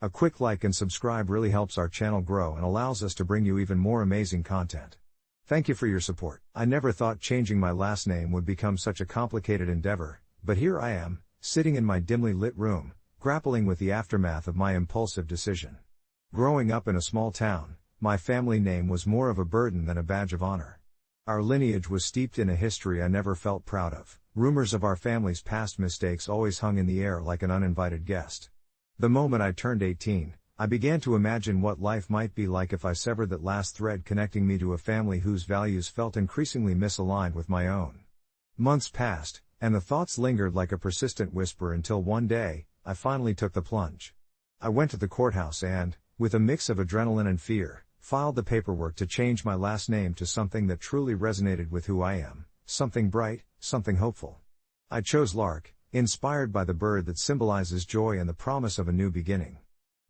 A quick like and subscribe really helps our channel grow and allows us to bring you even more amazing content. Thank you for your support. I never thought changing my last name would become such a complicated endeavor, but here I am, sitting in my dimly lit room, grappling with the aftermath of my impulsive decision. Growing up in a small town, my family name was more of a burden than a badge of honor. Our lineage was steeped in a history I never felt proud of. Rumors of our family's past mistakes always hung in the air like an uninvited guest. The moment I turned 18, I began to imagine what life might be like if I severed that last thread connecting me to a family whose values felt increasingly misaligned with my own. Months passed, and the thoughts lingered like a persistent whisper until one day, I finally took the plunge. I went to the courthouse and, with a mix of adrenaline and fear, filed the paperwork to change my last name to something that truly resonated with who I am, something bright, something hopeful. I chose Lark, inspired by the bird that symbolizes joy and the promise of a new beginning.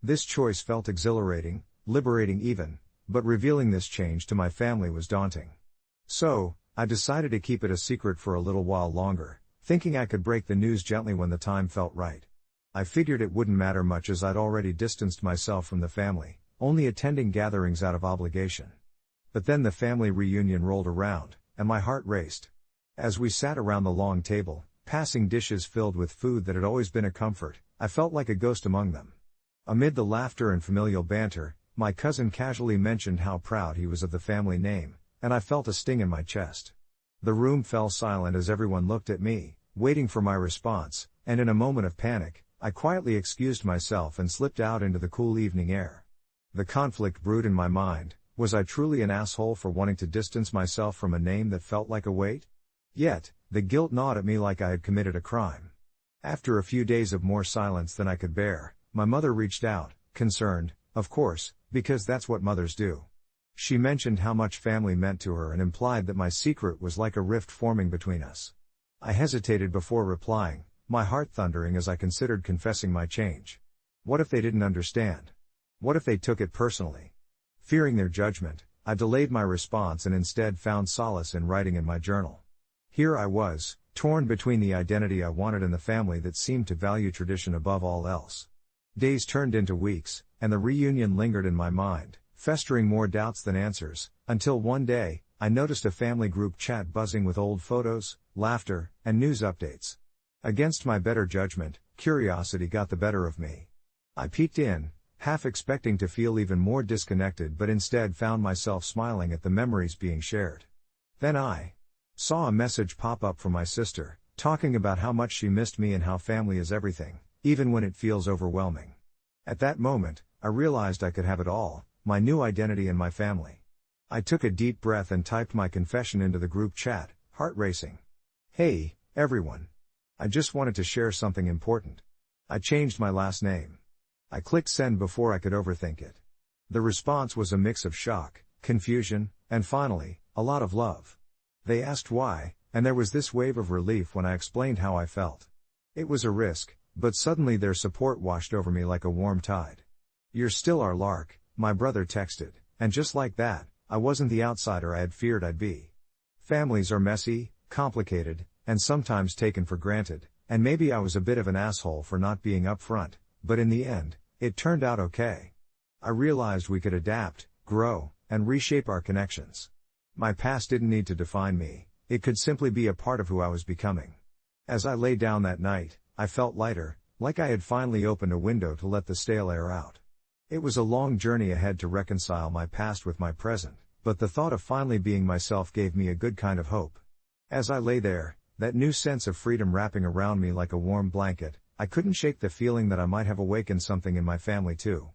This choice felt exhilarating, liberating even, but revealing this change to my family was daunting. So, I decided to keep it a secret for a little while longer, thinking I could break the news gently when the time felt right. I figured it wouldn't matter much as I'd already distanced myself from the family, only attending gatherings out of obligation. But then the family reunion rolled around, and my heart raced. As we sat around the long table, passing dishes filled with food that had always been a comfort, I felt like a ghost among them. Amid the laughter and familial banter, my cousin casually mentioned how proud he was of the family name, and I felt a sting in my chest. The room fell silent as everyone looked at me, waiting for my response, and in a moment of panic, I quietly excused myself and slipped out into the cool evening air. The conflict brewed in my mind. Was I truly an asshole for wanting to distance myself from a name that felt like a weight? Yet, the guilt gnawed at me like I had committed a crime. After a few days of more silence than I could bear, my mother reached out, concerned, of course, because that's what mothers do. She mentioned how much family meant to her and implied that my secret was like a rift forming between us. I hesitated before replying, my heart thundering as I considered confessing my change. What if they didn't understand? What if they took it personally? Fearing their judgment, I delayed my response and instead found solace in writing in my journal. Here I was, torn between the identity I wanted and the family that seemed to value tradition above all else. Days turned into weeks, and the reunion lingered in my mind, festering more doubts than answers, until one day, I noticed a family group chat buzzing with old photos, laughter, and news updates. Against my better judgment, curiosity got the better of me. I peeked in, half expecting to feel even more disconnected, but instead found myself smiling at the memories being shared. Then I saw a message pop up from my sister, talking about how much she missed me and how family is everything, even when it feels overwhelming. At that moment, I realized I could have it all, my new identity and my family. I took a deep breath and typed my confession into the group chat, heart racing. Hey, everyone. I just wanted to share something important. I changed my last name. I clicked send before I could overthink it. The response was a mix of shock, confusion, and finally, a lot of love. They asked why, and there was this wave of relief when I explained how I felt. It was a risk, but suddenly their support washed over me like a warm tide. You're still our Lark, my brother texted, and just like that, I wasn't the outsider I had feared I'd be. Families are messy, complicated, and sometimes taken for granted, and maybe I was a bit of an asshole for not being upfront, but in the end, it turned out okay. I realized we could adapt, grow, and reshape our connections. My past didn't need to define me, it could simply be a part of who I was becoming. As I lay down that night, I felt lighter, like I had finally opened a window to let the stale air out. It was a long journey ahead to reconcile my past with my present, but the thought of finally being myself gave me a good kind of hope. As I lay there, that new sense of freedom wrapping around me like a warm blanket, I couldn't shake the feeling that I might have awakened something in my family too.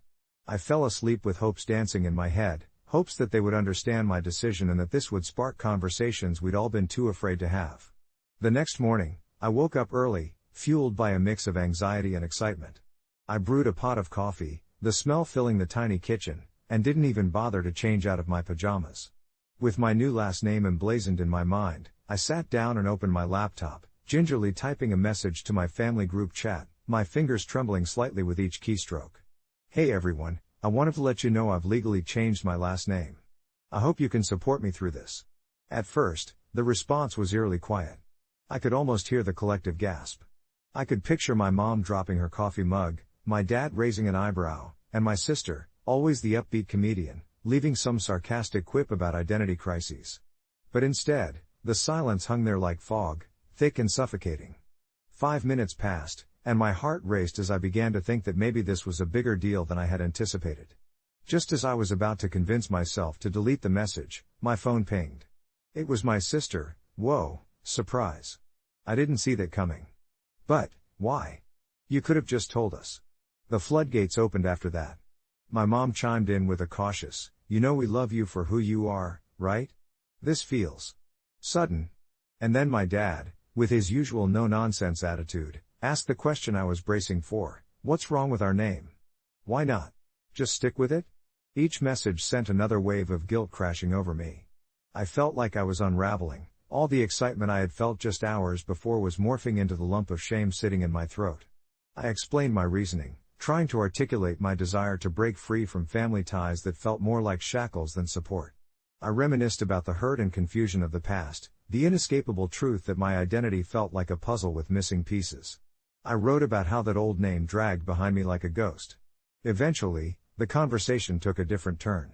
I fell asleep with hopes dancing in my head, hopes that they would understand my decision and that this would spark conversations we'd all been too afraid to have. The next morning, I woke up early, fueled by a mix of anxiety and excitement. I brewed a pot of coffee, the smell filling the tiny kitchen, and didn't even bother to change out of my pajamas. With my new last name emblazoned in my mind, I sat down and opened my laptop, gingerly typing a message to my family group chat, my fingers trembling slightly with each keystroke. Hey everyone, I wanted to let you know I've legally changed my last name. I hope you can support me through this. At first, the response was eerily quiet. I could almost hear the collective gasp. I could picture my mom dropping her coffee mug, my dad raising an eyebrow, and my sister, always the upbeat comedian, leaving some sarcastic quip about identity crises. But instead, the silence hung there like fog, thick and suffocating. 5 minutes passed, and my heart raced as I began to think that maybe this was a bigger deal than I had anticipated. Just as I was about to convince myself to delete the message, my phone pinged. It was my sister. Whoa, surprise. I didn't see that coming. But, why? You could have just told us. The floodgates opened after that. My mom chimed in with a cautious, "You know we love you for who you are, right? This feels sudden." And then my dad, with his usual no-nonsense attitude, asked the question I was bracing for: what's wrong with our name? Why not just stick with it? Each message sent another wave of guilt crashing over me. I felt like I was unraveling. All the excitement I had felt just hours before was morphing into the lump of shame sitting in my throat. I explained my reasoning, trying to articulate my desire to break free from family ties that felt more like shackles than support. I reminisced about the hurt and confusion of the past, the inescapable truth that my identity felt like a puzzle with missing pieces. I wrote about how that old name dragged behind me like a ghost. Eventually, the conversation took a different turn.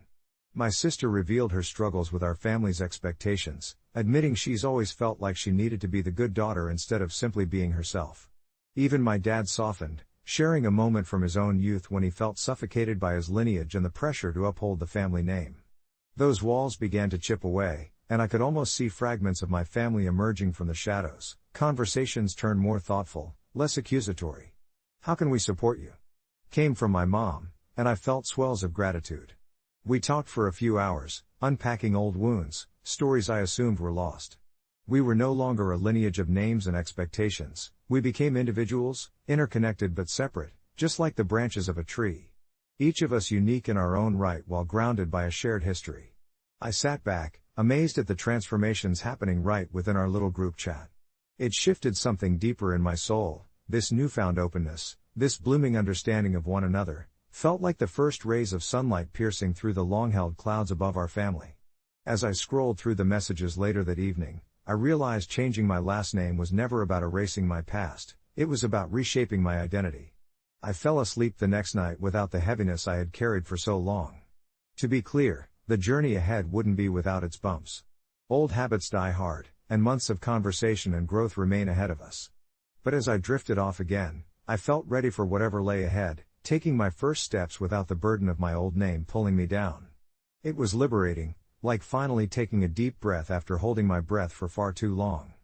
My sister revealed her struggles with our family's expectations, admitting she's always felt like she needed to be the good daughter instead of simply being herself. Even my dad softened, sharing a moment from his own youth when he felt suffocated by his lineage and the pressure to uphold the family name. Those walls began to chip away, and I could almost see fragments of my family emerging from the shadows. Conversations turned more thoughtful, less accusatory. "How can we support you?" came from my mom, and I felt swells of gratitude. We talked for a few hours, unpacking old wounds, stories I assumed were lost. We were no longer a lineage of names and expectations. We became individuals, interconnected but separate, just like the branches of a tree. Each of us unique in our own right while grounded by a shared history. I sat back, amazed at the transformations happening right within our little group chat. It shifted something deeper in my soul. This newfound openness, this blooming understanding of one another, felt like the first rays of sunlight piercing through the long-held clouds above our family. As I scrolled through the messages later that evening, I realized changing my last name was never about erasing my past, it was about reshaping my identity. I fell asleep the next night without the heaviness I had carried for so long. To be clear, the journey ahead wouldn't be without its bumps. Old habits die hard, and months of conversation and growth remain ahead of us. But as I drifted off again, I felt ready for whatever lay ahead, taking my first steps without the burden of my old name pulling me down. It was liberating, like finally taking a deep breath after holding my breath for far too long.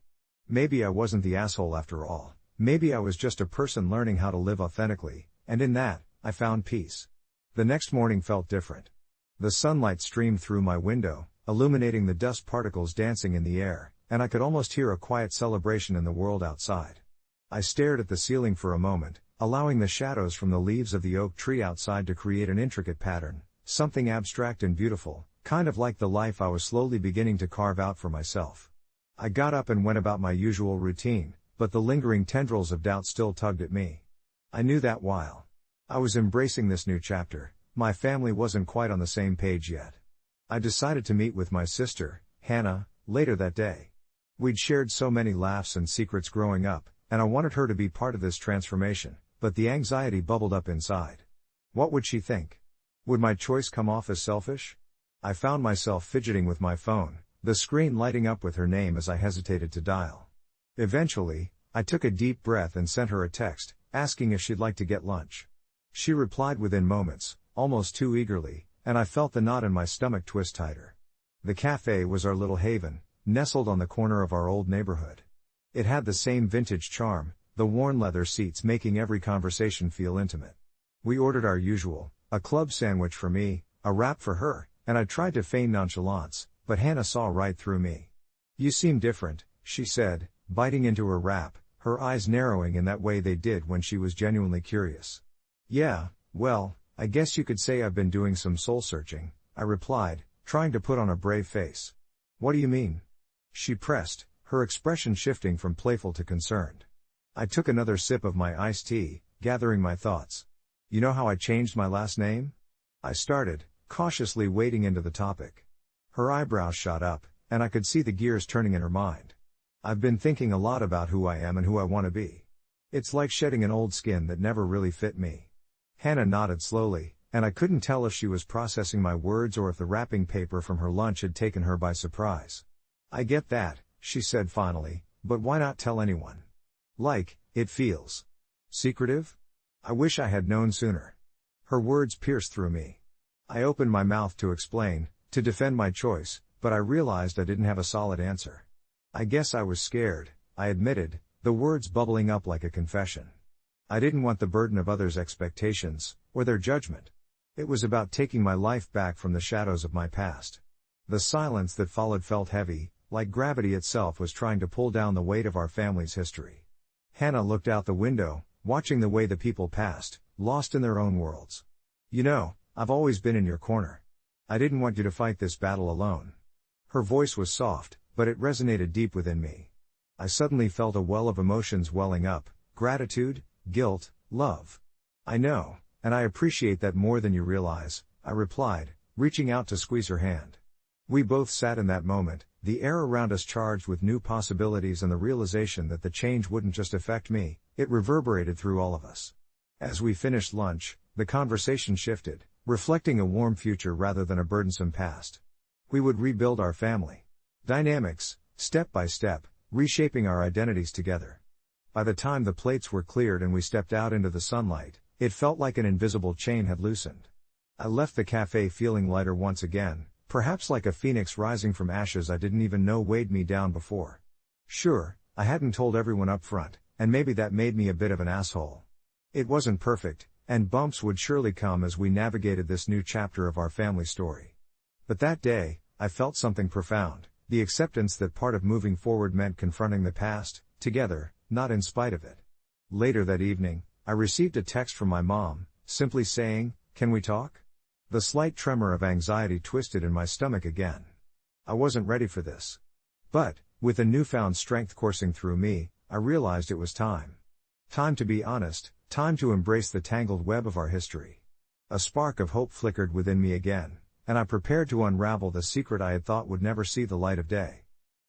Maybe I wasn't the asshole after all. Maybe I was just a person learning how to live authentically, and in that, I found peace. The next morning felt different. The sunlight streamed through my window, illuminating the dust particles dancing in the air, and I could almost hear a quiet celebration in the world outside. I stared at the ceiling for a moment, allowing the shadows from the leaves of the oak tree outside to create an intricate pattern, something abstract and beautiful, kind of like the life I was slowly beginning to carve out for myself. I got up and went about my usual routine, but the lingering tendrils of doubt still tugged at me. I knew that while I was embracing this new chapter, my family wasn't quite on the same page yet. I decided to meet with my sister, Hannah, later that day. We'd shared so many laughs and secrets growing up, and I wanted her to be part of this transformation, but the anxiety bubbled up inside. What would she think? Would my choice come off as selfish? I found myself fidgeting with my phone, the screen lighting up with her name as I hesitated to dial. Eventually, I took a deep breath and sent her a text, asking if she'd like to get lunch. She replied within moments, almost too eagerly, and I felt the knot in my stomach twist tighter. The cafe was our little haven, nestled on the corner of our old neighborhood. It had the same vintage charm, the worn leather seats making every conversation feel intimate. We ordered our usual, a club sandwich for me, a wrap for her, and I tried to feign nonchalance, but Hannah saw right through me. "You seem different," she said, biting into her wrap, her eyes narrowing in that way they did when she was genuinely curious. "Yeah, well, I guess you could say I've been doing some soul-searching," I replied, trying to put on a brave face. "What do you mean?" she pressed, her expression shifting from playful to concerned. I took another sip of my iced tea, gathering my thoughts. "You know how I changed my last name?" I started, cautiously wading into the topic. Her eyebrows shot up, and I could see the gears turning in her mind. "I've been thinking a lot about who I am and who I want to be. It's like shedding an old skin that never really fit me. Hannah nodded slowly, and I couldn't tell if she was processing my words or if the wrapping paper from her lunch had taken her by surprise. I get that, she said finally, but why not tell anyone? Like, it feels secretive? I wish I had known sooner. Her words pierced through me. I opened my mouth to explain, to defend my choice, but I realized I didn't have a solid answer. I guess I was scared, I admitted, the words bubbling up like a confession. I didn't want the burden of others' expectations, or their judgment. It was about taking my life back from the shadows of my past. The silence that followed felt heavy, like gravity itself was trying to pull down the weight of our family's history. Hannah looked out the window, watching the way the people passed, lost in their own worlds. You know, I've always been in your corner. I didn't want you to fight this battle alone. Her voice was soft, but it resonated deep within me. I suddenly felt a well of emotions welling up, gratitude, guilt, love. I know, and I appreciate that more than you realize, I replied, reaching out to squeeze her hand. We both sat in that moment, the air around us charged with new possibilities and the realization that the change wouldn't just affect me, it reverberated through all of us. As we finished lunch, the conversation shifted, reflecting a warm future rather than a burdensome past. We would rebuild our family dynamics, step by step, reshaping our identities together. By the time the plates were cleared and we stepped out into the sunlight, it felt like an invisible chain had loosened. I left the cafe feeling lighter once again, perhaps like a phoenix rising from ashes I didn't even know weighed me down before. Sure, I hadn't told everyone up front, and maybe that made me a bit of an asshole. It wasn't perfect, and bumps would surely come as we navigated this new chapter of our family story. But that day, I felt something profound, the acceptance that part of moving forward meant confronting the past, together, not in spite of it. Later that evening, I received a text from my mom, simply saying, "Can we talk?" The slight tremor of anxiety twisted in my stomach again. I wasn't ready for this. But, with a newfound strength coursing through me, I realized it was time. Time to be honest, time to embrace the tangled web of our history. A spark of hope flickered within me again, and I prepared to unravel the secret I had thought would never see the light of day.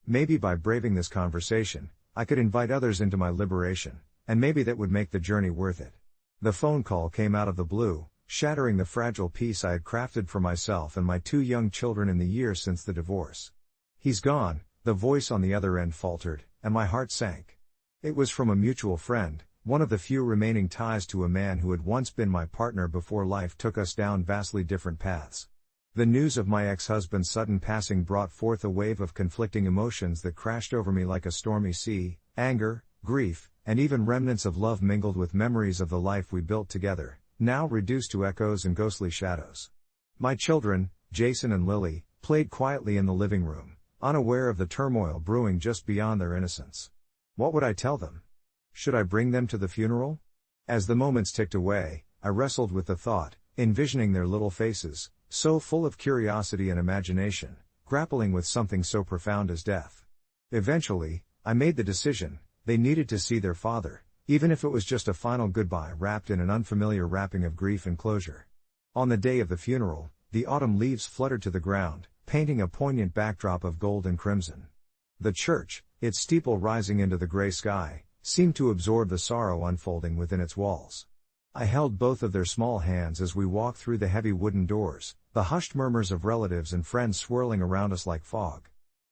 Maybe by braving this conversation, I could invite others into my liberation, and maybe that would make the journey worth it. The phone call came out of the blue, shattering the fragile peace I had crafted for myself and my 2 young children in the years since the divorce. "He's gone," the voice on the other end faltered, and my heart sank. It was from a mutual friend, one of the few remaining ties to a man who had once been my partner before life took us down vastly different paths. The news of my ex-husband's sudden passing brought forth a wave of conflicting emotions that crashed over me like a stormy sea: anger, grief, and even remnants of love mingled with memories of the life we built together, now reduced to echoes and ghostly shadows. My children, Jason and Lily, played quietly in the living room, unaware of the turmoil brewing just beyond their innocence. What would I tell them? Should I bring them to the funeral? As the moments ticked away, I wrestled with the thought, envisioning their little faces, so full of curiosity and imagination, grappling with something so profound as death. Eventually, I made the decision: they needed to see their father, even if it was just a final goodbye wrapped in an unfamiliar wrapping of grief and closure. On the day of the funeral, the autumn leaves fluttered to the ground, painting a poignant backdrop of gold and crimson. The church, its steeple rising into the gray sky, seemed to absorb the sorrow unfolding within its walls. I held both of their small hands as we walked through the heavy wooden doors, the hushed murmurs of relatives and friends swirling around us like fog.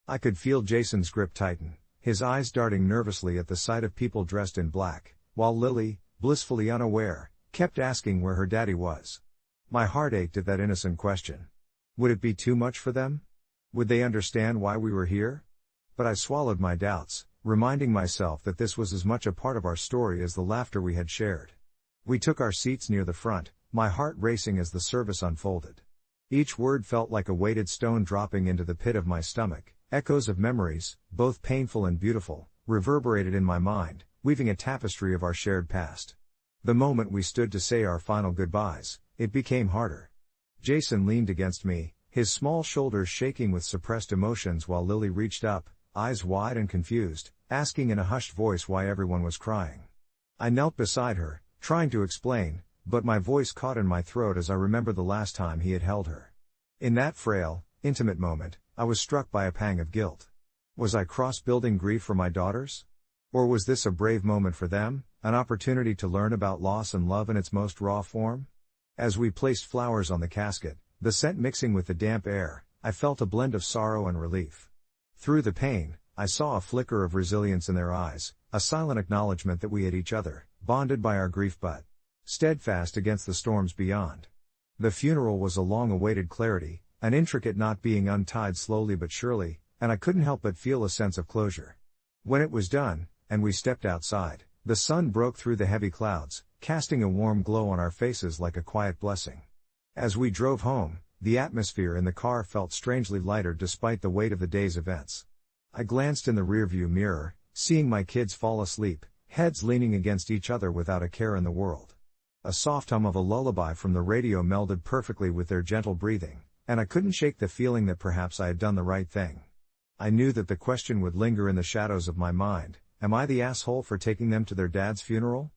I could feel Jason's grip tighten, his eyes darting nervously at the sight of people dressed in black, while Lily, blissfully unaware, kept asking where her daddy was. My heart ached at that innocent question. Would it be too much for them? Would they understand why we were here? But I swallowed my doubts, reminding myself that this was as much a part of our story as the laughter we had shared. We took our seats near the front, my heart racing as the service unfolded. Each word felt like a weighted stone dropping into the pit of my stomach. Echoes of memories, both painful and beautiful, reverberated in my mind, weaving a tapestry of our shared past. The moment we stood to say our final goodbyes, it became harder. Jason leaned against me, his small shoulders shaking with suppressed emotions, while Lily reached up, eyes wide and confused, asking in a hushed voice why everyone was crying. I knelt beside her, trying to explain, but my voice caught in my throat as I remembered the last time he had held her. In that frail, intimate moment, I was struck by a pang of guilt. Was I cross-building grief for my daughters? Or was this a brave moment for them, an opportunity to learn about loss and love in its most raw form? As we placed flowers on the casket, the scent mixing with the damp air, I felt a blend of sorrow and relief. Through the pain, I saw a flicker of resilience in their eyes, a silent acknowledgement that we had each other, bonded by our grief but steadfast against the storms beyond. The funeral was a long-awaited clarity, an intricate knot being untied slowly but surely, and I couldn't help but feel a sense of closure. When it was done, and we stepped outside, the sun broke through the heavy clouds, casting a warm glow on our faces like a quiet blessing. As we drove home, the atmosphere in the car felt strangely lighter despite the weight of the day's events. I glanced in the rearview mirror, seeing my kids fall asleep, heads leaning against each other without a care in the world. A soft hum of a lullaby from the radio melded perfectly with their gentle breathing, and I couldn't shake the feeling that perhaps I had done the right thing. I knew that the question would linger in the shadows of my mind, am I the asshole for taking them to their dad's funeral?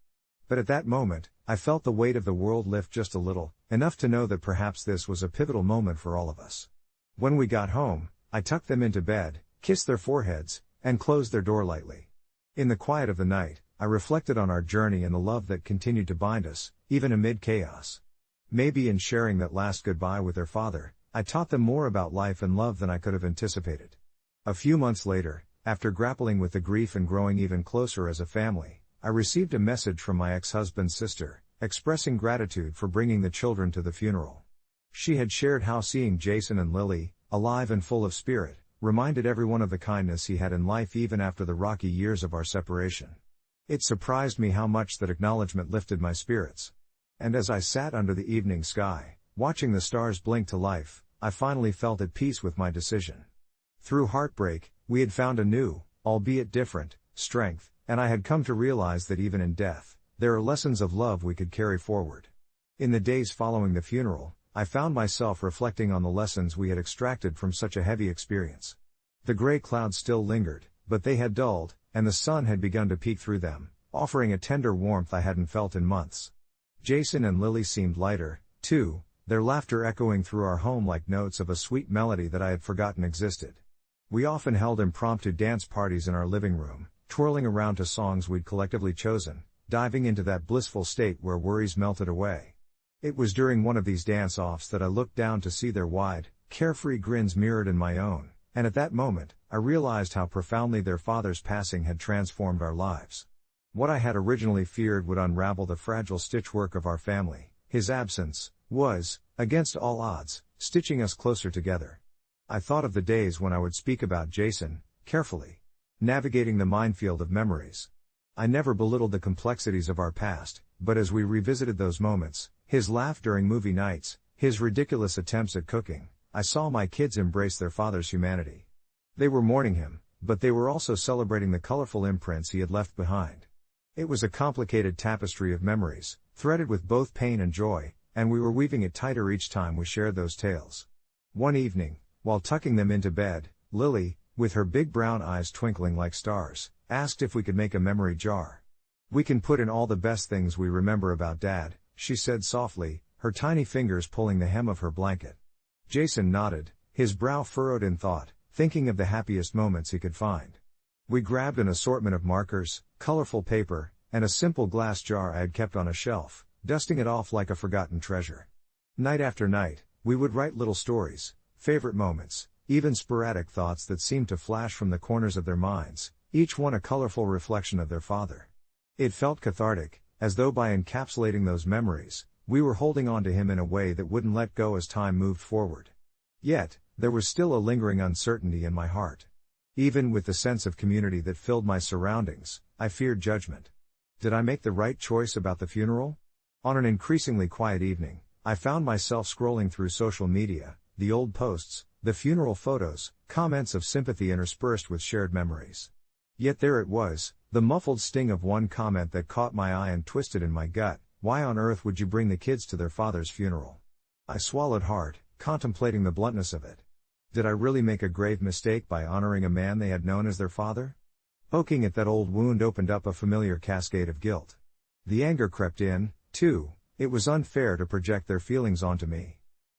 But at that moment, I felt the weight of the world lift just a little, enough to know that perhaps this was a pivotal moment for all of us. When we got home, I tucked them into bed, kissed their foreheads, and closed their door lightly. In the quiet of the night, I reflected on our journey and the love that continued to bind us, even amid chaos. Maybe in sharing that last goodbye with their father, I taught them more about life and love than I could have anticipated. A few months later, after grappling with the grief and growing even closer as a family, I received a message from my ex-husband's sister, expressing gratitude for bringing the children to the funeral. She had shared how seeing Jason and Lily, alive and full of spirit, reminded everyone of the kindness he had in life even after the rocky years of our separation. It surprised me how much that acknowledgement lifted my spirits. And as I sat under the evening sky, watching the stars blink to life, I finally felt at peace with my decision. Through heartbreak, we had found a new, albeit different, strength, and I had come to realize that even in death, there are lessons of love we could carry forward. In the days following the funeral, I found myself reflecting on the lessons we had extracted from such a heavy experience. The gray clouds still lingered, but they had dulled, and the sun had begun to peek through them, offering a tender warmth I hadn't felt in months. Jason and Lily seemed lighter, too, their laughter echoing through our home like notes of a sweet melody that I had forgotten existed. We often held impromptu dance parties in our living room, twirling around to songs we'd collectively chosen, diving into that blissful state where worries melted away. It was during one of these dance-offs that I looked down to see their wide, carefree grins mirrored in my own, and at that moment, I realized how profoundly their father's passing had transformed our lives. What I had originally feared would unravel the fragile stitchwork of our family, his absence, was, against all odds, stitching us closer together. I thought of the days when I would speak about Jason, carefully, navigating the minefield of memories. I never belittled the complexities of our past, but as we revisited those moments, his laugh during movie nights, his ridiculous attempts at cooking, I saw my kids embrace their father's humanity. They were mourning him, but they were also celebrating the colorful imprints he had left behind. It was a complicated tapestry of memories, threaded with both pain and joy, and we were weaving it tighter each time we shared those tales. One evening, while tucking them into bed, Lily, with her big brown eyes twinkling like stars, asked if we could make a memory jar. "We can put in all the best things we remember about Dad," she said softly, her tiny fingers pulling the hem of her blanket. Jason nodded, his brow furrowed in thought, thinking of the happiest moments he could find. We grabbed an assortment of markers, colorful paper, and a simple glass jar I had kept on a shelf, dusting it off like a forgotten treasure. Night after night, we would write little stories, favorite moments, even sporadic thoughts that seemed to flash from the corners of their minds, each one a colorful reflection of their father. It felt cathartic, as though by encapsulating those memories, we were holding on to him in a way that wouldn't let go as time moved forward. Yet, there was still a lingering uncertainty in my heart. Even with the sense of community that filled my surroundings, I feared judgment. Did I make the right choice about the funeral? On an increasingly quiet evening, I found myself scrolling through social media, the old posts, the funeral photos, comments of sympathy interspersed with shared memories. Yet there it was, the muffled sting of one comment that caught my eye and twisted in my gut: why on earth would you bring the kids to their father's funeral? I swallowed hard, contemplating the bluntness of it. Did I really make a grave mistake by honoring a man they had known as their father? Poking at that old wound opened up a familiar cascade of guilt. The anger crept in, too. It was unfair to project their feelings onto me.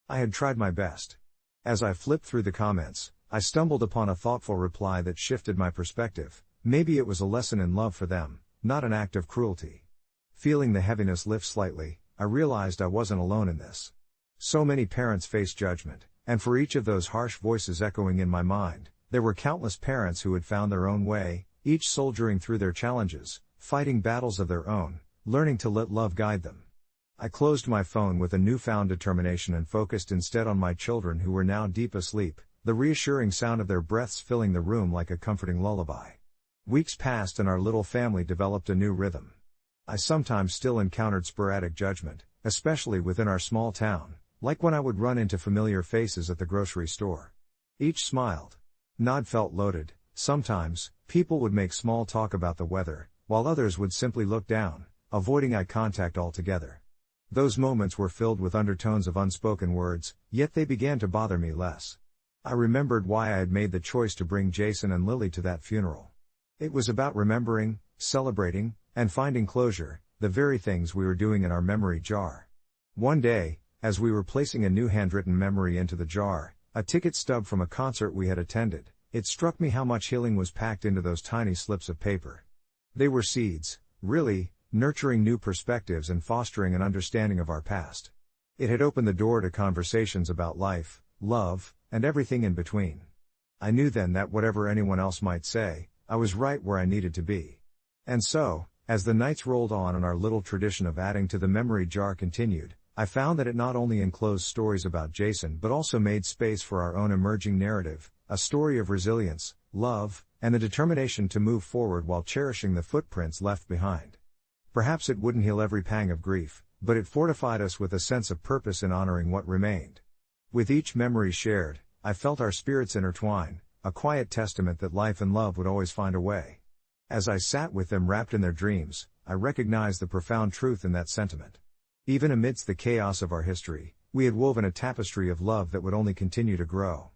I had tried my best. As I flipped through the comments, I stumbled upon a thoughtful reply that shifted my perspective. Maybe it was a lesson in love for them, not an act of cruelty. Feeling the heaviness lift slightly, I realized I wasn't alone in this. So many parents face judgment, and for each of those harsh voices echoing in my mind, there were countless parents who had found their own way, each soldiering through their challenges, fighting battles of their own, learning to let love guide them. I closed my phone with a newfound determination and focused instead on my children who were now deep asleep, the reassuring sound of their breaths filling the room like a comforting lullaby. Weeks passed and our little family developed a new rhythm. I sometimes still encountered sporadic judgment, especially within our small town, like when I would run into familiar faces at the grocery store. Each smiled. Nod felt loaded. Sometimes, people would make small talk about the weather, while others would simply look down, avoiding eye contact altogether. Those moments were filled with undertones of unspoken words, yet they began to bother me less. I remembered why I had made the choice to bring Jason and Lily to that funeral. It was about remembering, celebrating, and finding closure, the very things we were doing in our memory jar. One day, as we were placing a new handwritten memory into the jar, a ticket stub from a concert we had attended, it struck me how much healing was packed into those tiny slips of paper. They were seeds, really, nurturing new perspectives and fostering an understanding of our past. It had opened the door to conversations about life, love, and everything in between. I knew then that whatever anyone else might say, I was right where I needed to be. And so, as the nights rolled on and our little tradition of adding to the memory jar continued, I found that it not only enclosed stories about Jason but also made space for our own emerging narrative, a story of resilience, love, and the determination to move forward while cherishing the footprints left behind. Perhaps it wouldn't heal every pang of grief, but it fortified us with a sense of purpose in honoring what remained. With each memory shared, I felt our spirits intertwine, a quiet testament that life and love would always find a way. As I sat with them wrapped in their dreams, I recognized the profound truth in that sentiment. Even amidst the chaos of our history, we had woven a tapestry of love that would only continue to grow.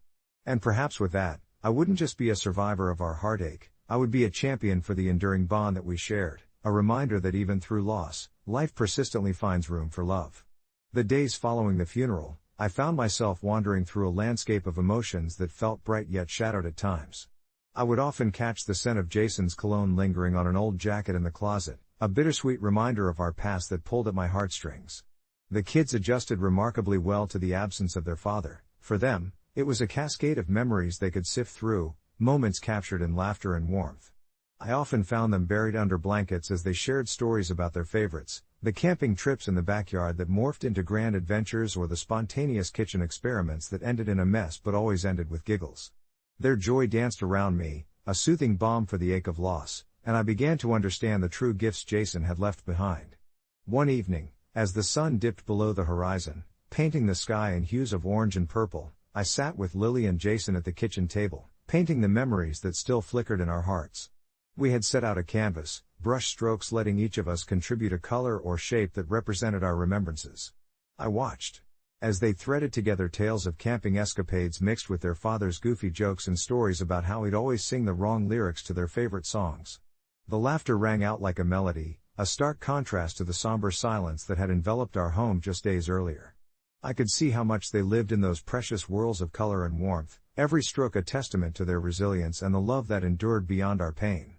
And perhaps with that, I wouldn't just be a survivor of our heartache, I would be a champion for the enduring bond that we shared, a reminder that even through loss, life persistently finds room for love. The days following the funeral, I found myself wandering through a landscape of emotions that felt bright yet shadowed at times. I would often catch the scent of Jason's cologne lingering on an old jacket in the closet, a bittersweet reminder of our past that pulled at my heartstrings. The kids adjusted remarkably well to the absence of their father. For them, it was a cascade of memories they could sift through, moments captured in laughter and warmth. I often found them buried under blankets as they shared stories about their favorites, the camping trips in the backyard that morphed into grand adventures or the spontaneous kitchen experiments that ended in a mess but always ended with giggles. Their joy danced around me, a soothing balm for the ache of loss, and I began to understand the true gifts Jason had left behind. One evening, as the sun dipped below the horizon, painting the sky in hues of orange and purple, I sat with Lily and Jason at the kitchen table, painting the memories that still flickered in our hearts. We had set out a canvas, brush strokes letting each of us contribute a color or shape that represented our remembrances. I watched as they threaded together tales of camping escapades mixed with their father's goofy jokes and stories about how he'd always sing the wrong lyrics to their favorite songs. The laughter rang out like a melody, a stark contrast to the somber silence that had enveloped our home just days earlier. I could see how much they lived in those precious whirls of color and warmth, every stroke a testament to their resilience and the love that endured beyond our pain.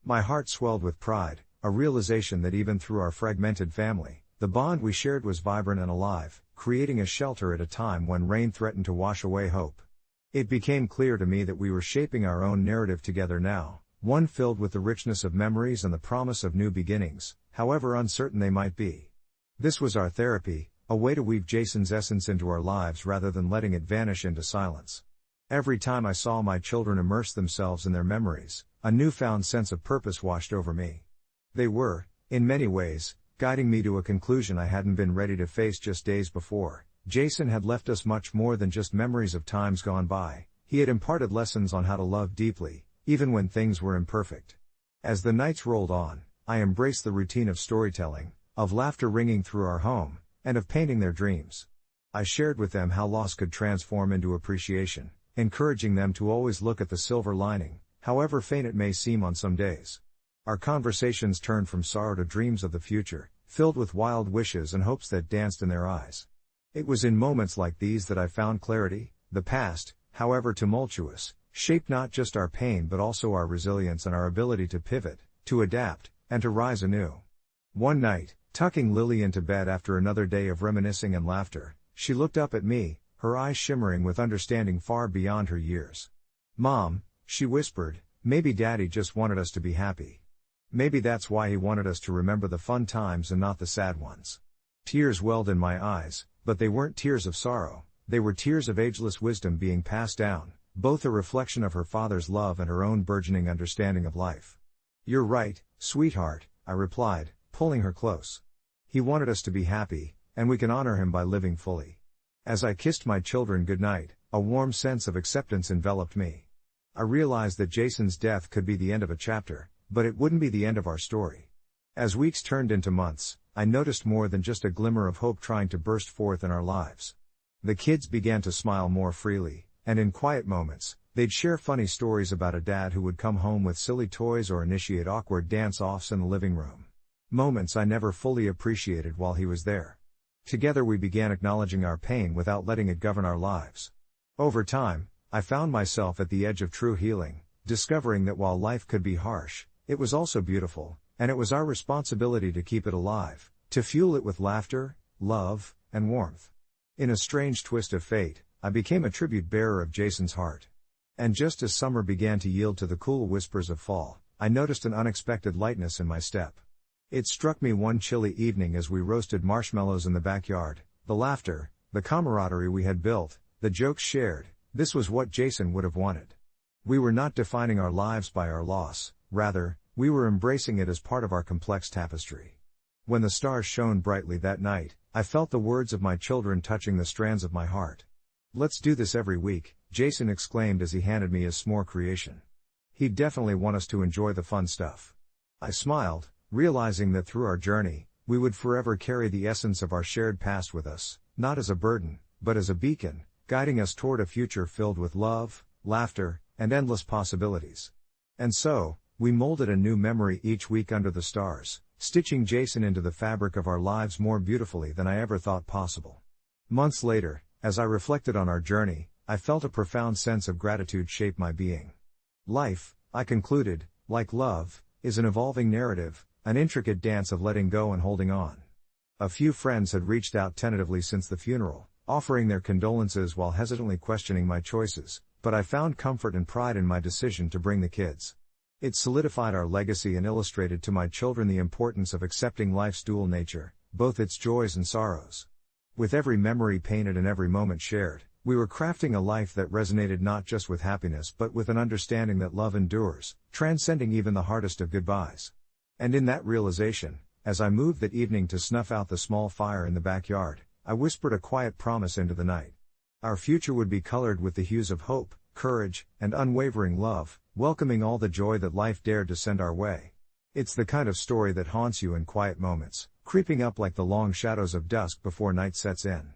My heart swelled with pride, a realization that even through our fragmented family, the bond we shared was vibrant and alive, creating a shelter at a time when rain threatened to wash away hope. It became clear to me that we were shaping our own narrative together now, one filled with the richness of memories and the promise of new beginnings, however uncertain they might be. This was our therapy, a way to weave Jason's essence into our lives rather than letting it vanish into silence. Every time I saw my children immerse themselves in their memories, a newfound sense of purpose washed over me. They were, in many ways, guiding me to a conclusion I hadn't been ready to face just days before. Jason had left us much more than just memories of times gone by. He had imparted lessons on how to love deeply, even when things were imperfect. As the nights rolled on, I embraced the routine of storytelling, of laughter ringing through our home, and of painting their dreams. I shared with them how loss could transform into appreciation, encouraging them to always look at the silver lining, however faint it may seem on some days. Our conversations turned from sorrow to dreams of the future, filled with wild wishes and hopes that danced in their eyes. It was in moments like these that I found clarity. The past, however tumultuous, shaped not just our pain but also our resilience and our ability to pivot, to adapt, and to rise anew. One night, Tucking Lily into bed after another day of reminiscing and laughter, she looked up at me, her eyes shimmering with understanding far beyond her years. "Mom," she whispered, "maybe Daddy just wanted us to be happy. Maybe that's why he wanted us to remember the fun times and not the sad ones." Tears welled in my eyes, but they weren't tears of sorrow, they were tears of ageless wisdom being passed down, both a reflection of her father's love and her own burgeoning understanding of life. "You're right, sweetheart," I replied, pulling her close. "He wanted us to be happy, and we can honor him by living fully." As I kissed my children goodnight, a warm sense of acceptance enveloped me. I realized that Jason's death could be the end of a chapter, but it wouldn't be the end of our story. As weeks turned into months, I noticed more than just a glimmer of hope trying to burst forth in our lives. The kids began to smile more freely, and in quiet moments, they'd share funny stories about a dad who would come home with silly toys or initiate awkward dance-offs in the living room. Moments I never fully appreciated while he was there. Together we began acknowledging our pain without letting it govern our lives. Over time, I found myself at the edge of true healing, discovering that while life could be harsh, it was also beautiful, and it was our responsibility to keep it alive, to fuel it with laughter, love, and warmth. In a strange twist of fate, I became a tribute bearer of Jason's heart. And just as summer began to yield to the cool whispers of fall, I noticed an unexpected lightness in my step. It struck me one chilly evening as we roasted marshmallows in the backyard, the laughter, the camaraderie we had built, the jokes shared, this was what Jason would have wanted. We were not defining our lives by our loss, rather, we were embracing it as part of our complex tapestry. When the stars shone brightly that night, I felt the words of my children touching the strands of my heart. "Let's do this every week," Jason exclaimed as he handed me his s'more creation. "He'd definitely want us to enjoy the fun stuff." I smiled, realizing that through our journey, we would forever carry the essence of our shared past with us, not as a burden, but as a beacon, guiding us toward a future filled with love, laughter, and endless possibilities. And so, we molded a new memory each week under the stars, stitching Jason into the fabric of our lives more beautifully than I ever thought possible. Months later, as I reflected on our journey, I felt a profound sense of gratitude shape my being. Life, I concluded, like love, is an evolving narrative, an intricate dance of letting go and holding on. A few friends had reached out tentatively since the funeral, offering their condolences while hesitantly questioning my choices, but I found comfort and pride in my decision to bring the kids. It solidified our legacy and illustrated to my children the importance of accepting life's dual nature, both its joys and sorrows. With every memory painted and every moment shared, we were crafting a life that resonated not just with happiness but with an understanding that love endures, transcending even the hardest of goodbyes. And in that realization, as I moved that evening to snuff out the small fire in the backyard, I whispered a quiet promise into the night. Our future would be colored with the hues of hope, courage, and unwavering love, welcoming all the joy that life dared to send our way. It's the kind of story that haunts you in quiet moments, creeping up like the long shadows of dusk before night sets in.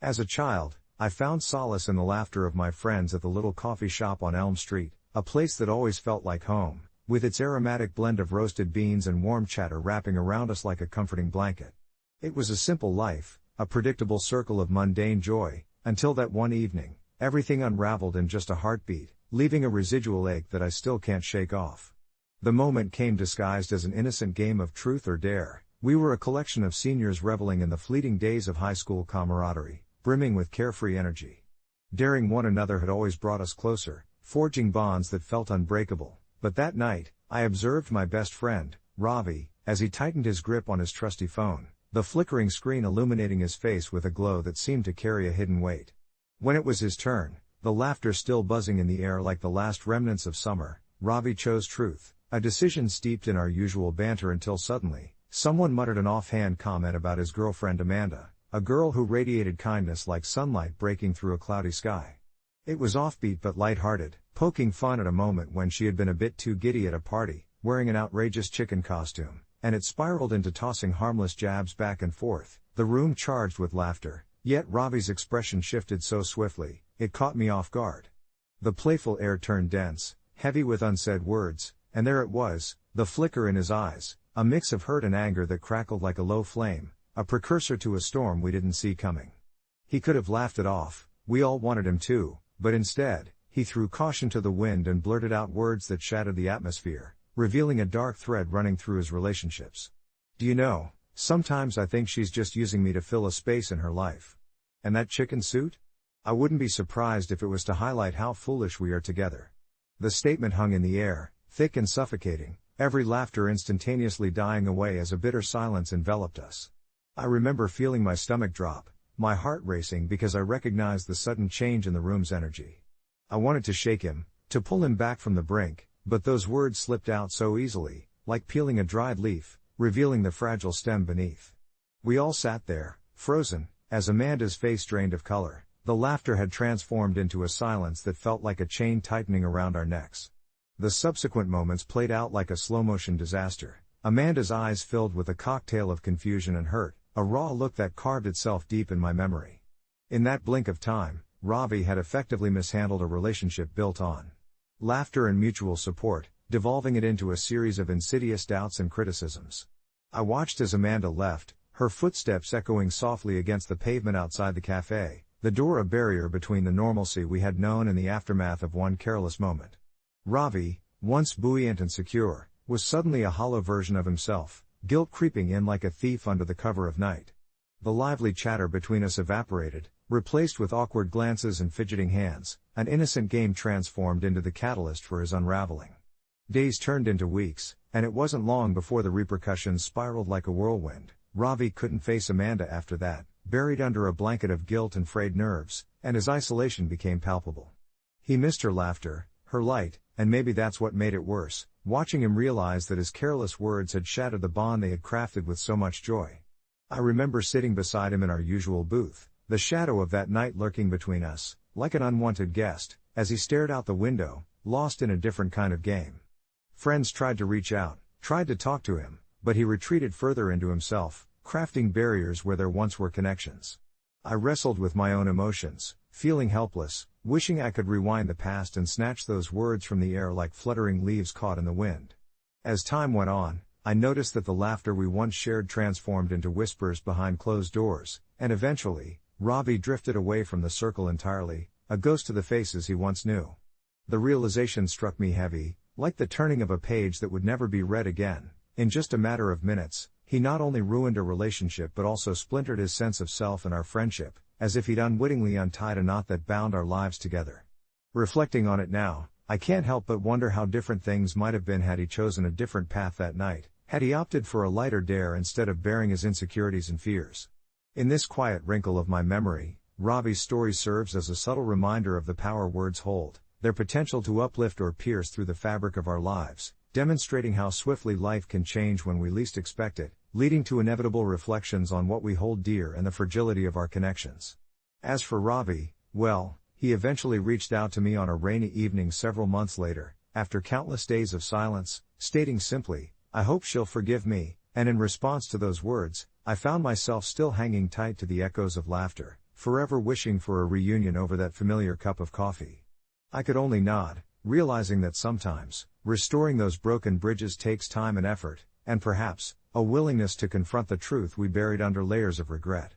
As a child, I found solace in the laughter of my friends at the little coffee shop on Elm Street, a place that always felt like home, with its aromatic blend of roasted beans and warm chatter wrapping around us like a comforting blanket. It was a simple life, a predictable circle of mundane joy, until that one evening, everything unraveled in just a heartbeat, leaving a residual ache that I still can't shake off. The moment came disguised as an innocent game of truth or dare. We were a collection of seniors reveling in the fleeting days of high school camaraderie, brimming with carefree energy. Daring one another had always brought us closer, forging bonds that felt unbreakable. But that night, I observed my best friend, Ravi, as he tightened his grip on his trusty phone, the flickering screen illuminating his face with a glow that seemed to carry a hidden weight. When it was his turn, the laughter still buzzing in the air like the last remnants of summer, Ravi chose truth, a decision steeped in our usual banter until suddenly, someone muttered an offhand comment about his girlfriend Amanda, a girl who radiated kindness like sunlight breaking through a cloudy sky. It was offbeat but lighthearted, poking fun at a moment when she had been a bit too giddy at a party, wearing an outrageous chicken costume, and it spiraled into tossing harmless jabs back and forth, the room charged with laughter, yet Ravi's expression shifted so swiftly, it caught me off guard. The playful air turned dense, heavy with unsaid words, and there it was, the flicker in his eyes, a mix of hurt and anger that crackled like a low flame, a precursor to a storm we didn't see coming. He could have laughed it off, we all wanted him to, but instead, he threw caution to the wind and blurted out words that shattered the atmosphere, revealing a dark thread running through his relationships. "Do you know, Sometimes I think she's just using me to fill a space in her life. And that chicken suit? I wouldn't be surprised if it was to highlight how foolish we are together. The statement hung in the air, thick and suffocating, every laughter instantaneously dying away as a bitter silence enveloped us. I remember feeling my stomach drop, my heart racing because I recognized the sudden change in the room's energy. I wanted to shake him, to pull him back from the brink, but those words slipped out so easily, like peeling a dried leaf, revealing the fragile stem beneath. We all sat there, frozen, as Amanda's face drained of color. The laughter had transformed into a silence that felt like a chain tightening around our necks. The subsequent moments played out like a slow-motion disaster. Amanda's eyes filled with a cocktail of confusion and hurt, a raw look that carved itself deep in my memory. In that blink of time, Ravi had effectively mishandled a relationship built on laughter and mutual support, devolving it into a series of insidious doubts and criticisms. I watched as Amanda left, her footsteps echoing softly against the pavement outside the cafe, the door a barrier between the normalcy we had known and the aftermath of one careless moment. Ravi, once buoyant and secure, was suddenly a hollow version of himself, guilt creeping in like a thief under the cover of night. The lively chatter between us evaporated, replaced with awkward glances and fidgeting hands, an innocent game transformed into the catalyst for his unraveling. Days turned into weeks, and it wasn't long before the repercussions spiraled like a whirlwind. Ravi couldn't face Amanda after that, buried under a blanket of guilt and frayed nerves, and his isolation became palpable. He missed her laughter, her light, and maybe that's what made it worse, watching him realize that his careless words had shattered the bond they had crafted with so much joy. I remember sitting beside him in our usual booth, the shadow of that night lurking between us, like an unwanted guest, as he stared out the window, lost in a different kind of game. Friends tried to reach out, tried to talk to him, but he retreated further into himself, crafting barriers where there once were connections. I wrestled with my own emotions, feeling helpless, wishing I could rewind the past and snatch those words from the air like fluttering leaves caught in the wind. As time went on, I noticed that the laughter we once shared transformed into whispers behind closed doors, and eventually, Ravi drifted away from the circle entirely, a ghost to the faces he once knew. The realization struck me heavy, like the turning of a page that would never be read again. In just a matter of minutes, he not only ruined a relationship but also splintered his sense of self and our friendship, as if he'd unwittingly untied a knot that bound our lives together. Reflecting on it now, I can't help but wonder how different things might have been had he chosen a different path that night, had he opted for a lighter dare instead of bearing his insecurities and fears. In this quiet wrinkle of my memory, Ravi's story serves as a subtle reminder of the power words hold, their potential to uplift or pierce through the fabric of our lives, demonstrating how swiftly life can change when we least expect it, leading to inevitable reflections on what we hold dear and the fragility of our connections. As for Ravi, well, he eventually reached out to me on a rainy evening several months later, after countless days of silence, stating simply, "I hope she'll forgive me," and in response to those words, I found myself still hanging tight to the echoes of laughter, forever wishing for a reunion over that familiar cup of coffee. I could only nod, realizing that sometimes, restoring those broken bridges takes time and effort, and perhaps, a willingness to confront the truth we buried under layers of regret.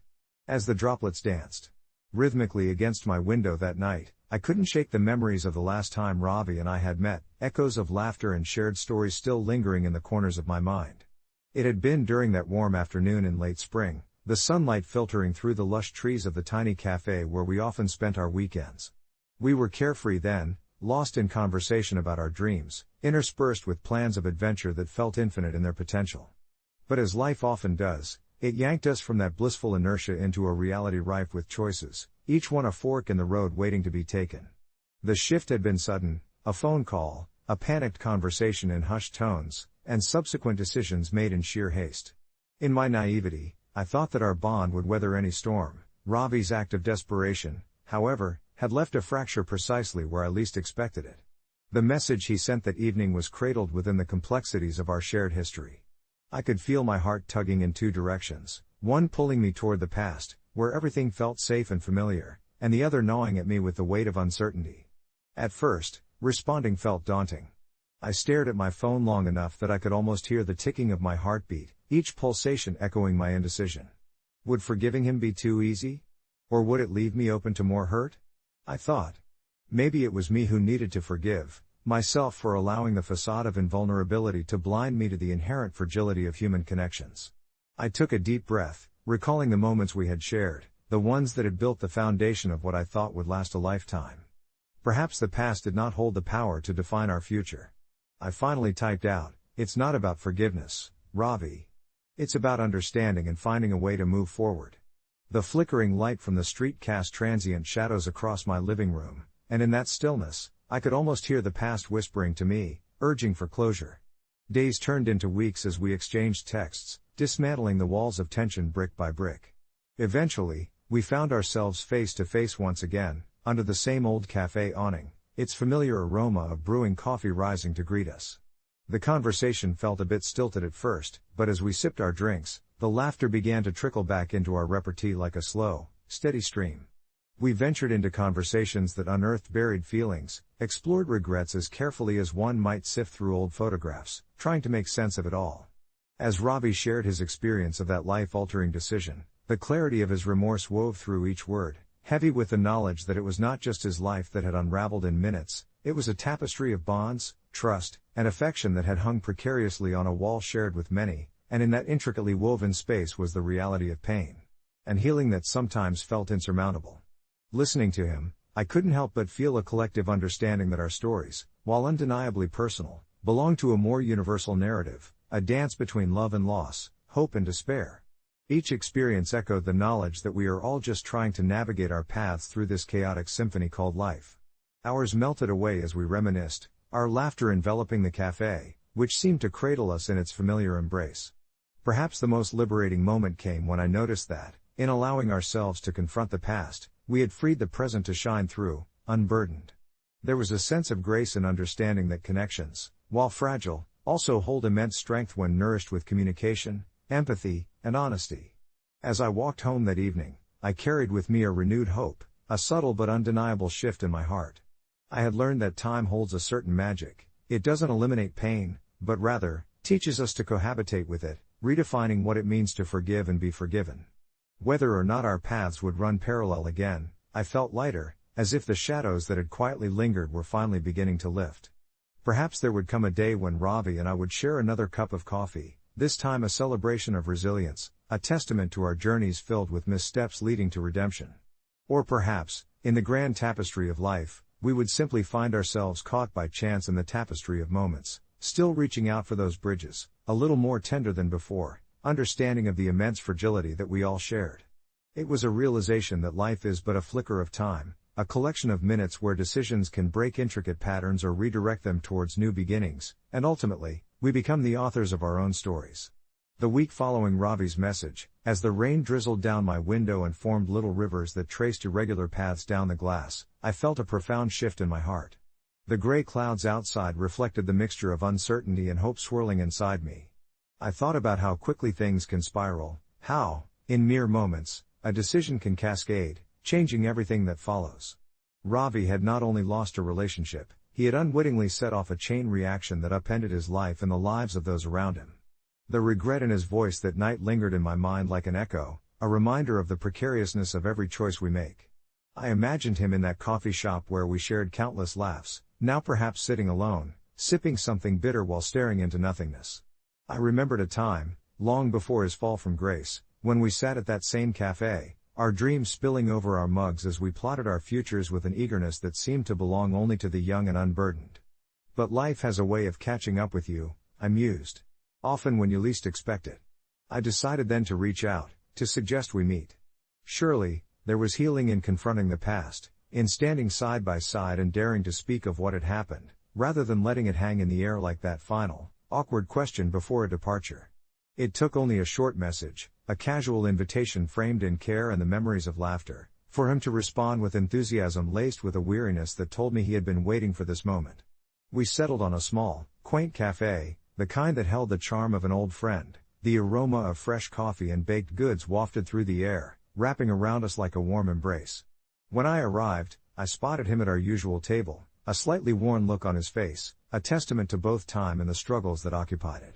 As the droplets danced rhythmically against my window that night, I couldn't shake the memories of the last time Ravi and I had met, echoes of laughter and shared stories still lingering in the corners of my mind. It had been during that warm afternoon in late spring, the sunlight filtering through the lush trees of the tiny cafe where we often spent our weekends. We were carefree then, lost in conversation about our dreams, interspersed with plans of adventure that felt infinite in their potential. But as life often does, it yanked us from that blissful inertia into a reality rife with choices, each one a fork in the road waiting to be taken. The shift had been sudden, a phone call, a panicked conversation in hushed tones, and subsequent decisions made in sheer haste. In my naivety, I thought that our bond would weather any storm. Ravi's act of desperation, however, had left a fracture precisely where I least expected it. The message he sent that evening was cradled within the complexities of our shared history. I could feel my heart tugging in two directions, one pulling me toward the past, where everything felt safe and familiar, and the other gnawing at me with the weight of uncertainty. At first, responding felt daunting. I stared at my phone long enough that I could almost hear the ticking of my heartbeat, each pulsation echoing my indecision. Would forgiving him be too easy? Or would it leave me open to more hurt? I thought. Maybe it was me who needed to forgive myself for allowing the facade of invulnerability to blind me to the inherent fragility of human connections. I took a deep breath, recalling the moments we had shared, the ones that had built the foundation of what I thought would last a lifetime. Perhaps the past did not hold the power to define our future. I finally typed out, "It's not about forgiveness, Ravi. It's about understanding and finding a way to move forward." The flickering light from the street cast transient shadows across my living room, and in that stillness, I could almost hear the past whispering to me, urging for closure. Days turned into weeks as we exchanged texts, dismantling the walls of tension brick by brick. Eventually, we found ourselves face to face once again, under the same old cafe awning, its familiar aroma of brewing coffee rising to greet us. The conversation felt a bit stilted at first, but as we sipped our drinks, the laughter began to trickle back into our repartee like a slow, steady stream. We ventured into conversations that unearthed buried feelings, explored regrets as carefully as one might sift through old photographs, trying to make sense of it all. As Ravi shared his experience of that life-altering decision, the clarity of his remorse wove through each word, heavy with the knowledge that it was not just his life that had unraveled in minutes, it was a tapestry of bonds, trust, and affection that had hung precariously on a wall shared with many, and in that intricately woven space was the reality of pain and healing that sometimes felt insurmountable. Listening to him, I couldn't help but feel a collective understanding that our stories, while undeniably personal, belong to a more universal narrative, a dance between love and loss, hope and despair. Each experience echoed the knowledge that we are all just trying to navigate our paths through this chaotic symphony called life. Hours melted away as we reminisced, our laughter enveloping the cafe, which seemed to cradle us in its familiar embrace. Perhaps the most liberating moment came when I noticed that, in allowing ourselves to confront the past, we had freed the present to shine through, unburdened. There was a sense of grace and understanding that connections, while fragile, also hold immense strength when nourished with communication, empathy, and honesty. As I walked home that evening, I carried with me a renewed hope, a subtle but undeniable shift in my heart. I had learned that time holds a certain magic. It doesn't eliminate pain, but rather, teaches us to cohabitate with it, redefining what it means to forgive and be forgiven. Whether or not our paths would run parallel again, I felt lighter, as if the shadows that had quietly lingered were finally beginning to lift. Perhaps there would come a day when Ravi and I would share another cup of coffee, this time a celebration of resilience, a testament to our journeys filled with missteps leading to redemption. Or perhaps, in the grand tapestry of life, we would simply find ourselves caught by chance in the tapestry of moments, still reaching out for those bridges, a little more tender than before, understanding of the immense fragility that we all shared. It was a realization that life is but a flicker of time, a collection of minutes where decisions can break intricate patterns or redirect them towards new beginnings, and ultimately, we become the authors of our own stories. The week following Ravi's message, as the rain drizzled down my window and formed little rivers that traced irregular paths down the glass, I felt a profound shift in my heart. The gray clouds outside reflected the mixture of uncertainty and hope swirling inside me. I thought about how quickly things can spiral, how, in mere moments, a decision can cascade, changing everything that follows. Ravi had not only lost a relationship, he had unwittingly set off a chain reaction that upended his life and the lives of those around him. The regret in his voice that night lingered in my mind like an echo, a reminder of the precariousness of every choice we make. I imagined him in that coffee shop where we shared countless laughs, now perhaps sitting alone, sipping something bitter while staring into nothingness. I remembered a time, long before his fall from grace, when we sat at that same cafe, our dreams spilling over our mugs as we plotted our futures with an eagerness that seemed to belong only to the young and unburdened. But life has a way of catching up with you, I mused. Often when you least expect it. I decided then to reach out, to suggest we meet. Surely, there was healing in confronting the past, in standing side by side and daring to speak of what had happened, rather than letting it hang in the air like that final, awkward question before a departure. It took only a short message, a casual invitation framed in care and the memories of laughter, for him to respond with enthusiasm laced with a weariness that told me he had been waiting for this moment. We settled on a small, quaint cafe, the kind that held the charm of an old friend, the aroma of fresh coffee and baked goods wafted through the air, wrapping around us like a warm embrace. When I arrived, I spotted him at our usual table, a slightly worn look on his face, a testament to both time and the struggles that occupied it.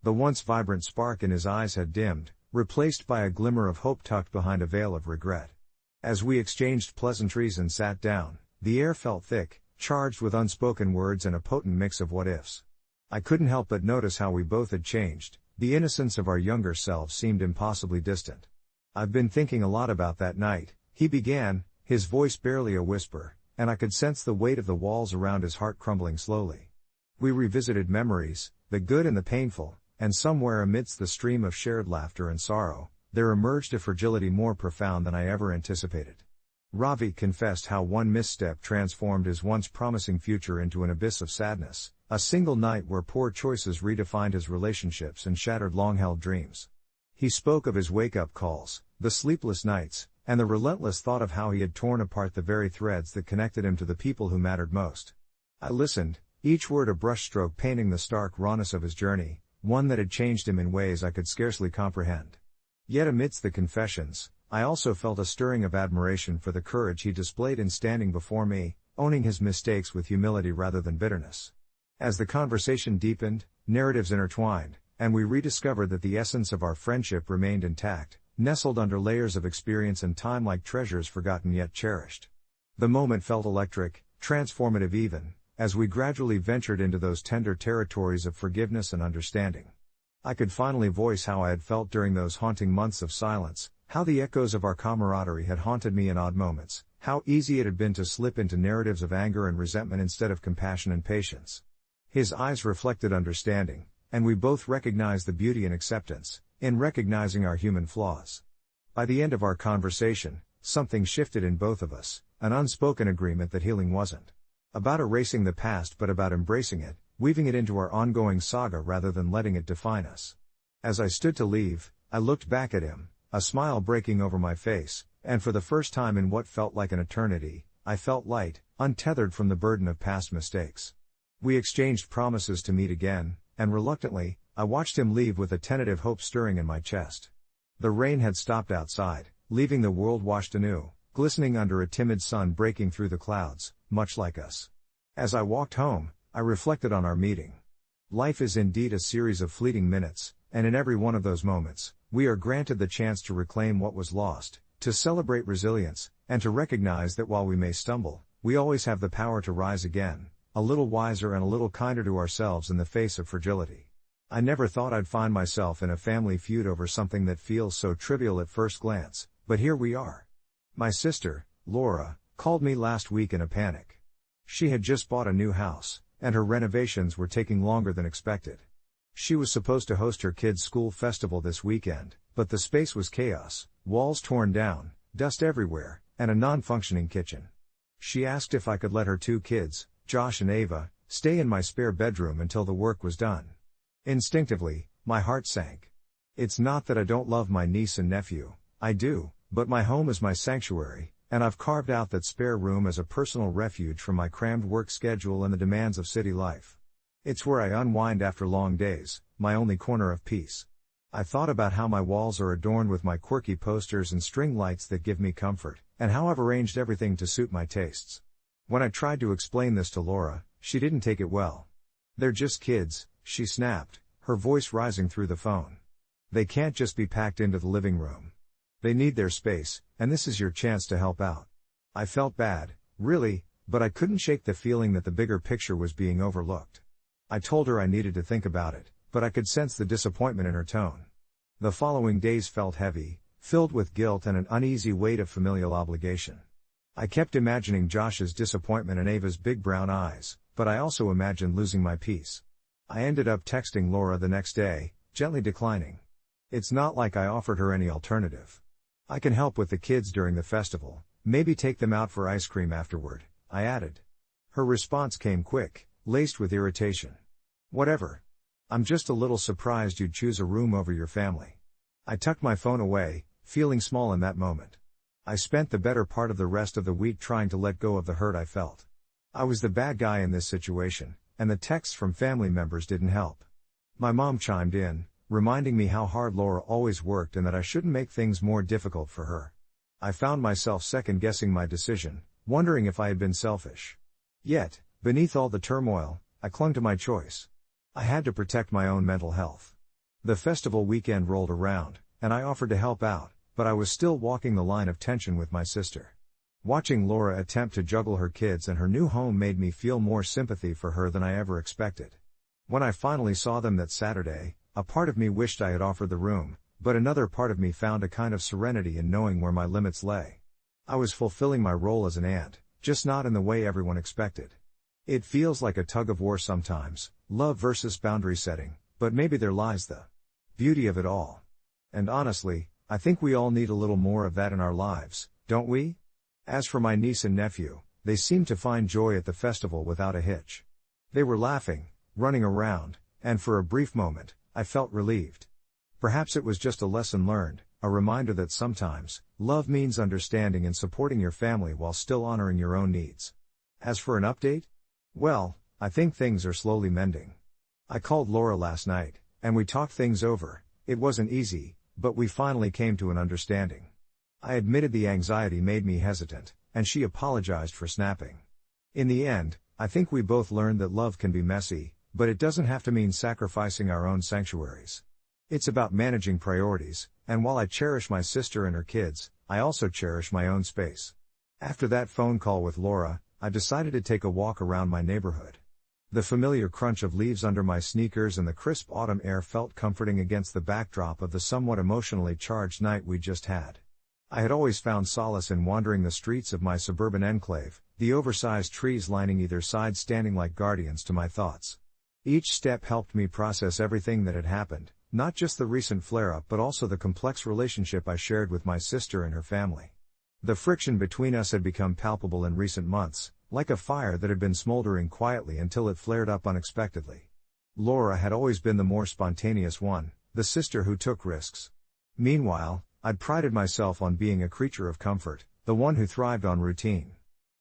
The once vibrant spark in his eyes had dimmed, replaced by a glimmer of hope tucked behind a veil of regret. As we exchanged pleasantries and sat down, the air felt thick, charged with unspoken words and a potent mix of what-ifs. I couldn't help but notice how we both had changed, The innocence of our younger selves seemed impossibly distant. "I've been thinking a lot about that night," he began, his voice barely a whisper, and I could sense the weight of the walls around his heart crumbling slowly. We revisited memories, the good and the painful, and somewhere amidst the stream of shared laughter and sorrow, there emerged a fragility more profound than I ever anticipated. Ravi confessed how one misstep transformed his once promising future into an abyss of sadness, a single night where poor choices redefined his relationships and shattered long-held dreams. He spoke of his wake-up calls, the sleepless nights, and the relentless thought of how he had torn apart the very threads that connected him to the people who mattered most. I listened, each word a brushstroke painting the stark rawness of his journey, one that had changed him in ways I could scarcely comprehend. Yet amidst the confessions, I also felt a stirring of admiration for the courage he displayed in standing before me, owning his mistakes with humility rather than bitterness. As the conversation deepened, narratives intertwined, and we rediscovered that the essence of our friendship remained intact, nestled under layers of experience and time like treasures forgotten yet cherished. The moment felt electric, transformative even, as we gradually ventured into those tender territories of forgiveness and understanding. I could finally voice how I had felt during those haunting months of silence, how the echoes of our camaraderie had haunted me in odd moments, how easy it had been to slip into narratives of anger and resentment instead of compassion and patience. His eyes reflected understanding, and we both recognized the beauty and acceptance in recognizing our human flaws. By the end of our conversation, something shifted in both of us, an unspoken agreement that healing wasn't about erasing the past but about embracing it, weaving it into our ongoing saga rather than letting it define us. As I stood to leave, I looked back at him, a smile breaking over my face, and for the first time in what felt like an eternity, I felt light, untethered from the burden of past mistakes. We exchanged promises to meet again, and reluctantly, I watched him leave with a tentative hope stirring in my chest. The rain had stopped outside, leaving the world washed anew, glistening under a timid sun breaking through the clouds, much like us. As I walked home, I reflected on our meeting. Life is indeed a series of fleeting minutes, and in every one of those moments, we are granted the chance to reclaim what was lost, to celebrate resilience, and to recognize that while we may stumble, we always have the power to rise again, a little wiser and a little kinder to ourselves in the face of fragility. I never thought I'd find myself in a family feud over something that feels so trivial at first glance, but here we are. My sister, Laura, called me last week in a panic. She had just bought a new house, and her renovations were taking longer than expected. She was supposed to host her kids' school festival this weekend, but the space was chaos, walls torn down, dust everywhere, and a non-functioning kitchen. She asked if I could let her 2 kids, Josh and Ava, stay in my spare bedroom until the work was done. Instinctively, my heart sank. It's not that I don't love my niece and nephew, I do, but my home is my sanctuary, and I've carved out that spare room as a personal refuge from my crammed work schedule and the demands of city life. It's where I unwind after long days, my only corner of peace. I thought about how my walls are adorned with my quirky posters and string lights that give me comfort, and how I've arranged everything to suit my tastes. When I tried to explain this to Laura, she didn't take it well. "They're just kids," she snapped, her voice rising through the phone. "They can't just be packed into the living room. They need their space, and this is your chance to help out." I felt bad, really, but I couldn't shake the feeling that the bigger picture was being overlooked. I told her I needed to think about it, but I could sense the disappointment in her tone. The following days felt heavy, filled with guilt and an uneasy weight of familial obligation. I kept imagining Josh's disappointment and Ava's big brown eyes, but I also imagined losing my peace. I ended up texting Laura the next day, gently declining. It's not like I offered her any alternative. "I can help with the kids during the festival, maybe take them out for ice cream afterward," I added. Her response came quick, laced with irritation. "Whatever. I'm just a little surprised you'd choose a room over your family." I tucked my phone away, feeling small in that moment. I spent the better part of the rest of the week trying to let go of the hurt I felt. I was the bad guy in this situation, and the texts from family members didn't help. My mom chimed in, reminding me how hard Laura always worked and that I shouldn't make things more difficult for her. I found myself second-guessing my decision, wondering if I had been selfish. Yet, beneath all the turmoil, I clung to my choice. I had to protect my own mental health. The festival weekend rolled around, and I offered to help out, but I was still walking the line of tension with my sister. Watching Laura attempt to juggle her kids and her new home made me feel more sympathy for her than I ever expected. When I finally saw them that Saturday, A part of me wished I had offered the room, but another part of me found a kind of serenity in knowing where my limits lay. I was fulfilling my role as an aunt, just not in the way everyone expected. It feels like a tug of war sometimes, love versus boundary setting, but maybe there lies the beauty of it all. And honestly, I think we all need a little more of that in our lives, don't we? As for my niece and nephew, they seemed to find joy at the festival without a hitch. They were laughing, running around, and for a brief moment, I felt relieved. Perhaps it was just a lesson learned, a reminder that sometimes, love means understanding and supporting your family while still honoring your own needs. As for an update? Well, I think things are slowly mending. I called Laura last night, and we talked things over. It wasn't easy, but we finally came to an understanding. I admitted the anxiety made me hesitant, and she apologized for snapping. In the end, I think we both learned that love can be messy, but it doesn't have to mean sacrificing our own sanctuaries. It's about managing priorities, and while I cherish my sister and her kids, I also cherish my own space. After that phone call with Laura, I decided to take a walk around my neighborhood. The familiar crunch of leaves under my sneakers and the crisp autumn air felt comforting against the backdrop of the somewhat emotionally charged night we just had. I had always found solace in wandering the streets of my suburban enclave, the oversized trees lining either side standing like guardians to my thoughts. Each step helped me process everything that had happened, not just the recent flare-up but also the complex relationship I shared with my sister and her family. The friction between us had become palpable in recent months, like a fire that had been smoldering quietly until it flared up unexpectedly. Laura had always been the more spontaneous one, the sister who took risks. Meanwhile, I'd prided myself on being a creature of comfort, the one who thrived on routine.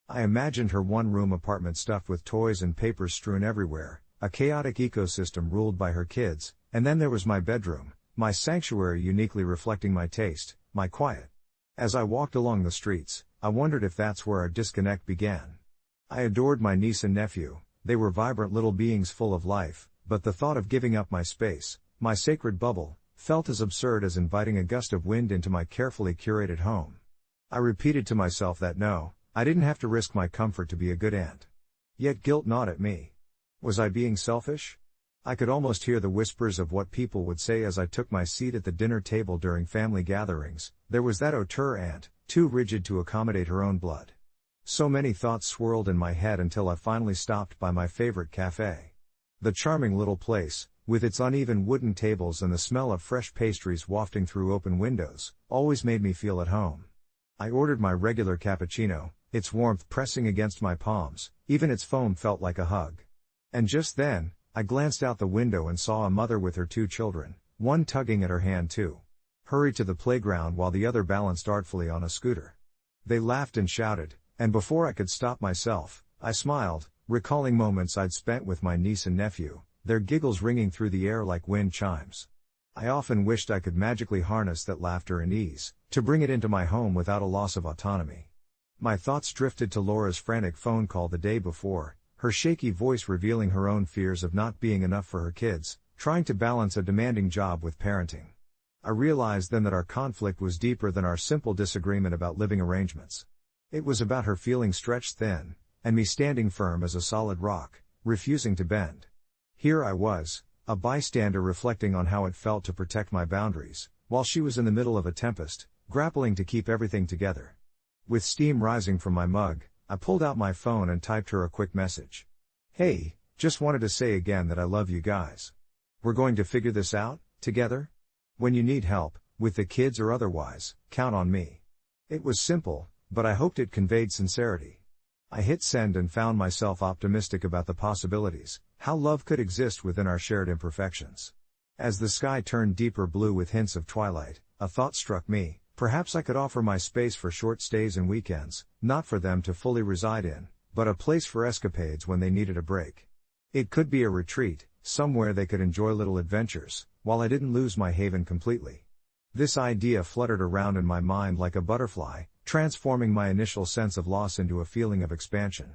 I imagined her one-room apartment stuffed with toys and papers strewn everywhere, a chaotic ecosystem ruled by her kids, and then there was my bedroom, my sanctuary uniquely reflecting my taste, my quiet. As I walked along the streets, I wondered if that's where our disconnect began. I adored my niece and nephew, they were vibrant little beings full of life, but the thought of giving up my space, my sacred bubble, felt as absurd as inviting a gust of wind into my carefully curated home. I repeated to myself that no, I didn't have to risk my comfort to be a good aunt. Yet guilt gnawed at me. Was I being selfish? I could almost hear the whispers of what people would say as I took my seat at the dinner table during family gatherings. There was that auteur aunt, too rigid to accommodate her own blood. So many thoughts swirled in my head until I finally stopped by my favorite cafe. The charming little place, with its uneven wooden tables and the smell of fresh pastries wafting through open windows, always made me feel at home. I ordered my regular cappuccino, its warmth pressing against my palms, even its foam felt like a hug. And just then, I glanced out the window and saw a mother with her two children, one tugging at her hand too. Hurry to the playground while the other balanced artfully on a scooter. They laughed and shouted, and before I could stop myself, I smiled, recalling moments I'd spent with my niece and nephew, their giggles ringing through the air like wind chimes. I often wished I could magically harness that laughter and ease, to bring it into my home without a loss of autonomy. My thoughts drifted to Laura's frantic phone call the day before, her shaky voice revealing her own fears of not being enough for her kids, trying to balance a demanding job with parenting. I realized then that our conflict was deeper than our simple disagreement about living arrangements. It was about her feeling stretched thin, and me standing firm as a solid rock, refusing to bend. Here I was, a bystander reflecting on how it felt to protect my boundaries, while she was in the middle of a tempest, grappling to keep everything together. With steam rising from my mug, I pulled out my phone and typed her a quick message. Hey, just wanted to say again that I love you guys. We're going to figure this out, together? When you need help, with the kids or otherwise, count on me. It was simple, but I hoped it conveyed sincerity. I hit send and found myself optimistic about the possibilities, how love could exist within our shared imperfections. As the sky turned deeper blue with hints of twilight, a thought struck me. Perhaps I could offer my space for short stays and weekends, not for them to fully reside in, but a place for escapades when they needed a break. It could be a retreat, somewhere they could enjoy little adventures, while I didn't lose my haven completely. This idea fluttered around in my mind like a butterfly, transforming my initial sense of loss into a feeling of expansion.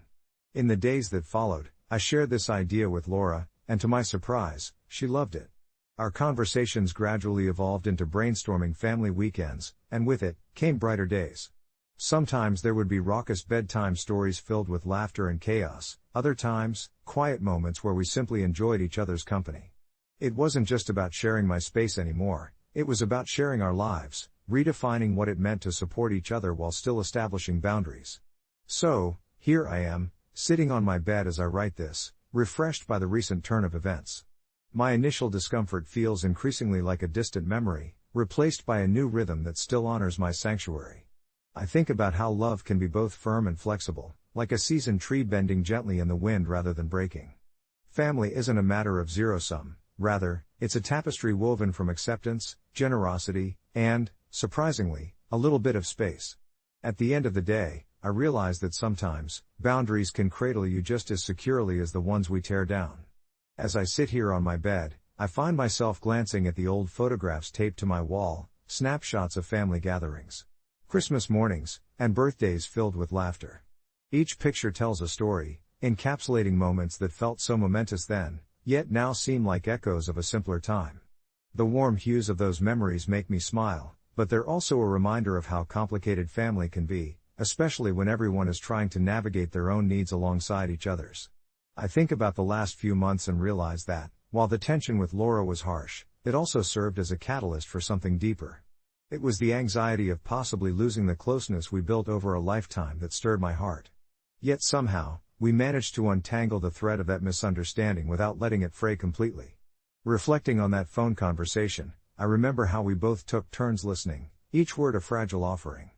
In the days that followed, I shared this idea with Laura, and to my surprise, she loved it. Our conversations gradually evolved into brainstorming family weekends, and with it, came brighter days. Sometimes there would be raucous bedtime stories filled with laughter and chaos, other times, quiet moments where we simply enjoyed each other's company. It wasn't just about sharing my space anymore, it was about sharing our lives, redefining what it meant to support each other while still establishing boundaries. So, here I am, sitting on my bed as I write this, refreshed by the recent turn of events. My initial discomfort feels increasingly like a distant memory, replaced by a new rhythm that still honors my sanctuary. I think about how love can be both firm and flexible, like a seasoned tree bending gently in the wind rather than breaking. Family isn't a matter of zero-sum, rather, it's a tapestry woven from acceptance, generosity, and, surprisingly, a little bit of space. At the end of the day, I realize that sometimes, boundaries can cradle you just as securely as the ones we tear down. As I sit here on my bed, I find myself glancing at the old photographs taped to my wall, snapshots of family gatherings, Christmas mornings, and birthdays filled with laughter. Each picture tells a story, encapsulating moments that felt so momentous then, yet now seem like echoes of a simpler time. The warm hues of those memories make me smile, but they're also a reminder of how complicated family can be, especially when everyone is trying to navigate their own needs alongside each other's. I think about the last few months and realize that, while the tension with Laura was harsh, it also served as a catalyst for something deeper. It was the anxiety of possibly losing the closeness we built over a lifetime that stirred my heart. Yet somehow, we managed to untangle the thread of that misunderstanding without letting it fray completely. Reflecting on that phone conversation, I remember how we both took turns listening, each word a fragile offering.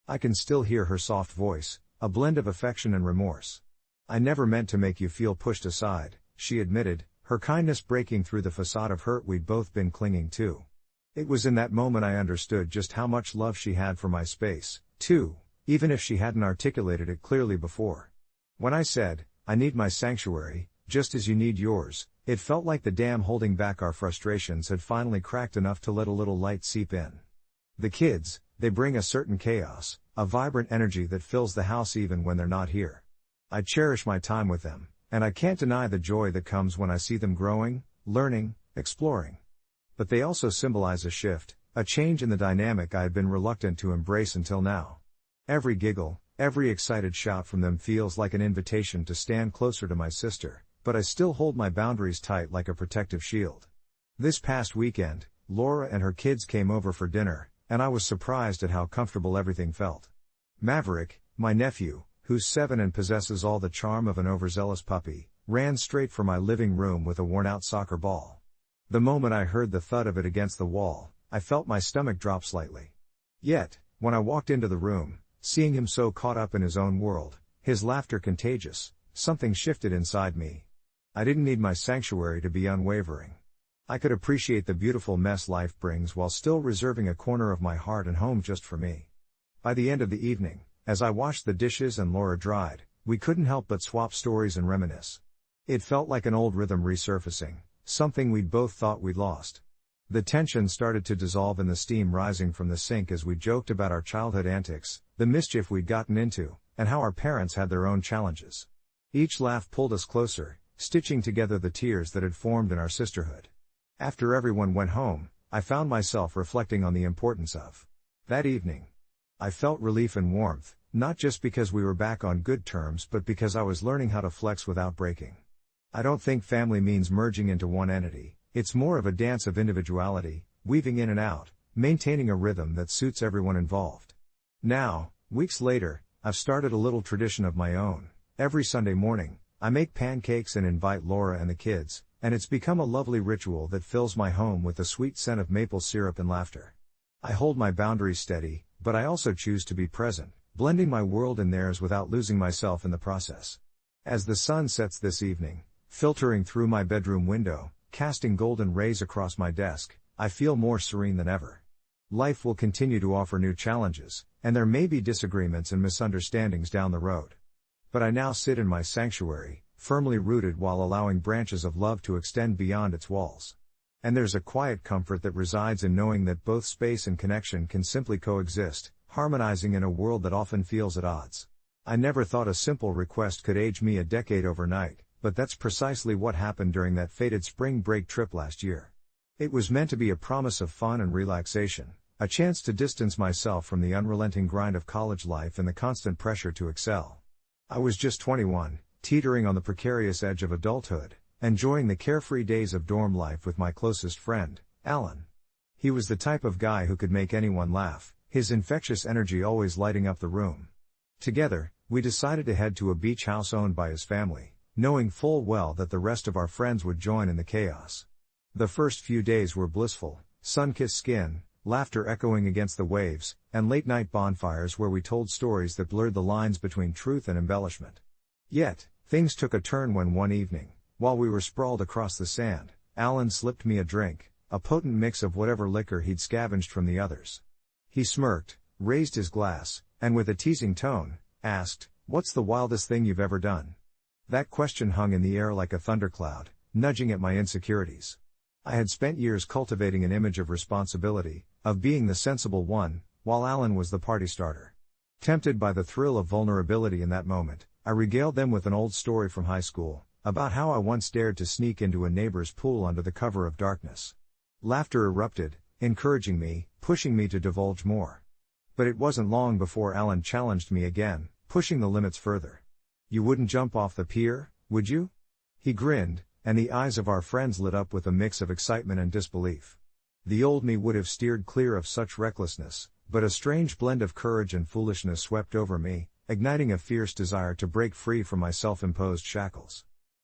I can still hear her soft voice, a blend of affection and remorse. "I never meant to make you feel pushed aside," she admitted, her kindness breaking through the facade of hurt we'd both been clinging to. It was in that moment I understood just how much love she had for my space, too, even if she hadn't articulated it clearly before. When I said, "I need my sanctuary, just as you need yours," it felt like the dam holding back our frustrations had finally cracked enough to let a little light seep in. The kids, they bring a certain chaos, a vibrant energy that fills the house even when they're not here. I cherish my time with them, and I can't deny the joy that comes when I see them growing, learning, exploring. But they also symbolize a shift, a change in the dynamic I had been reluctant to embrace until now. Every giggle, every excited shout from them feels like an invitation to stand closer to my sister, but I still hold my boundaries tight like a protective shield. This past weekend, Laura and her kids came over for dinner, and I was surprised at how comfortable everything felt. Maverick, my nephew, who's 7 and possesses all the charm of an overzealous puppy, ran straight for my living room with a worn-out soccer ball. The moment I heard the thud of it against the wall, I felt my stomach drop slightly. Yet, when I walked into the room, seeing him so caught up in his own world, his laughter contagious, something shifted inside me. I didn't need my sanctuary to be unwavering. I could appreciate the beautiful mess life brings while still reserving a corner of my heart and home just for me. By the end of the evening, as I washed the dishes and Laura dried, we couldn't help but swap stories and reminisce. It felt like an old rhythm resurfacing, something we'd both thought we'd lost. The tension started to dissolve in the steam rising from the sink as we joked about our childhood antics, the mischief we'd gotten into, and how our parents had their own challenges. Each laugh pulled us closer, stitching together the tears that had formed in our sisterhood. After everyone went home, I found myself reflecting on the importance of that evening. I felt relief and warmth, not just because we were back on good terms but because I was learning how to flex without breaking. I don't think family means merging into one entity, it's more of a dance of individuality, weaving in and out, maintaining a rhythm that suits everyone involved. Now, weeks later, I've started a little tradition of my own. Every Sunday morning, I make pancakes and invite Laura and the kids, and it's become a lovely ritual that fills my home with the sweet scent of maple syrup and laughter. I hold my boundaries steady, but I also choose to be present, blending my world in theirs without losing myself in the process. As the sun sets this evening, filtering through my bedroom window, casting golden rays across my desk, I feel more serene than ever. Life will continue to offer new challenges, and there may be disagreements and misunderstandings down the road. But I now sit in my sanctuary, firmly rooted while allowing branches of love to extend beyond its walls. And there's a quiet comfort that resides in knowing that both space and connection can simply coexist, harmonizing in a world that often feels at odds. I never thought a simple request could age me a decade overnight, but that's precisely what happened during that fated spring break trip last year. It was meant to be a promise of fun and relaxation, a chance to distance myself from the unrelenting grind of college life and the constant pressure to excel. I was just 21, teetering on the precarious edge of adulthood, enjoying the carefree days of dorm life with my closest friend, Alan. He was the type of guy who could make anyone laugh, his infectious energy always lighting up the room. Together, we decided to head to a beach house owned by his family, knowing full well that the rest of our friends would join in the chaos. The first few days were blissful, sun-kissed skin, laughter echoing against the waves, and late-night bonfires where we told stories that blurred the lines between truth and embellishment. Yet, things took a turn when one evening, while we were sprawled across the sand, Alan slipped me a drink, a potent mix of whatever liquor he'd scavenged from the others. He smirked, raised his glass, and with a teasing tone, asked, "What's the wildest thing you've ever done?" That question hung in the air like a thundercloud, nudging at my insecurities. I had spent years cultivating an image of responsibility, of being the sensible one, while Alan was the party starter. Tempted by the thrill of vulnerability in that moment, I regaled them with an old story from high school, about how I once dared to sneak into a neighbor's pool under the cover of darkness. Laughter erupted, encouraging me, pushing me to divulge more. But it wasn't long before Alan challenged me again, pushing the limits further. "You wouldn't jump off the pier, would you?" He grinned, and the eyes of our friends lit up with a mix of excitement and disbelief. The old me would have steered clear of such recklessness, but a strange blend of courage and foolishness swept over me, igniting a fierce desire to break free from my self-imposed shackles.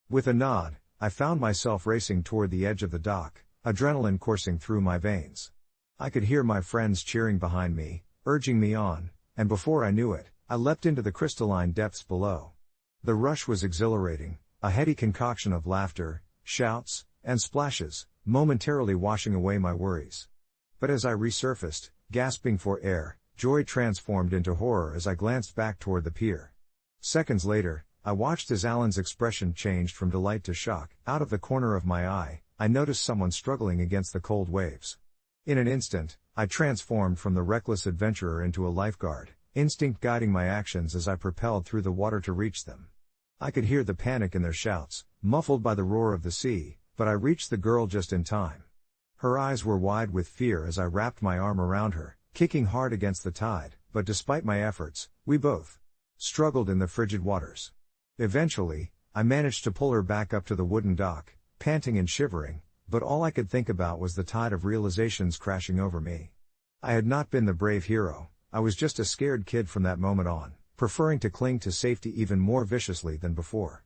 With a nod, I found myself racing toward the edge of the dock, adrenaline coursing through my veins. I could hear my friends cheering behind me, urging me on, and before I knew it, I leapt into the crystalline depths below. The rush was exhilarating, a heady concoction of laughter, shouts, and splashes, momentarily washing away my worries. But as I resurfaced, gasping for air, joy transformed into horror as I glanced back toward the pier. Seconds later, I watched as Alan's expression changed from delight to shock. Out of the corner of my eye, I noticed someone struggling against the cold waves. In an instant, I transformed from the reckless adventurer into a lifeguard, instinct guiding my actions as I propelled through the water to reach them. I could hear the panic in their shouts, muffled by the roar of the sea, but I reached the girl just in time. Her eyes were wide with fear as I wrapped my arm around her, kicking hard against the tide, but despite my efforts, we both struggled in the frigid waters. Eventually, I managed to pull her back up to the wooden dock, panting and shivering, but all I could think about was the tide of realizations crashing over me. I had not been the brave hero, I was just a scared kid from that moment on, preferring to cling to safety even more viciously than before.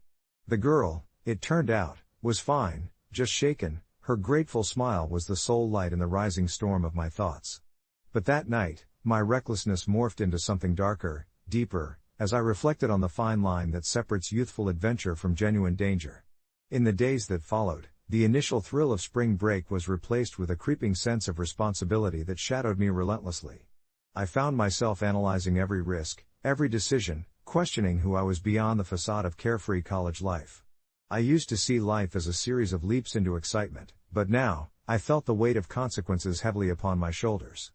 The girl, it turned out, was fine, just shaken. Her grateful smile was the sole light in the rising storm of my thoughts. But that night, my recklessness morphed into something darker, deeper, as I reflected on the fine line that separates youthful adventure from genuine danger. In the days that followed, the initial thrill of spring break was replaced with a creeping sense of responsibility that shadowed me relentlessly. I found myself analyzing every risk, every decision, questioning who I was beyond the facade of carefree college life. I used to see life as a series of leaps into excitement, but now, I felt the weight of consequences heavily upon my shoulders.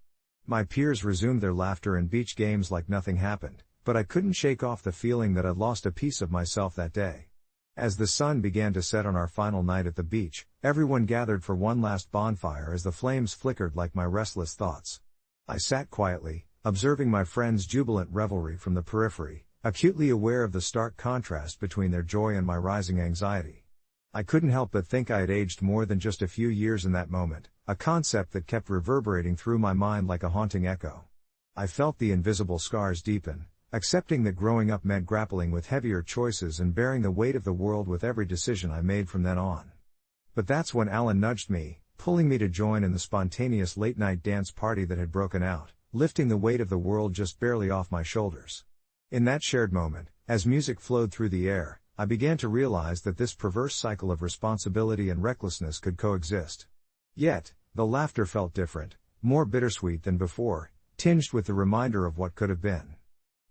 My peers resumed their laughter and beach games like nothing happened, but I couldn't shake off the feeling that I'd lost a piece of myself that day. As the sun began to set on our final night at the beach, everyone gathered for one last bonfire as the flames flickered like my restless thoughts. I sat quietly, observing my friends' jubilant revelry from the periphery, acutely aware of the stark contrast between their joy and my rising anxiety. I couldn't help but think I had aged more than just a few years in that moment, a concept that kept reverberating through my mind like a haunting echo. I felt the invisible scars deepen, accepting that growing up meant grappling with heavier choices and bearing the weight of the world with every decision I made from then on. But that's when Alan nudged me, pulling me to join in the spontaneous late-night dance party that had broken out, lifting the weight of the world just barely off my shoulders. In that shared moment, as music flowed through the air, I began to realize that this perverse cycle of responsibility and recklessness could coexist. Yet, the laughter felt different, more bittersweet than before, tinged with the reminder of what could have been.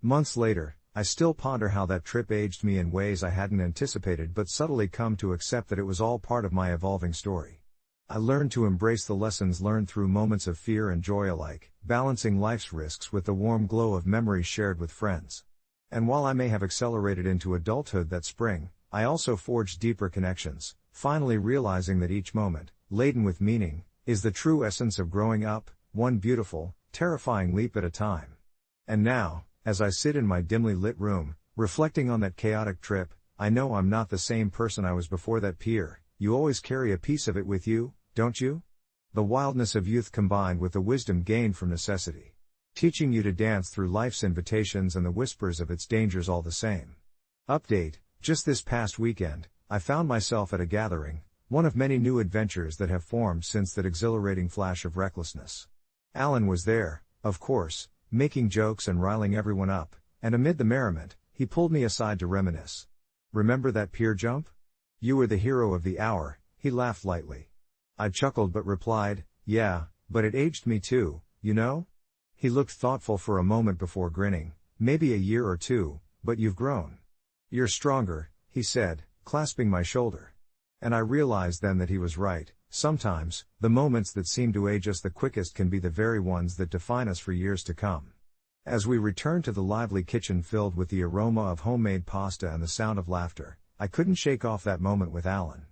Months later, I still ponder how that trip aged me in ways I hadn't anticipated but subtly come to accept that it was all part of my evolving story. I learned to embrace the lessons learned through moments of fear and joy alike, balancing life's risks with the warm glow of memories shared with friends. And while I may have accelerated into adulthood that spring, I also forged deeper connections, finally realizing that each moment, laden with meaning, is the true essence of growing up, one beautiful, terrifying leap at a time. And now, as I sit in my dimly lit room, reflecting on that chaotic trip, I know I'm not the same person I was before that pier. You always carry a piece of it with you, don't you? The wildness of youth combined with the wisdom gained from necessity. Teaching you to dance through life's invitations and the whispers of its dangers all the same. Update, just this past weekend, I found myself at a gathering, one of many new adventures that have formed since that exhilarating flash of recklessness. Alan was there, of course, making jokes and riling everyone up, and amid the merriment, he pulled me aside to reminisce. Remember that pier jump? You were the hero of the hour, he laughed lightly. I chuckled but replied, yeah, but it aged me too, you know? He looked thoughtful for a moment before grinning, maybe a year or two, but you've grown. You're stronger, he said, clasping my shoulder. And I realized then that he was right. Sometimes, the moments that seem to age us the quickest can be the very ones that define us for years to come. As we returned to the lively kitchen filled with the aroma of homemade pasta and the sound of laughter, I couldn't shake off that moment with Alan.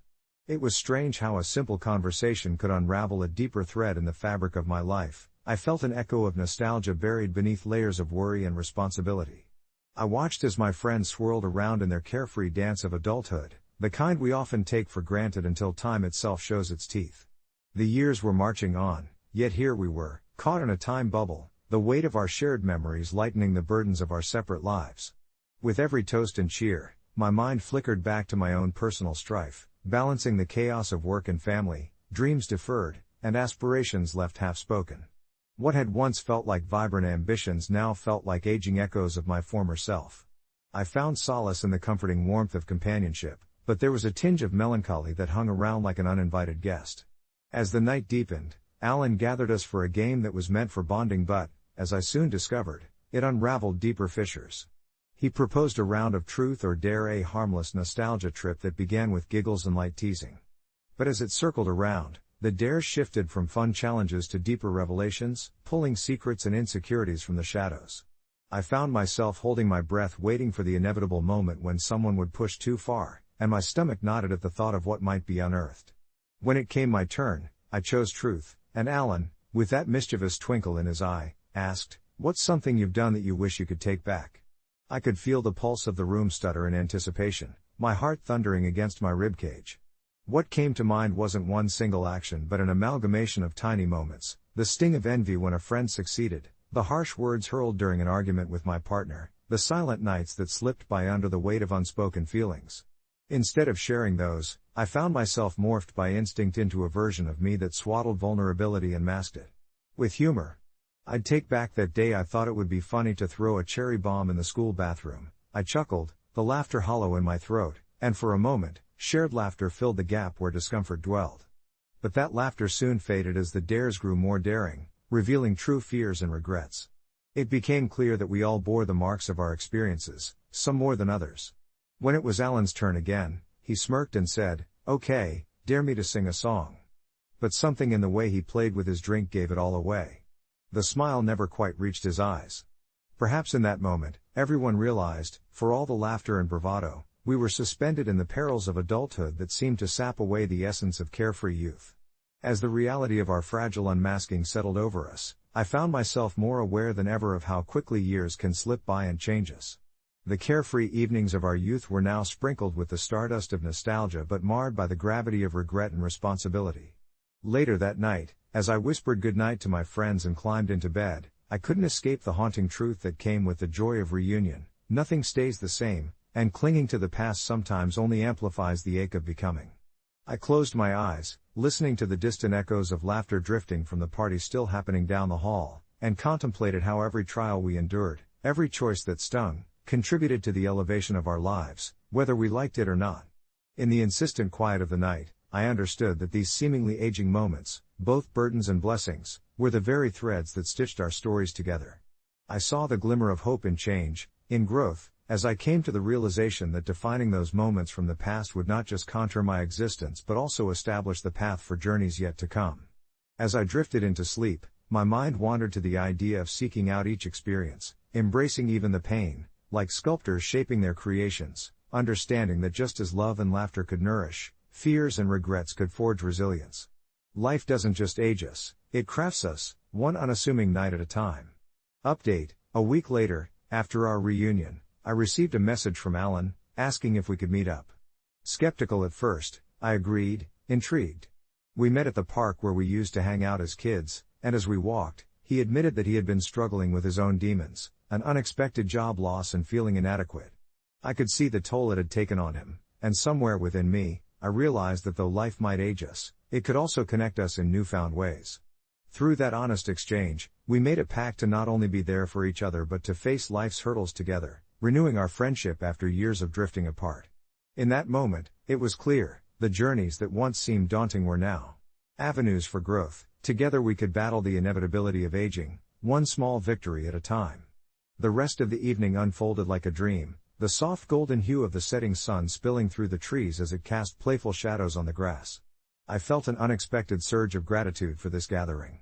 It was strange how a simple conversation could unravel a deeper thread in the fabric of my life. I felt an echo of nostalgia buried beneath layers of worry and responsibility. I watched as my friends swirled around in their carefree dance of adulthood, the kind we often take for granted until time itself shows its teeth. The years were marching on, yet here we were, caught in a time bubble, the weight of our shared memories lightening the burdens of our separate lives. With every toast and cheer, my mind flickered back to my own personal strife, balancing the chaos of work and family, dreams deferred, and aspirations left half-spoken. What had once felt like vibrant ambitions now felt like aging echoes of my former self. I found solace in the comforting warmth of companionship, but there was a tinge of melancholy that hung around like an uninvited guest. As the night deepened, Alan gathered us for a game that was meant for bonding but, as I soon discovered, it unraveled deeper fissures. He proposed a round of truth or dare, a harmless nostalgia trip that began with giggles and light teasing. But as it circled around, the dares shifted from fun challenges to deeper revelations, pulling secrets and insecurities from the shadows. I found myself holding my breath waiting for the inevitable moment when someone would push too far, and my stomach knotted at the thought of what might be unearthed. When it came my turn, I chose truth, and Alan, with that mischievous twinkle in his eye, asked, "What's something you've done that you wish you could take back?" I could feel the pulse of the room stutter in anticipation, my heart thundering against my ribcage. What came to mind wasn't one single action but an amalgamation of tiny moments, the sting of envy when a friend succeeded, the harsh words hurled during an argument with my partner, the silent nights that slipped by under the weight of unspoken feelings. Instead of sharing those, I found myself morphed by instinct into a version of me that swaddled vulnerability and masked it with humor. I'd take back that day I thought it would be funny to throw a cherry bomb in the school bathroom. I chuckled, the laughter hollow in my throat, and for a moment, shared laughter filled the gap where discomfort dwelled. But that laughter soon faded as the dares grew more daring, revealing true fears and regrets. It became clear that we all bore the marks of our experiences, some more than others. When it was Alan's turn again, he smirked and said, "Okay, dare me to sing a song." But something in the way he played with his drink gave it all away. The smile never quite reached his eyes. Perhaps in that moment, everyone realized, for all the laughter and bravado, we were suspended in the perils of adulthood that seemed to sap away the essence of carefree youth. As the reality of our fragile unmasking settled over us, I found myself more aware than ever of how quickly years can slip by and change us. The carefree evenings of our youth were now sprinkled with the stardust of nostalgia but marred by the gravity of regret and responsibility. Later that night, as I whispered goodnight to my friends and climbed into bed, I couldn't escape the haunting truth that came with the joy of reunion: nothing stays the same, and clinging to the past sometimes only amplifies the ache of becoming. I closed my eyes, listening to the distant echoes of laughter drifting from the party still happening down the hall, and contemplated how every trial we endured, every choice that stung, contributed to the elevation of our lives, whether we liked it or not. In the insistent quiet of the night, I understood that these seemingly aging moments, both burdens and blessings, were the very threads that stitched our stories together. I saw the glimmer of hope in change, in growth, as I came to the realization that defining those moments from the past would not just contour my existence but also establish the path for journeys yet to come. As I drifted into sleep, my mind wandered to the idea of seeking out each experience, embracing even the pain, like sculptors shaping their creations, understanding that just as love and laughter could nourish, fears and regrets could forge resilience. Life doesn't just age us, it crafts us, one unassuming night at a time. Update: a week later, after our reunion, I received a message from Alan, asking if we could meet up. Skeptical at first, I agreed, intrigued. We met at the park where we used to hang out as kids, and as we walked, he admitted that he had been struggling with his own demons, an unexpected job loss and feeling inadequate. I could see the toll it had taken on him, and somewhere within me, I realized that though life might age us, it could also connect us in newfound ways. Through that honest exchange, we made a pact to not only be there for each other but to face life's hurdles together, renewing our friendship after years of drifting apart. In that moment, it was clear, the journeys that once seemed daunting were now avenues for growth. Together we could battle the inevitability of aging, one small victory at a time. The rest of the evening unfolded like a dream, the soft golden hue of the setting sun spilling through the trees as it cast playful shadows on the grass. I felt an unexpected surge of gratitude for this gathering.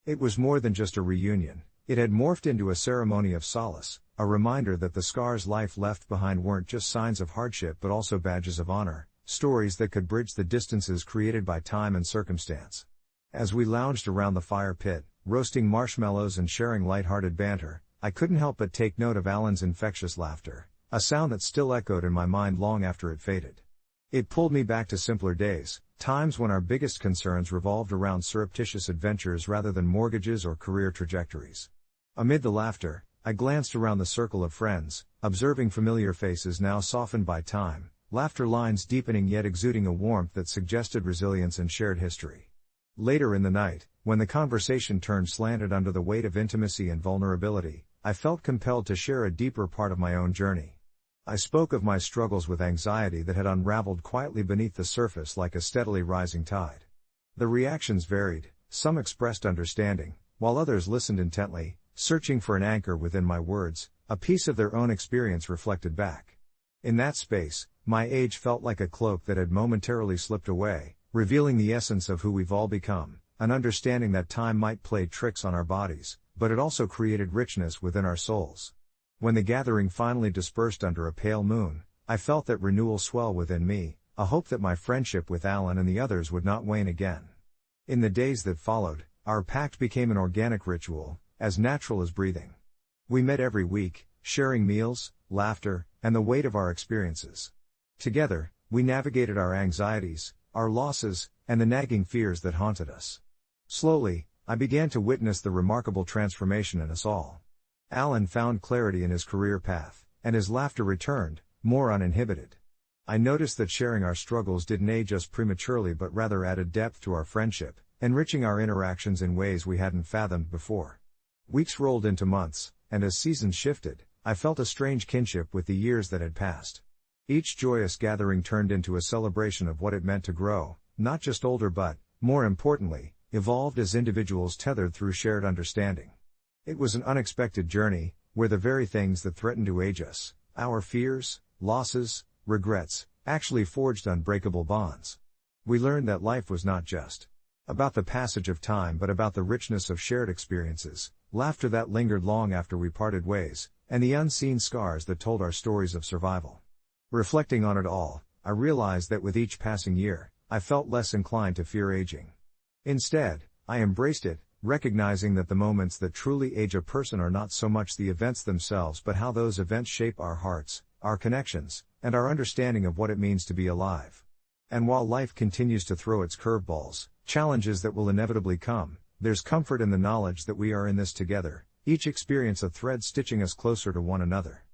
It was more than just a reunion, it had morphed into a ceremony of solace, a reminder that the scars life left behind weren't just signs of hardship but also badges of honor, stories that could bridge the distances created by time and circumstance. As we lounged around the fire pit, roasting marshmallows and sharing light-hearted banter, I couldn't help but take note of Alan's infectious laughter, a sound that still echoed in my mind long after it faded. It pulled me back to simpler days, times when our biggest concerns revolved around surreptitious adventures rather than mortgages or career trajectories. Amid the laughter, I glanced around the circle of friends, observing familiar faces now softened by time, laughter lines deepening yet exuding a warmth that suggested resilience and shared history. Later in the night, when the conversation turned slanted under the weight of intimacy and vulnerability, I felt compelled to share a deeper part of my own journey. I spoke of my struggles with anxiety that had unraveled quietly beneath the surface like a steadily rising tide. The reactions varied, some expressed understanding, while others listened intently, searching for an anchor within my words, a piece of their own experience reflected back. In that space, my age felt like a cloak that had momentarily slipped away, revealing the essence of who we've all become, an understanding that time might play tricks on our bodies, but it also created richness within our souls. When the gathering finally dispersed under a pale moon, I felt that renewal swell within me, a hope that my friendship with Alan and the others would not wane again. In the days that followed, our pact became an organic ritual, as natural as breathing. We met every week, sharing meals, laughter, and the weight of our experiences. Together, we navigated our anxieties, our losses, and the nagging fears that haunted us. Slowly, I began to witness the remarkable transformation in us all. Alan found clarity in his career path, and his laughter returned, more uninhibited. I noticed that sharing our struggles didn't age us prematurely but rather added depth to our friendship, enriching our interactions in ways we hadn't fathomed before. Weeks rolled into months, and as seasons shifted, I felt a strange kinship with the years that had passed. Each joyous gathering turned into a celebration of what it meant to grow, not just older but, more importantly, evolved as individuals tethered through shared understanding. It was an unexpected journey, where the very things that threatened to age us, our fears, losses, regrets, actually forged unbreakable bonds. We learned that life was not just about the passage of time but about the richness of shared experiences, laughter that lingered long after we parted ways, and the unseen scars that told our stories of survival. Reflecting on it all, I realized that with each passing year, I felt less inclined to fear aging. Instead, I embraced it, recognizing that the moments that truly age a person are not so much the events themselves but how those events shape our hearts, our connections, and our understanding of what it means to be alive. And while life continues to throw its curveballs, challenges that will inevitably come, there's comfort in the knowledge that we are in this together, each experience a thread stitching us closer to one another.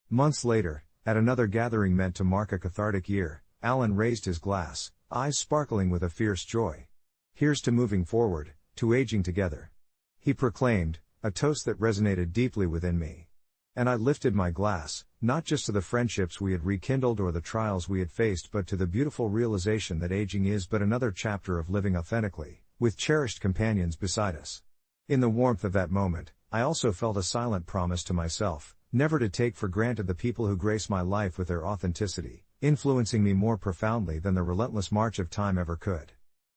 Months later, at another gathering meant to mark a cathartic year, Alan raised his glass, eyes sparkling with a fierce joy. "Here's to moving forward, to aging together," he proclaimed, a toast that resonated deeply within me. And I lifted my glass, not just to the friendships we had rekindled or the trials we had faced but to the beautiful realization that aging is but another chapter of living authentically, with cherished companions beside us. In the warmth of that moment, I also felt a silent promise to myself, never to take for granted the people who grace my life with their authenticity, influencing me more profoundly than the relentless march of time ever could.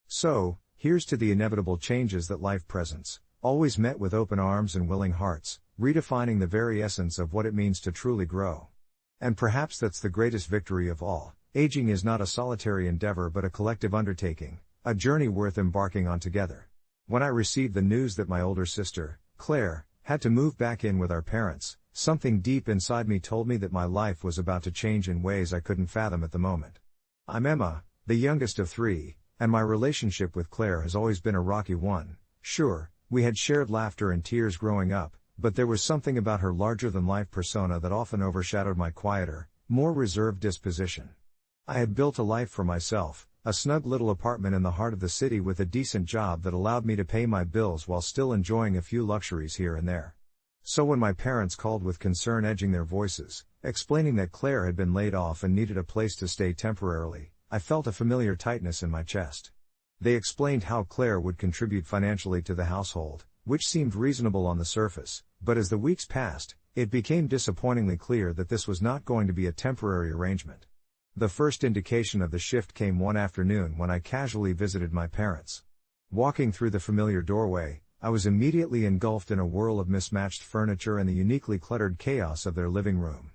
So, here's to the inevitable changes that life presents, always met with open arms and willing hearts, redefining the very essence of what it means to truly grow. And perhaps that's the greatest victory of all. Aging is not a solitary endeavor but a collective undertaking, a journey worth embarking on together. When I received the news that my older sister, Claire, had to move back in with our parents, something deep inside me told me that my life was about to change in ways I couldn't fathom at the moment. I'm Emma, the youngest of three, and my relationship with Claire has always been a rocky one. Sure, we had shared laughter and tears growing up, but there was something about her larger-than-life persona that often overshadowed my quieter, more reserved disposition. I had built a life for myself, a snug little apartment in the heart of the city with a decent job that allowed me to pay my bills while still enjoying a few luxuries here and there. So when my parents called with concern edging their voices, explaining that Claire had been laid off and needed a place to stay temporarily, I felt a familiar tightness in my chest. They explained how Claire would contribute financially to the household, which seemed reasonable on the surface, but as the weeks passed, it became disappointingly clear that this was not going to be a temporary arrangement. The first indication of the shift came one afternoon when I casually visited my parents. Walking through the familiar doorway, I was immediately engulfed in a whirl of mismatched furniture and the uniquely cluttered chaos of their living room.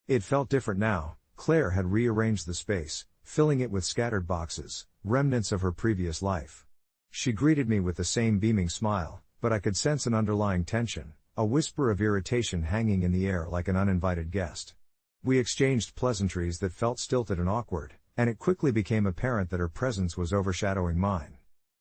It felt different now. Claire had rearranged the space, filling it with scattered boxes, remnants of her previous life. She greeted me with the same beaming smile, but I could sense an underlying tension, a whisper of irritation hanging in the air like an uninvited guest. We exchanged pleasantries that felt stilted and awkward, and it quickly became apparent that her presence was overshadowing mine.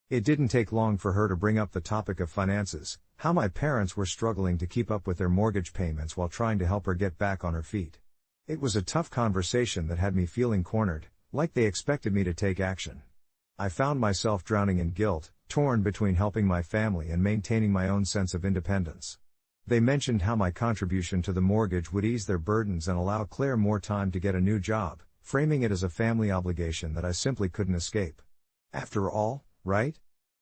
It didn't take long for her to bring up the topic of finances, how my parents were struggling to keep up with their mortgage payments while trying to help her get back on her feet. It was a tough conversation that had me feeling cornered, like they expected me to take action. I found myself drowning in guilt, torn between helping my family and maintaining my own sense of independence. They mentioned how my contribution to the mortgage would ease their burdens and allow Claire more time to get a new job, framing it as a family obligation that I simply couldn't escape. After all, right?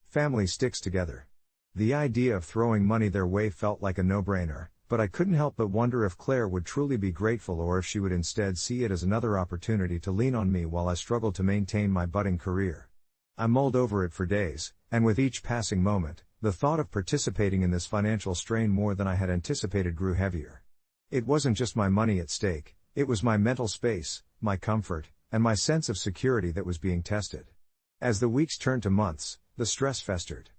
Family sticks together. The idea of throwing money their way felt like a no-brainer, but I couldn't help but wonder if Claire would truly be grateful or if she would instead see it as another opportunity to lean on me while I struggled to maintain my budding career. I mulled over it for days, and with each passing moment, the thought of participating in this financial strain more than I had anticipated grew heavier. It wasn't just my money at stake, it was my mental space, my comfort, and my sense of security that was being tested. As the weeks turned to months, the stress festered.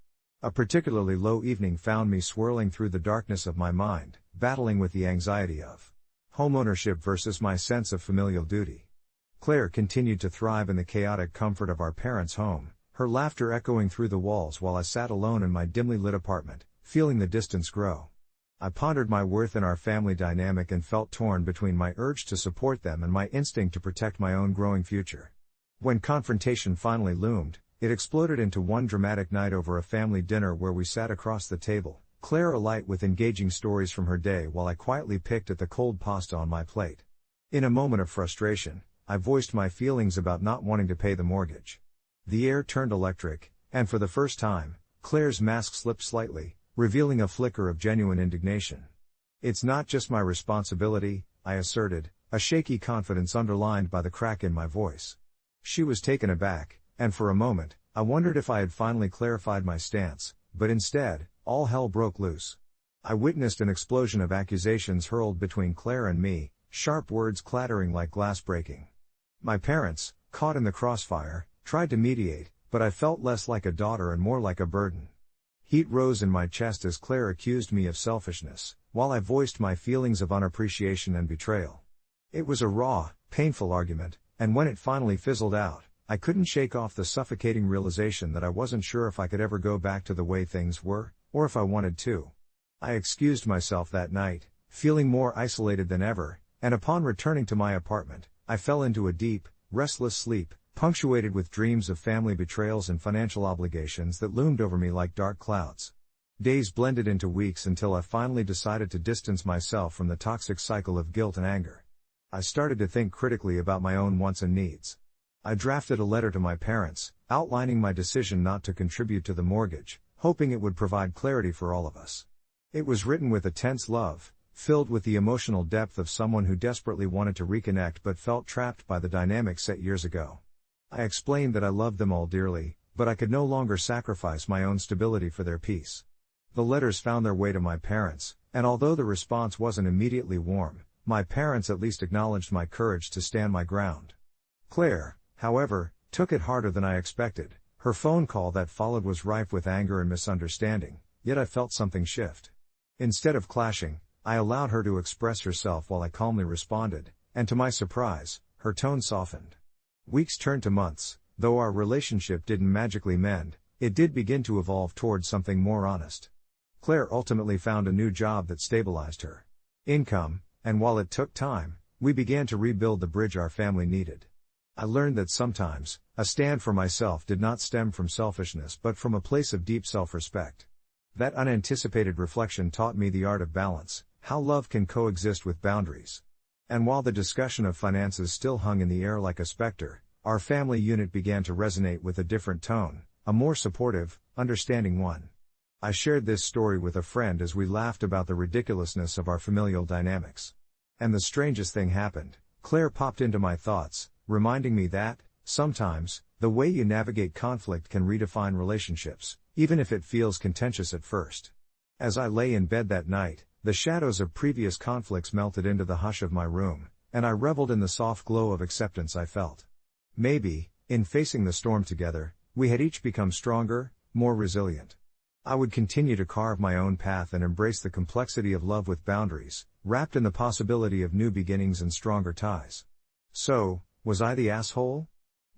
A particularly low evening found me swirling through the darkness of my mind, battling with the anxiety of homeownership versus my sense of familial duty. Claire continued to thrive in the chaotic comfort of our parents' home, her laughter echoing through the walls while I sat alone in my dimly lit apartment, feeling the distance grow. I pondered my worth in our family dynamic and felt torn between my urge to support them and my instinct to protect my own growing future. When confrontation finally loomed, it exploded into one dramatic night over a family dinner where we sat across the table, Claire alight with engaging stories from her day while I quietly picked at the cold pasta on my plate. In a moment of frustration, I voiced my feelings about not wanting to pay the mortgage. The air turned electric, and for the first time, Claire's mask slipped slightly, revealing a flicker of genuine indignation. "It's not just my responsibility," I asserted, a shaky confidence underlined by the crack in my voice. She was taken aback, and for a moment, I wondered if I had finally clarified my stance, but instead, all hell broke loose. I witnessed an explosion of accusations hurled between Claire and me, sharp words clattering like glass breaking. My parents, caught in the crossfire, tried to mediate, but I felt less like a daughter and more like a burden. Heat rose in my chest as Claire accused me of selfishness, while I voiced my feelings of unappreciation and betrayal. It was a raw, painful argument, and when it finally fizzled out, I couldn't shake off the suffocating realization that I wasn't sure if I could ever go back to the way things were, or if I wanted to. I excused myself that night, feeling more isolated than ever, and upon returning to my apartment, I fell into a deep, restless sleep, punctuated with dreams of family betrayals and financial obligations that loomed over me like dark clouds. Days blended into weeks until I finally decided to distance myself from the toxic cycle of guilt and anger. I started to think critically about my own wants and needs. I drafted a letter to my parents, outlining my decision not to contribute to the mortgage, hoping it would provide clarity for all of us. It was written with a tense love, filled with the emotional depth of someone who desperately wanted to reconnect but felt trapped by the dynamic set years ago. I explained that I loved them all dearly, but I could no longer sacrifice my own stability for their peace. The letters found their way to my parents, and although the response wasn't immediately warm, my parents at least acknowledged my courage to stand my ground. Claire, however, took it harder than I expected. Her phone call that followed was rife with anger and misunderstanding, yet I felt something shift. Instead of clashing, I allowed her to express herself while I calmly responded, and to my surprise, her tone softened. Weeks turned to months. Though our relationship didn't magically mend, it did begin to evolve towards something more honest. Claire ultimately found a new job that stabilized her income, and while it took time, we began to rebuild the bridge our family needed. I learned that sometimes, a stand for myself did not stem from selfishness but from a place of deep self-respect. That unanticipated reflection taught me the art of balance, how love can coexist with boundaries. And while the discussion of finances still hung in the air like a specter, our family unit began to resonate with a different tone, a more supportive, understanding one. I shared this story with a friend as we laughed about the ridiculousness of our familial dynamics. And the strangest thing happened. Claire popped into my thoughts, reminding me that, sometimes, the way you navigate conflict can redefine relationships, even if it feels contentious at first. As I lay in bed that night, the shadows of previous conflicts melted into the hush of my room, and I reveled in the soft glow of acceptance I felt. Maybe, in facing the storm together, we had each become stronger, more resilient. I would continue to carve my own path and embrace the complexity of love with boundaries, wrapped in the possibility of new beginnings and stronger ties. So, was I the asshole?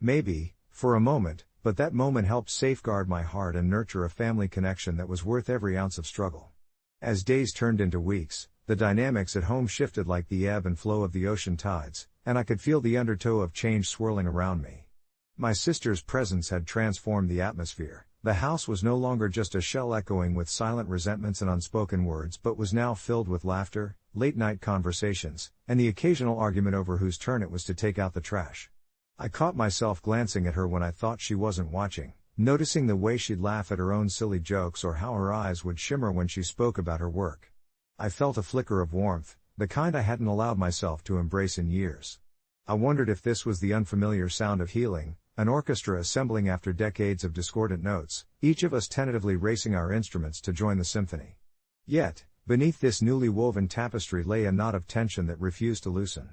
Maybe, for a moment, but that moment helped safeguard my heart and nurture a family connection that was worth every ounce of struggle. As days turned into weeks, the dynamics at home shifted like the ebb and flow of the ocean tides, and I could feel the undertow of change swirling around me. My sister's presence had transformed the atmosphere. The house was no longer just a shell echoing with silent resentments and unspoken words but was now filled with laughter, late-night conversations, and the occasional argument over whose turn it was to take out the trash. I caught myself glancing at her when I thought she wasn't watching, noticing the way she'd laugh at her own silly jokes or how her eyes would shimmer when she spoke about her work. I felt a flicker of warmth, the kind I hadn't allowed myself to embrace in years. I wondered if this was the unfamiliar sound of healing, an orchestra assembling after decades of discordant notes, each of us tentatively racing our instruments to join the symphony. Yet, beneath this newly woven tapestry lay a knot of tension that refused to loosen.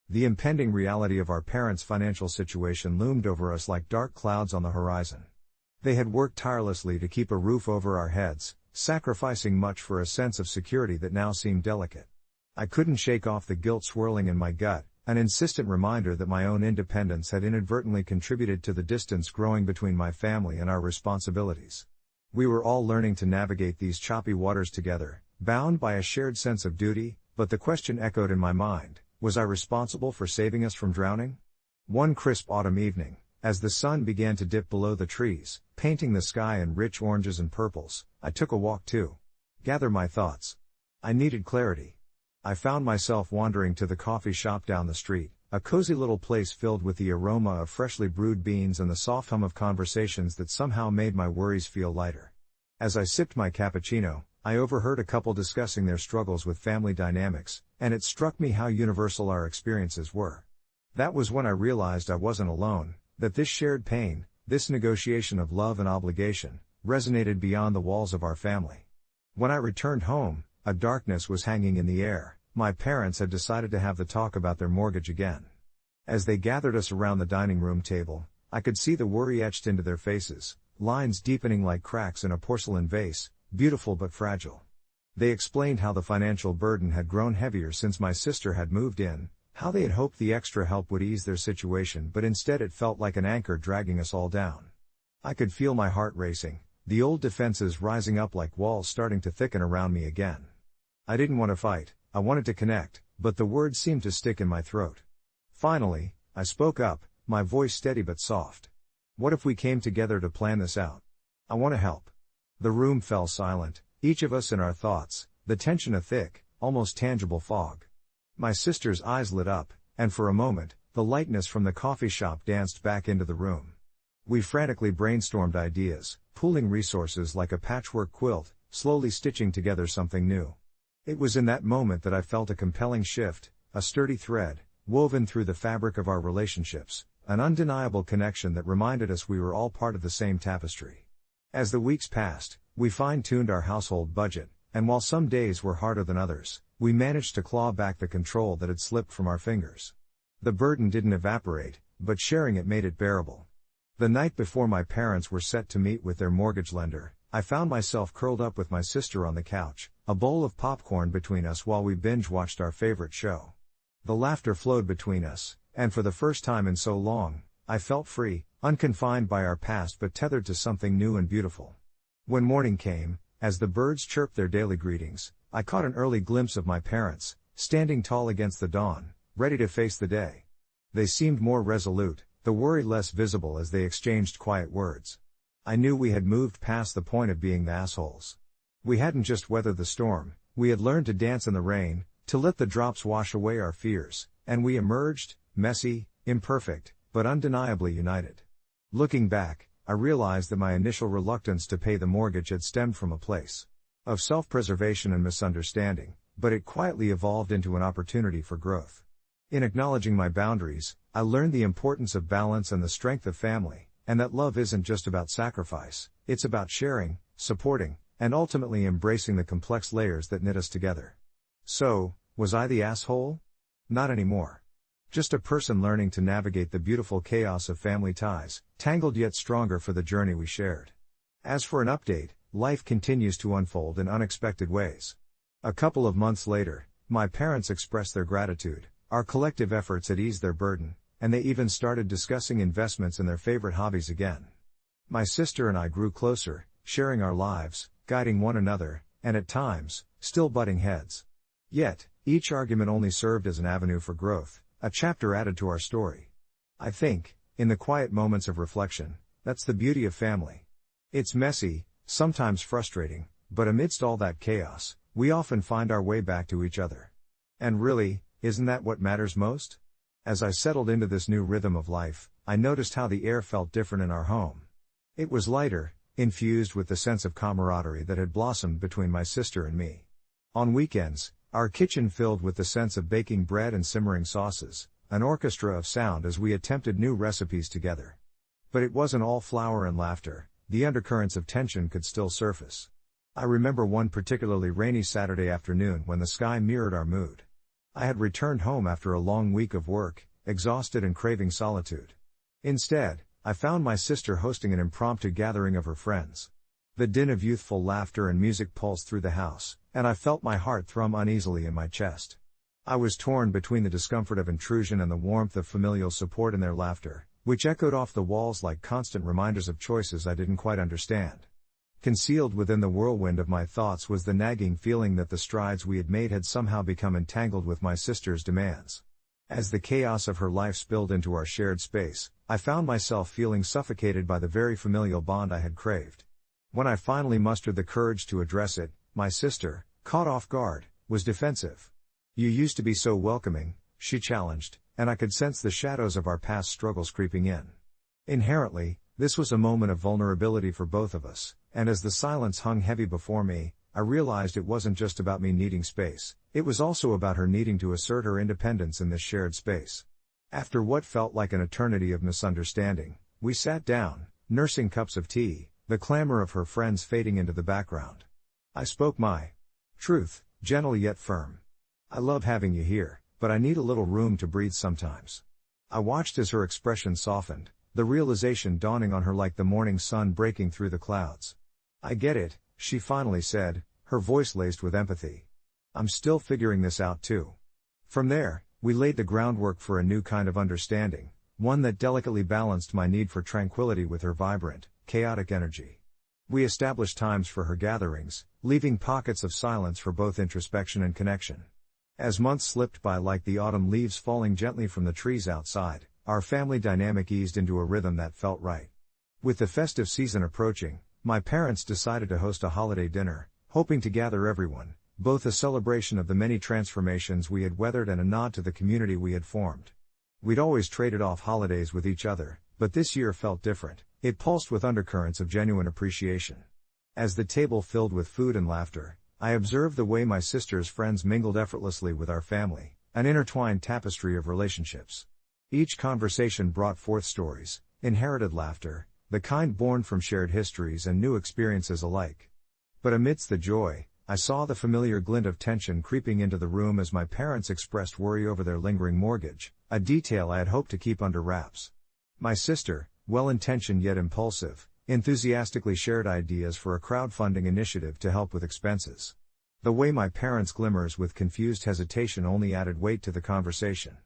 The impending reality of our parents' financial situation loomed over us like dark clouds on the horizon. They had worked tirelessly to keep a roof over our heads, sacrificing much for a sense of security that now seemed delicate. I couldn't shake off the guilt swirling in my gut, an insistent reminder that my own independence had inadvertently contributed to the distance growing between my family and our responsibilities. We were all learning to navigate these choppy waters together, bound by a shared sense of duty, but the question echoed in my mind, was I responsible for saving us from drowning? One crisp autumn evening, as the sun began to dip below the trees, painting the sky in rich oranges and purples, I took a walk to gather my thoughts. I needed clarity. I found myself wandering to the coffee shop down the street, a cozy little place filled with the aroma of freshly brewed beans and the soft hum of conversations that somehow made my worries feel lighter. As I sipped my cappuccino, I overheard a couple discussing their struggles with family dynamics, and it struck me how universal our experiences were. That was when I realized I wasn't alone, that this shared pain, this negotiation of love and obligation, resonated beyond the walls of our family. When I returned home, a darkness was hanging in the air. My parents had decided to have the talk about their mortgage again. As they gathered us around the dining room table, I could see the worry etched into their faces, lines deepening like cracks in a porcelain vase, beautiful but fragile. They explained how the financial burden had grown heavier since my sister had moved in, how they had hoped the extra help would ease their situation but instead it felt like an anchor dragging us all down. I could feel my heart racing, the old defenses rising up like walls starting to thicken around me again. I didn't want to fight, I wanted to connect, but the words seemed to stick in my throat. Finally, I spoke up, my voice steady but soft. What if we came together to plan this out? I want to help. The room fell silent, each of us in our thoughts, the tension a thick, almost tangible fog. My sister's eyes lit up, and for a moment, the lightness from the coffee shop danced back into the room. We frantically brainstormed ideas, pooling resources like a patchwork quilt, slowly stitching together something new. It was in that moment that I felt a compelling shift, a sturdy thread, woven through the fabric of our relationships, an undeniable connection that reminded us we were all part of the same tapestry. As the weeks passed, we fine-tuned our household budget, and while some days were harder than others, we managed to claw back the control that had slipped from our fingers. The burden didn't evaporate, but sharing it made it bearable. The night before my parents were set to meet with their mortgage lender, I found myself curled up with my sister on the couch, a bowl of popcorn between us while we binge-watched our favorite show. The laughter flowed between us, and for the first time in so long, I felt free, unconfined by our past but tethered to something new and beautiful. When morning came, as the birds chirped their daily greetings, I caught an early glimpse of my parents, standing tall against the dawn, ready to face the day. They seemed more resolute, the worry less visible as they exchanged quiet words. I knew we had moved past the point of being the assholes. We hadn't just weathered the storm, we had learned to dance in the rain, to let the drops wash away our fears, and we emerged, messy, imperfect, but undeniably united. Looking back, I realized that my initial reluctance to pay the mortgage had stemmed from a place of self-preservation and misunderstanding, but it quietly evolved into an opportunity for growth. In acknowledging my boundaries, I learned the importance of balance and the strength of family, and that love isn't just about sacrifice, it's about sharing, supporting, and ultimately embracing the complex layers that knit us together. So, was I the asshole? Not anymore. Just a person learning to navigate the beautiful chaos of family ties, tangled yet stronger for the journey we shared. As for an update, life continues to unfold in unexpected ways. A couple of months later, my parents expressed their gratitude. Our collective efforts had eased their burden, and they even started discussing investments in their favorite hobbies again. My sister and I grew closer, sharing our lives, guiding one another, and at times, still butting heads. Yet, each argument only served as an avenue for growth, a chapter added to our story. I think, in the quiet moments of reflection, that's the beauty of family. It's messy, sometimes frustrating, but amidst all that chaos, we often find our way back to each other. And really, isn't that what matters most? As I settled into this new rhythm of life, I noticed how the air felt different in our home. It was lighter, infused with the sense of camaraderie that had blossomed between my sister and me. On weekends, our kitchen filled with the sense of baking bread and simmering sauces, an orchestra of sound as we attempted new recipes together. But it wasn't all flour and laughter, the undercurrents of tension could still surface. I remember one particularly rainy Saturday afternoon when the sky mirrored our mood. I had returned home after a long week of work, exhausted and craving solitude. Instead, I found my sister hosting an impromptu gathering of her friends. The din of youthful laughter and music pulsed through the house, and I felt my heart thrum uneasily in my chest. I was torn between the discomfort of intrusion and the warmth of familial support in their laughter, which echoed off the walls like constant reminders of choices I didn't quite understand. Concealed within the whirlwind of my thoughts was the nagging feeling that the strides we had made had somehow become entangled with my sister's demands. As the chaos of her life spilled into our shared space, I found myself feeling suffocated by the very familial bond I had craved. When I finally mustered the courage to address it, my sister, caught off guard, was defensive. "You used to be so welcoming," she challenged, and I could sense the shadows of our past struggles creeping in. Inherently, this was a moment of vulnerability for both of us, and as the silence hung heavy before me, I realized it wasn't just about me needing space, it was also about her needing to assert her independence in this shared space. After what felt like an eternity of misunderstanding, we sat down, nursing cups of tea, the clamor of her friends fading into the background. I spoke my truth, gentle yet firm. "I love having you here, but I need a little room to breathe sometimes." I watched as her expression softened, the realization dawning on her like the morning sun breaking through the clouds. "I get it," she finally said, her voice laced with empathy. "I'm still figuring this out too." From there, we laid the groundwork for a new kind of understanding, one that delicately balanced my need for tranquility with her vibrant, chaotic energy. We established times for her gatherings, leaving pockets of silence for both introspection and connection. As months slipped by like the autumn leaves falling gently from the trees outside, our family dynamic eased into a rhythm that felt right. With the festive season approaching, my parents decided to host a holiday dinner, hoping to gather everyone, both a celebration of the many transformations we had weathered and a nod to the community we had formed. We'd always traded off holidays with each other, but this year felt different. It pulsed with undercurrents of genuine appreciation. As the table filled with food and laughter, I observed the way my sister's friends mingled effortlessly with our family, an intertwined tapestry of relationships. Each conversation brought forth stories, inherited laughter, the kind born from shared histories and new experiences alike. But amidst the joy, I saw the familiar glint of tension creeping into the room as my parents expressed worry over their lingering mortgage, a detail I had hoped to keep under wraps. My sister, well-intentioned yet impulsive, enthusiastically shared ideas for a crowdfunding initiative to help with expenses. The way my parents' glimmers with confused hesitation only added weight to the conversation.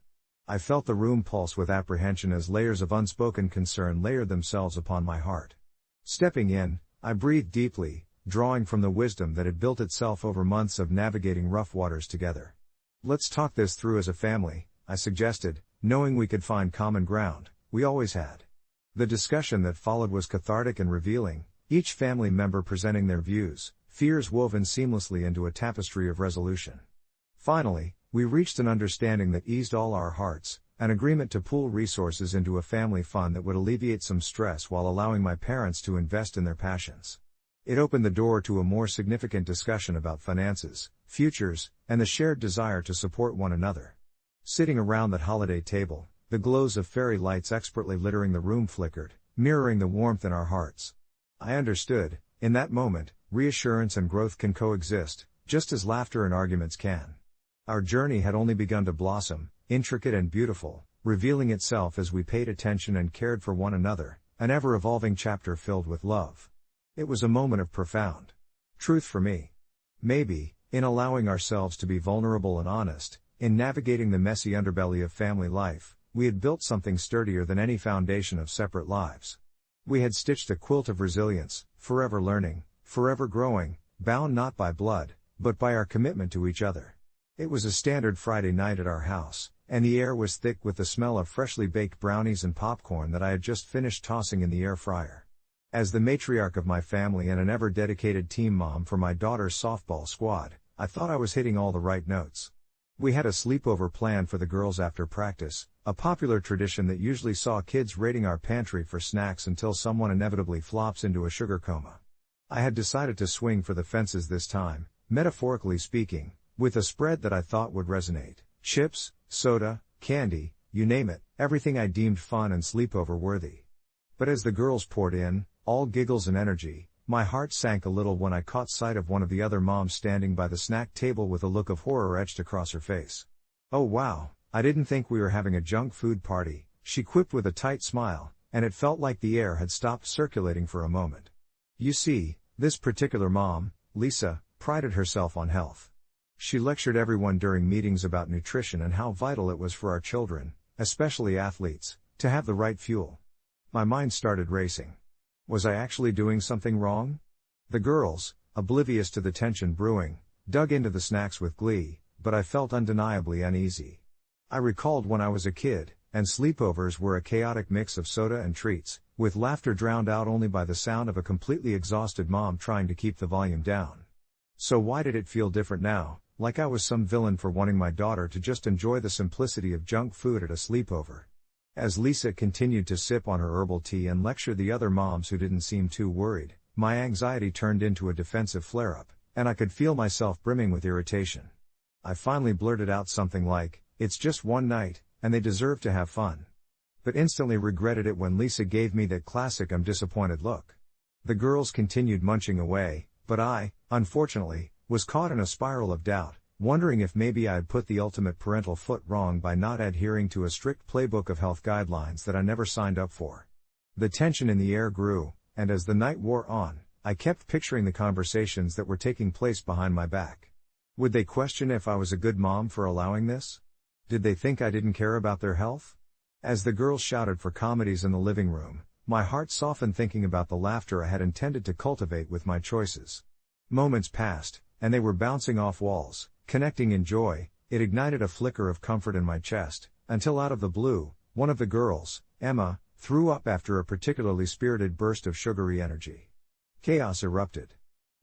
I felt the room pulse with apprehension as layers of unspoken concern layered themselves upon my heart. Stepping in, I breathed deeply, drawing from the wisdom that had built itself over months of navigating rough waters together. "Let's talk this through as a family," I suggested, knowing we could find common ground. We always had. The discussion that followed was cathartic and revealing, each family member presenting their views, fears woven seamlessly into a tapestry of resolution. Finally, we reached an understanding that eased all our hearts, an agreement to pool resources into a family fund that would alleviate some stress while allowing my parents to invest in their passions. It opened the door to a more significant discussion about finances, futures, and the shared desire to support one another. Sitting around that holiday table, the glows of fairy lights expertly littering the room flickered, mirroring the warmth in our hearts. I understood, in that moment, reassurance and growth can coexist, just as laughter and arguments can. Our journey had only begun to blossom, intricate and beautiful, revealing itself as we paid attention and cared for one another, an ever-evolving chapter filled with love. It was a moment of profound truth for me. Maybe, in allowing ourselves to be vulnerable and honest, in navigating the messy underbelly of family life, we had built something sturdier than any foundation of separate lives. We had stitched a quilt of resilience, forever learning, forever growing, bound not by blood, but by our commitment to each other. It was a standard Friday night at our house, and the air was thick with the smell of freshly baked brownies and popcorn that I had just finished tossing in the air fryer. As the matriarch of my family and an ever-dedicated team mom for my daughter's softball squad, I thought I was hitting all the right notes. We had a sleepover planned for the girls after practice, a popular tradition that usually saw kids raiding our pantry for snacks until someone inevitably flops into a sugar coma. I had decided to swing for the fences this time, metaphorically speaking, with a spread that I thought would resonate: chips, soda, candy, you name it, everything I deemed fun and sleepover worthy. But as the girls poured in, all giggles and energy, my heart sank a little when I caught sight of one of the other moms standing by the snack table with a look of horror etched across her face. "Oh wow, I didn't think we were having a junk food party," she quipped with a tight smile, and it felt like the air had stopped circulating for a moment. You see, this particular mom, Lisa, prided herself on health. She lectured everyone during meetings about nutrition and how vital it was for our children, especially athletes, to have the right fuel. My mind started racing. Was I actually doing something wrong? The girls, oblivious to the tension brewing, dug into the snacks with glee, but I felt undeniably uneasy. I recalled when I was a kid, and sleepovers were a chaotic mix of soda and treats, with laughter drowned out only by the sound of a completely exhausted mom trying to keep the volume down. So why did it feel different now, like I was some villain for wanting my daughter to just enjoy the simplicity of junk food at a sleepover? As Lisa continued to sip on her herbal tea and lecture the other moms who didn't seem too worried, my anxiety turned into a defensive flare-up, and I could feel myself brimming with irritation. I finally blurted out something like, "It's just one night, and they deserve to have fun." But instantly regretted it when Lisa gave me that classic "I'm disappointed" look. The girls continued munching away, but I, unfortunately, was caught in a spiral of doubt, wondering if maybe I had put the ultimate parental foot wrong by not adhering to a strict playbook of health guidelines that I never signed up for. The tension in the air grew, and as the night wore on, I kept picturing the conversations that were taking place behind my back. Would they question if I was a good mom for allowing this? Did they think I didn't care about their health? As the girls shouted for comedies in the living room, my heart softened thinking about the laughter I had intended to cultivate with my choices. Moments passed, and they were bouncing off walls, connecting in joy. It ignited a flicker of comfort in my chest, until out of the blue, one of the girls, Emma, threw up after a particularly spirited burst of sugary energy. Chaos erupted.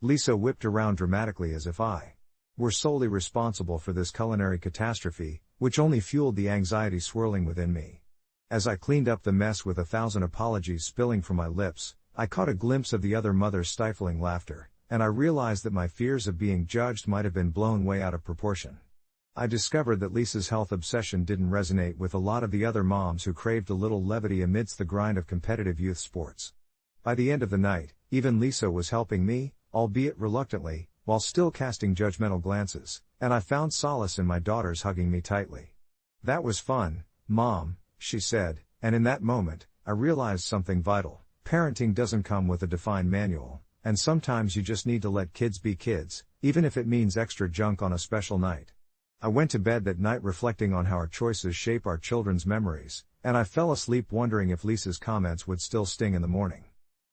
Lisa whipped around dramatically as if I were solely responsible for this culinary catastrophe, which only fueled the anxiety swirling within me. As I cleaned up the mess with 1,000 apologies spilling from my lips, I caught a glimpse of the other mother's stifling laughter, and I realized that my fears of being judged might have been blown way out of proportion. I discovered that Lisa's health obsession didn't resonate with a lot of the other moms who craved a little levity amidst the grind of competitive youth sports. By the end of the night, even Lisa was helping me, albeit reluctantly, while still casting judgmental glances, and I found solace in my daughters hugging me tightly. "That was fun, Mom," she said, and in that moment, I realized something vital. parenting doesn't come with a defined manual, and sometimes you just need to let kids be kids, even if it means extra junk on a special night. I went to bed that night reflecting on how our choices shape our children's memories, and I fell asleep wondering if Lisa's comments would still sting in the morning.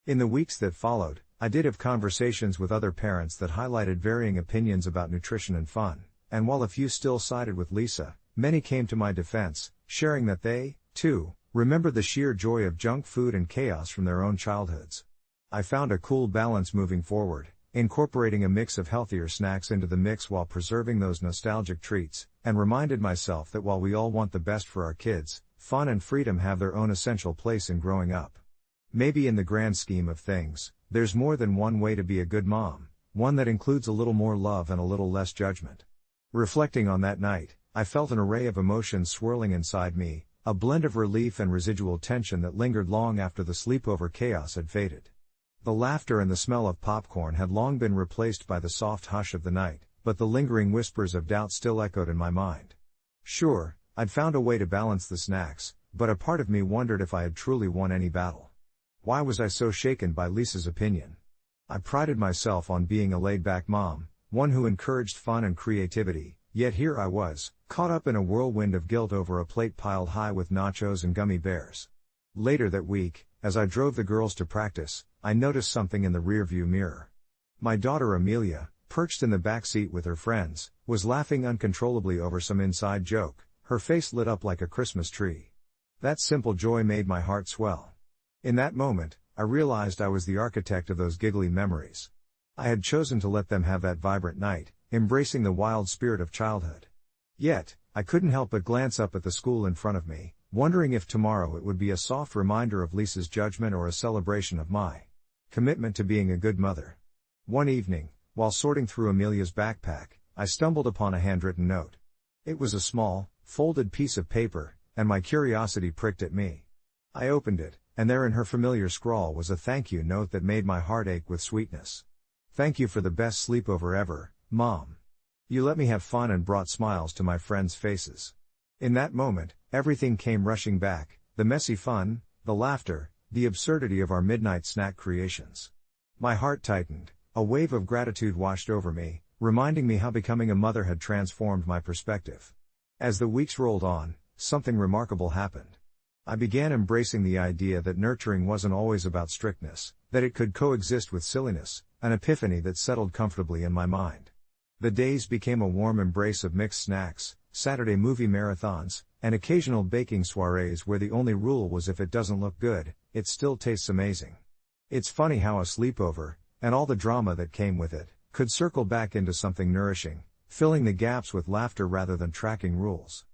In the weeks that followed, I did have conversations with other parents that highlighted varying opinions about nutrition and fun, and while a few still sided with Lisa, many came to my defense, sharing that they, too, remember the sheer joy of junk food and chaos from their own childhoods. I found a cool balance moving forward, incorporating a mix of healthier snacks into the mix while preserving those nostalgic treats, and reminded myself that while we all want the best for our kids, fun and freedom have their own essential place in growing up. Maybe in the grand scheme of things, there's more than one way to be a good mom, one that includes a little more love and a little less judgment. Reflecting on that night, I felt an array of emotions swirling inside me, a blend of relief and residual tension that lingered long after the sleepover chaos had faded. The laughter and the smell of popcorn had long been replaced by the soft hush of the night, but the lingering whispers of doubt still echoed in my mind. Sure, I'd found a way to balance the snacks, but a part of me wondered if I had truly won any battle. Why was I so shaken by Lisa's opinion? I prided myself on being a laid-back mom, one who encouraged fun and creativity, yet here I was, caught up in a whirlwind of guilt over a plate piled high with nachos and gummy bears. Later that week, as I drove the girls to practice, I noticed something in the rearview mirror. My daughter Amelia, perched in the back seat with her friends, was laughing uncontrollably over some inside joke, her face lit up like a Christmas tree. That simple joy made my heart swell. In that moment, I realized I was the architect of those giggly memories. I had chosen to let them have that vibrant night, embracing the wild spirit of childhood. Yet, I couldn't help but glance up at the school in front of me, wondering if tomorrow it would be a soft reminder of Lisa's judgment or a celebration of my commitment to being a good mother. One evening, while sorting through Amelia's backpack, I stumbled upon a handwritten note. It was a small, folded piece of paper, and my curiosity pricked at me. I opened it, and there in her familiar scrawl was a thank you note that made my heart ache with sweetness. Thank you for the best sleepover ever, Mom. You let me have fun and brought smiles to my friends' faces. In that moment, everything came rushing back, the messy fun, the laughter, the absurdity of our midnight snack creations. My heart tightened, a wave of gratitude washed over me, reminding me how becoming a mother had transformed my perspective. As the weeks rolled on, something remarkable happened. I began embracing the idea that nurturing wasn't always about strictness, that it could coexist with silliness, an epiphany that settled comfortably in my mind. The days became a warm embrace of mixed snacks, Saturday movie marathons, and occasional baking soirees where the only rule was if it doesn't look good, it still tastes amazing. It's funny how a sleepover, and all the drama that came with it, could circle back into something nourishing, filling the gaps with laughter rather than tracking rules.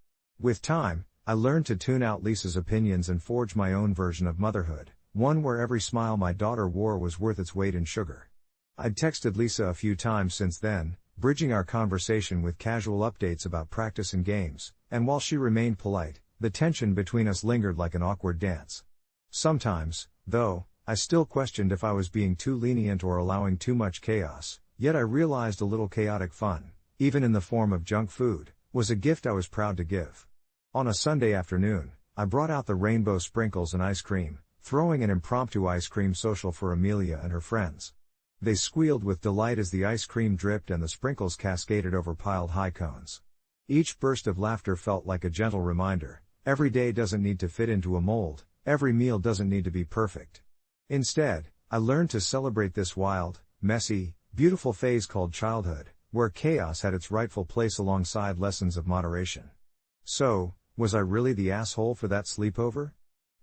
With time, I learned to tune out Lisa's opinions and forge my own version of motherhood, one where every smile my daughter wore was worth its weight in sugar. I'd texted Lisa a few times since then, bridging our conversation with casual updates about practice and games, and while she remained polite, the tension between us lingered like an awkward dance. Sometimes, though, I still questioned if I was being too lenient or allowing too much chaos, yet I realized a little chaotic fun, even in the form of junk food, was a gift I was proud to give. On a Sunday afternoon, I brought out the rainbow sprinkles and ice cream, throwing an impromptu ice cream social for Amelia and her friends. They squealed with delight as the ice cream dripped and the sprinkles cascaded over piled high cones. Each burst of laughter felt like a gentle reminder, every day doesn't need to fit into a mold, every meal doesn't need to be perfect. Instead, I learned to celebrate this wild, messy, beautiful phase called childhood, where chaos had its rightful place alongside lessons of moderation. So, was I really the asshole for that sleepover?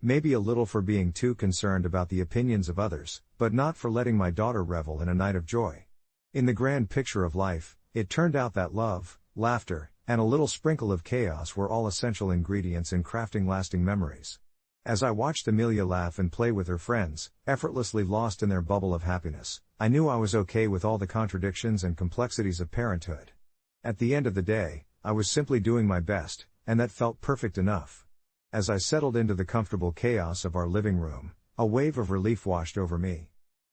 Maybe a little for being too concerned about the opinions of others, but not for letting my daughter revel in a night of joy. In the grand picture of life, it turned out that love, laughter, and a little sprinkle of chaos were all essential ingredients in crafting lasting memories. As I watched Amelia laugh and play with her friends, effortlessly lost in their bubble of happiness, I knew I was okay with all the contradictions and complexities of parenthood. At the end of the day, I was simply doing my best, and that felt perfect enough. As I settled into the comfortable chaos of our living room, a wave of relief washed over me.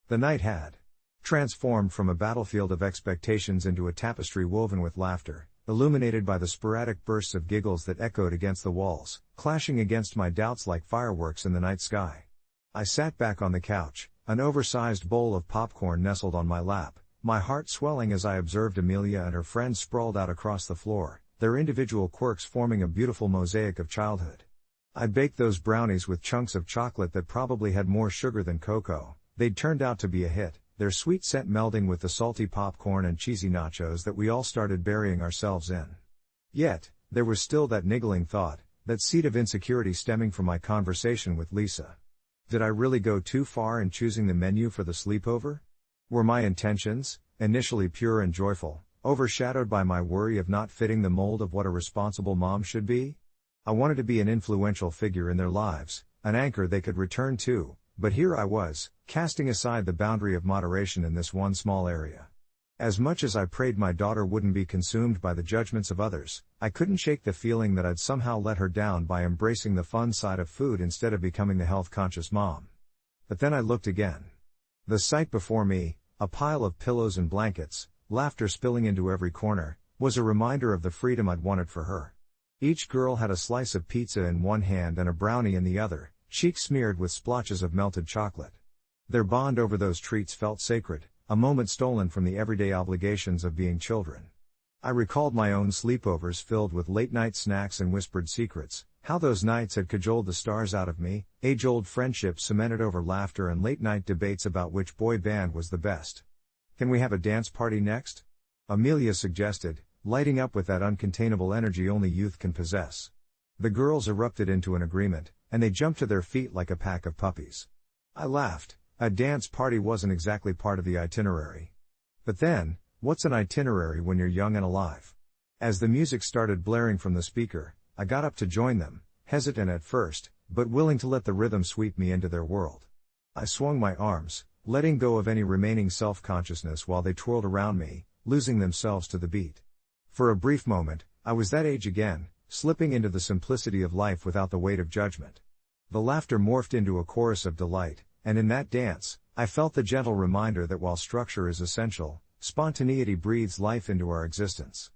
The night had transformed from a battlefield of expectations into a tapestry woven with laughter, illuminated by the sporadic bursts of giggles that echoed against the walls, clashing against my doubts like fireworks in the night sky. I sat back on the couch, an oversized bowl of popcorn nestled on my lap, my heart swelling as I observed Amelia and her friends sprawled out across the floor, their individual quirks forming a beautiful mosaic of childhood. I baked those brownies with chunks of chocolate that probably had more sugar than cocoa. They'd turned out to be a hit, their sweet scent melding with the salty popcorn and cheesy nachos that we all started burying ourselves in. Yet, there was still that niggling thought, that seed of insecurity stemming from my conversation with Lisa. Did I really go too far in choosing the menu for the sleepover? Were my intentions, initially pure and joyful, overshadowed by my worry of not fitting the mold of what a responsible mom should be? I wanted to be an influential figure in their lives, an anchor they could return to, but here I was, casting aside the boundary of moderation in this one small area. As much as I prayed my daughter wouldn't be consumed by the judgments of others, I couldn't shake the feeling that I'd somehow let her down by embracing the fun side of food instead of becoming the health-conscious mom. But then I looked again. The sight before me, a pile of pillows and blankets, laughter spilling into every corner, was a reminder of the freedom I'd wanted for her. Each girl had a slice of pizza in one hand and a brownie in the other, cheeks smeared with splotches of melted chocolate. Their bond over those treats felt sacred, a moment stolen from the everyday obligations of being children. I recalled my own sleepovers filled with late-night snacks and whispered secrets, how those nights had cajoled the stars out of me, age-old friendships cemented over laughter and late-night debates about which boy band was the best. "Can we have a dance party next?" Amelia suggested, lighting up with that uncontainable energy only youth can possess. The girls erupted into an agreement, and they jumped to their feet like a pack of puppies. I laughed. A dance party wasn't exactly part of the itinerary. But then, what's an itinerary when you're young and alive? As the music started blaring from the speaker, I got up to join them, hesitant at first, but willing to let the rhythm sweep me into their world. I swung my arms, letting go of any remaining self-consciousness while they twirled around me, losing themselves to the beat. For a brief moment, I was that age again, slipping into the simplicity of life without the weight of judgment. The laughter morphed into a chorus of delight, and in that dance, I felt the gentle reminder that while structure is essential, spontaneity breathes life into our existence.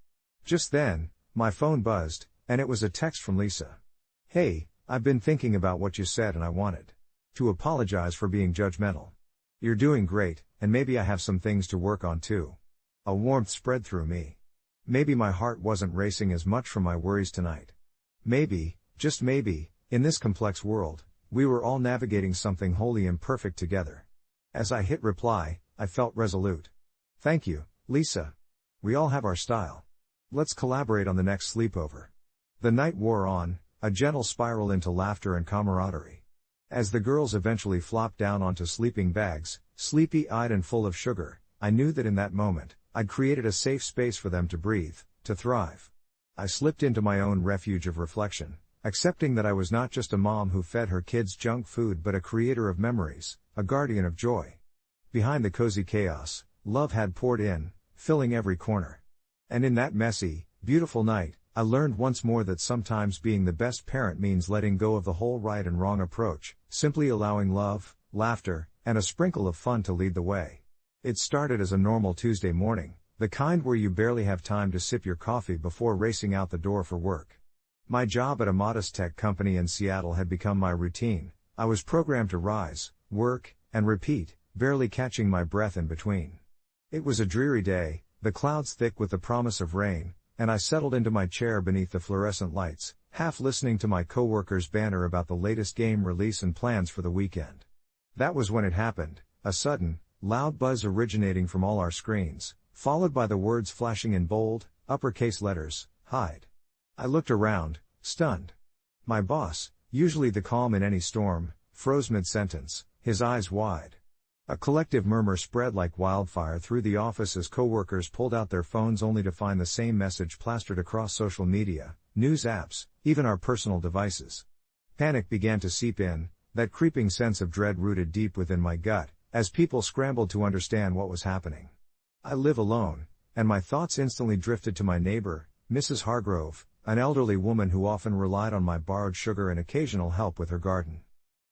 Just then, my phone buzzed, and it was a text from Lisa. "Hey, I've been thinking about what you said and I wanted to apologize for being judgmental. You're doing great, and maybe I have some things to work on too." A warmth spread through me. Maybe my heart wasn't racing as much from my worries tonight. Maybe, just maybe, in this complex world, we were all navigating something wholly imperfect together. As I hit reply, I felt resolute. "Thank you, Lisa. We all have our style. Let's collaborate on the next sleepover." The night wore on, a gentle spiral into laughter and camaraderie. As the girls eventually flopped down onto sleeping bags, sleepy-eyed and full of sugar, I knew that in that moment, I'd created a safe space for them to breathe, to thrive. I slipped into my own refuge of reflection, accepting that I was not just a mom who fed her kids junk food but a creator of memories, a guardian of joy. Behind the cozy chaos, love had poured in, filling every corner. And in that messy, beautiful night, I learned once more that sometimes being the best parent means letting go of the whole right and wrong approach, simply allowing love, laughter, and a sprinkle of fun to lead the way. It started as a normal Tuesday morning, the kind where you barely have time to sip your coffee before racing out the door for work. My job at a modest tech company in Seattle had become my routine. I was programmed to rise, work, and repeat, barely catching my breath in between. It was a dreary day, the clouds thick with the promise of rain, and I settled into my chair beneath the fluorescent lights, half listening to my coworkers' banter about the latest game release and plans for the weekend. That was when it happened, a sudden, loud buzz originating from all our screens, followed by the words flashing in bold, uppercase letters, "Hide." I looked around, stunned. My boss, usually the calm in any storm, froze mid-sentence, his eyes wide. A collective murmur spread like wildfire through the office as coworkers pulled out their phones only to find the same message plastered across social media, news apps, even our personal devices. Panic began to seep in, that creeping sense of dread rooted deep within my gut, as people scrambled to understand what was happening. I live alone, and my thoughts instantly drifted to my neighbor, Mrs. Hargrove, an elderly woman who often relied on my borrowed sugar and occasional help with her garden.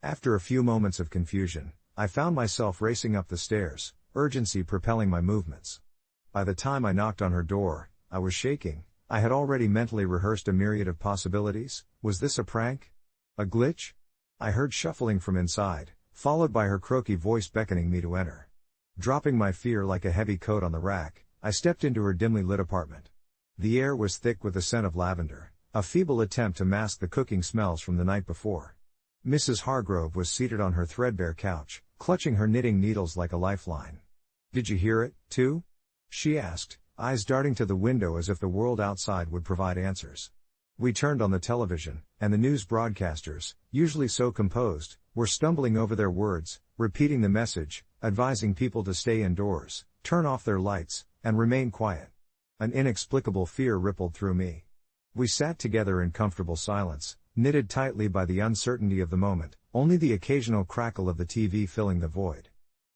After a few moments of confusion, I found myself racing up the stairs, urgency propelling my movements. By the time I knocked on her door, I was shaking. I had already mentally rehearsed a myriad of possibilities. Was this a prank? A glitch? I heard shuffling from inside, followed by her croaky voice beckoning me to enter. Dropping my fear like a heavy coat on the rack, I stepped into her dimly lit apartment. The air was thick with the scent of lavender, a feeble attempt to mask the cooking smells from the night before. Mrs. Hargrove was seated on her threadbare couch, clutching her knitting needles like a lifeline. "Did you hear it, too?" she asked, eyes darting to the window as if the world outside would provide answers. We turned on the television, and the news broadcasters, usually so composed, were stumbling over their words, repeating the message, advising people to stay indoors, turn off their lights, and remain quiet. An inexplicable fear rippled through me. We sat together in comfortable silence, knitted tightly by the uncertainty of the moment, only the occasional crackle of the TV filling the void.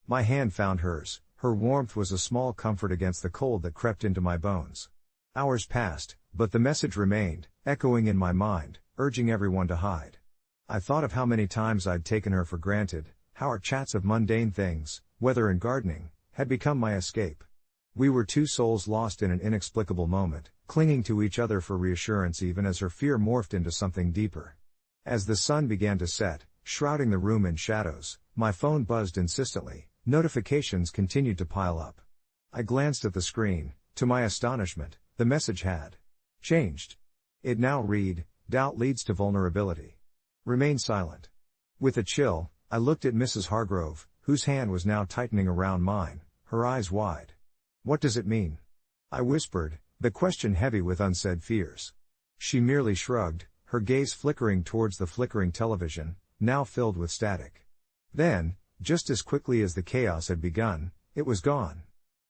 My hand found hers, her warmth was a small comfort against the cold that crept into my bones. Hours passed, but the message remained, echoing in my mind, urging everyone to hide. I thought of how many times I'd taken her for granted, how our chats of mundane things, weather and gardening, had become my escape. We were two souls lost in an inexplicable moment, clinging to each other for reassurance even as her fear morphed into something deeper. As the sun began to set, shrouding the room in shadows, my phone buzzed insistently, notifications continued to pile up. I glanced at the screen. To my astonishment, the message had changed. It now read, "Doubt leads to vulnerability. Remain silent." With a chill, I looked at Mrs. Hargrove, whose hand was now tightening around mine, her eyes wide. "What does it mean?" I whispered, the question heavy with unsaid fears. She merely shrugged, her gaze flickering towards the flickering television, now filled with static. Then, just as quickly as the chaos had begun, it was gone.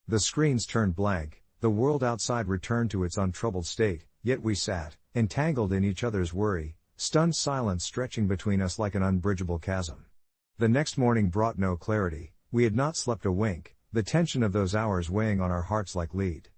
The screens turned blank, the world outside returned to its untroubled state, yet we sat, entangled in each other's worry, stunned silence stretching between us like an unbridgeable chasm. The next morning brought no clarity, we had not slept a wink, the tension of those hours weighing on our hearts like lead.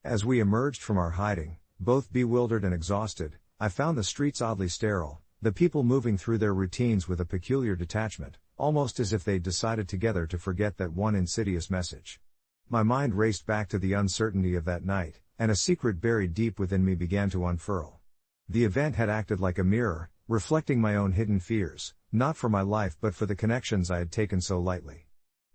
As we emerged from our hiding, both bewildered and exhausted, I found the streets oddly sterile, the people moving through their routines with a peculiar detachment, almost as if they'd decided together to forget that one insidious message. My mind raced back to the uncertainty of that night, and a secret buried deep within me began to unfurl. The event had acted like a mirror, reflecting my own hidden fears, not for my life but for the connections I had taken so lightly.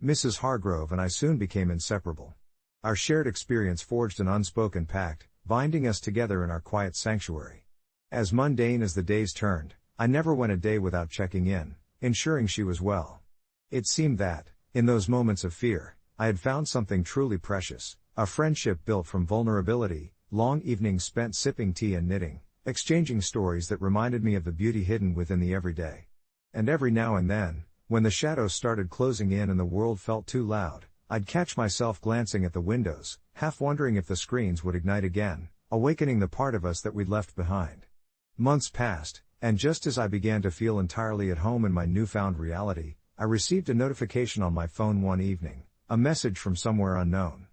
Mrs. Hargrove and I soon became inseparable. Our shared experience forged an unspoken pact, binding us together in our quiet sanctuary. As mundane as the days turned, I never went a day without checking in, ensuring she was well. It seemed that, in those moments of fear, I had found something truly precious, a friendship built from vulnerability, long evenings spent sipping tea and knitting, exchanging stories that reminded me of the beauty hidden within the everyday. And every now and then, when the shadows started closing in and the world felt too loud, I'd catch myself glancing at the windows, half wondering if the screens would ignite again, awakening the part of us that we'd left behind. Months passed, and just as I began to feel entirely at home in my newfound reality, I received a notification on my phone one evening, a message from somewhere unknown.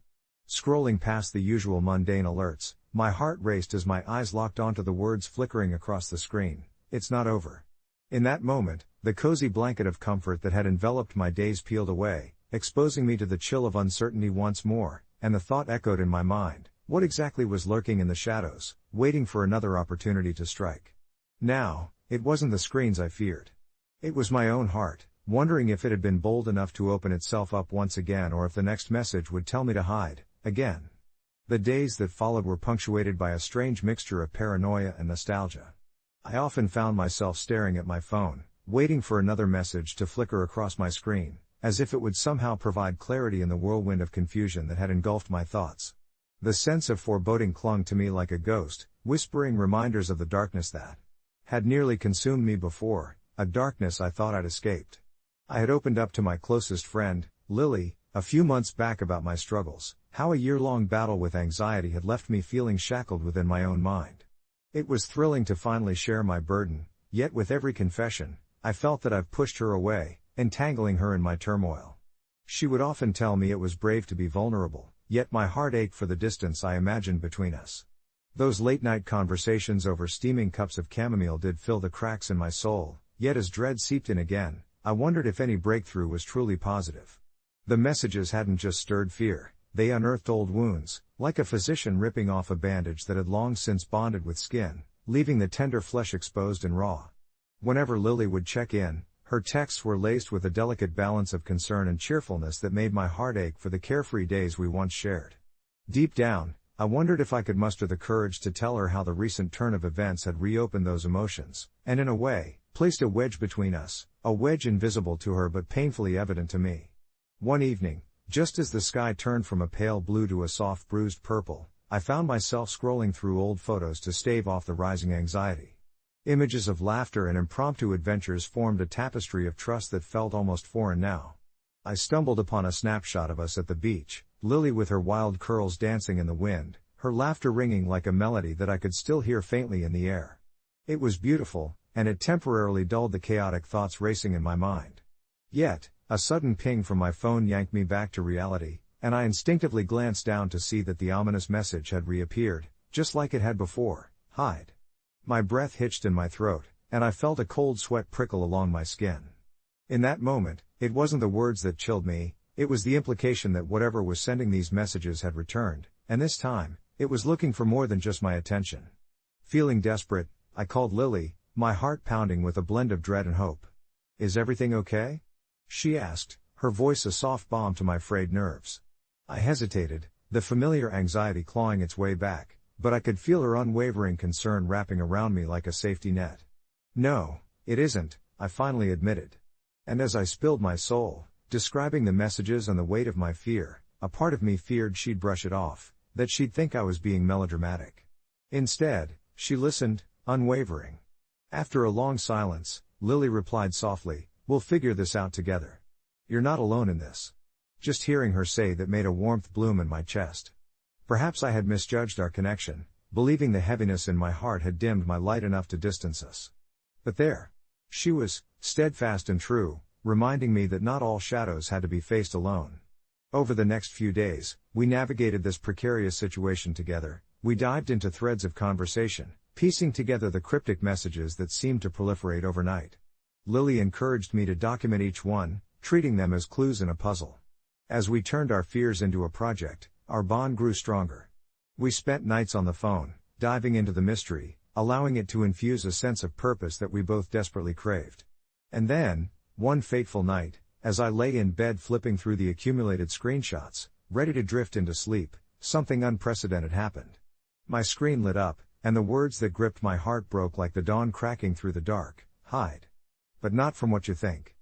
Scrolling past the usual mundane alerts, my heart raced as my eyes locked onto the words flickering across the screen, "It's not over." In that moment, the cozy blanket of comfort that had enveloped my days peeled away, exposing me to the chill of uncertainty once more, and the thought echoed in my mind, what exactly was lurking in the shadows, waiting for another opportunity to strike? Now, it wasn't the screens I feared. It was my own heart, wondering if it had been bold enough to open itself up once again or if the next message would tell me to hide, again. The days that followed were punctuated by a strange mixture of paranoia and nostalgia. I often found myself staring at my phone, waiting for another message to flicker across my screen, as if it would somehow provide clarity in the whirlwind of confusion that had engulfed my thoughts. The sense of foreboding clung to me like a ghost, whispering reminders of the darkness that had nearly consumed me before, a darkness I thought I'd escaped. I had opened up to my closest friend, Lily, a few months back about my struggles, how a year-long battle with anxiety had left me feeling shackled within my own mind. It was thrilling to finally share my burden, yet with every confession, I felt that I'd pushed her away, entangling her in my turmoil. She would often tell me it was brave to be vulnerable, yet my heart ached for the distance I imagined between us. Those late-night conversations over steaming cups of chamomile did fill the cracks in my soul, yet as dread seeped in again, I wondered if any breakthrough was truly positive. The messages hadn't just stirred fear, they unearthed old wounds, like a physician ripping off a bandage that had long since bonded with skin, leaving the tender flesh exposed and raw. Whenever Lily would check in, Her texts were laced with a delicate balance of concern and cheerfulness that made my heart ache for the carefree days we once shared. Deep down, I wondered if I could muster the courage to tell her how the recent turn of events had reopened those emotions, and in a way, placed a wedge between us, a wedge invisible to her but painfully evident to me. One evening, just as the sky turned from a pale blue to a soft bruised purple, I found myself scrolling through old photos to stave off the rising anxiety. Images of laughter and impromptu adventures formed a tapestry of trust that felt almost foreign now. I stumbled upon a snapshot of us at the beach, Lily with her wild curls dancing in the wind, her laughter ringing like a melody that I could still hear faintly in the air. It was beautiful, and it temporarily dulled the chaotic thoughts racing in my mind. Yet, a sudden ping from my phone yanked me back to reality, and I instinctively glanced down to see that the ominous message had reappeared, just like it had before: hide. My breath hitched in my throat, and I felt a cold sweat prickle along my skin. In that moment, it wasn't the words that chilled me, it was the implication that whatever was sending these messages had returned, and this time, it was looking for more than just my attention. Feeling desperate, I called Lily, my heart pounding with a blend of dread and hope. "Is everything okay?" she asked, her voice a soft balm to my frayed nerves. I hesitated, the familiar anxiety clawing its way back, but I could feel her unwavering concern wrapping around me like a safety net. "No, it isn't," I finally admitted. And as I spilled my soul, describing the messages and the weight of my fear, a part of me feared she'd brush it off, that she'd think I was being melodramatic. Instead, she listened, unwavering. After a long silence, Lily replied softly, "We'll figure this out together. You're not alone in this." Just hearing her say that made a warmth bloom in my chest. Perhaps I had misjudged our connection, believing the heaviness in my heart had dimmed my light enough to distance us. But there. She was, steadfast and true, reminding me that not all shadows had to be faced alone. Over the next few days, we navigated this precarious situation together. We dived into threads of conversation, piecing together the cryptic messages that seemed to proliferate overnight. Lily encouraged me to document each one, treating them as clues in a puzzle. As we turned our fears into a project, our bond grew stronger. We spent nights on the phone, diving into the mystery, allowing it to infuse a sense of purpose that we both desperately craved. And then, one fateful night, as I lay in bed flipping through the accumulated screenshots, ready to drift into sleep, something unprecedented happened. My screen lit up, and the words that gripped my heart broke like the dawn cracking through the dark: hide. But not from what you think.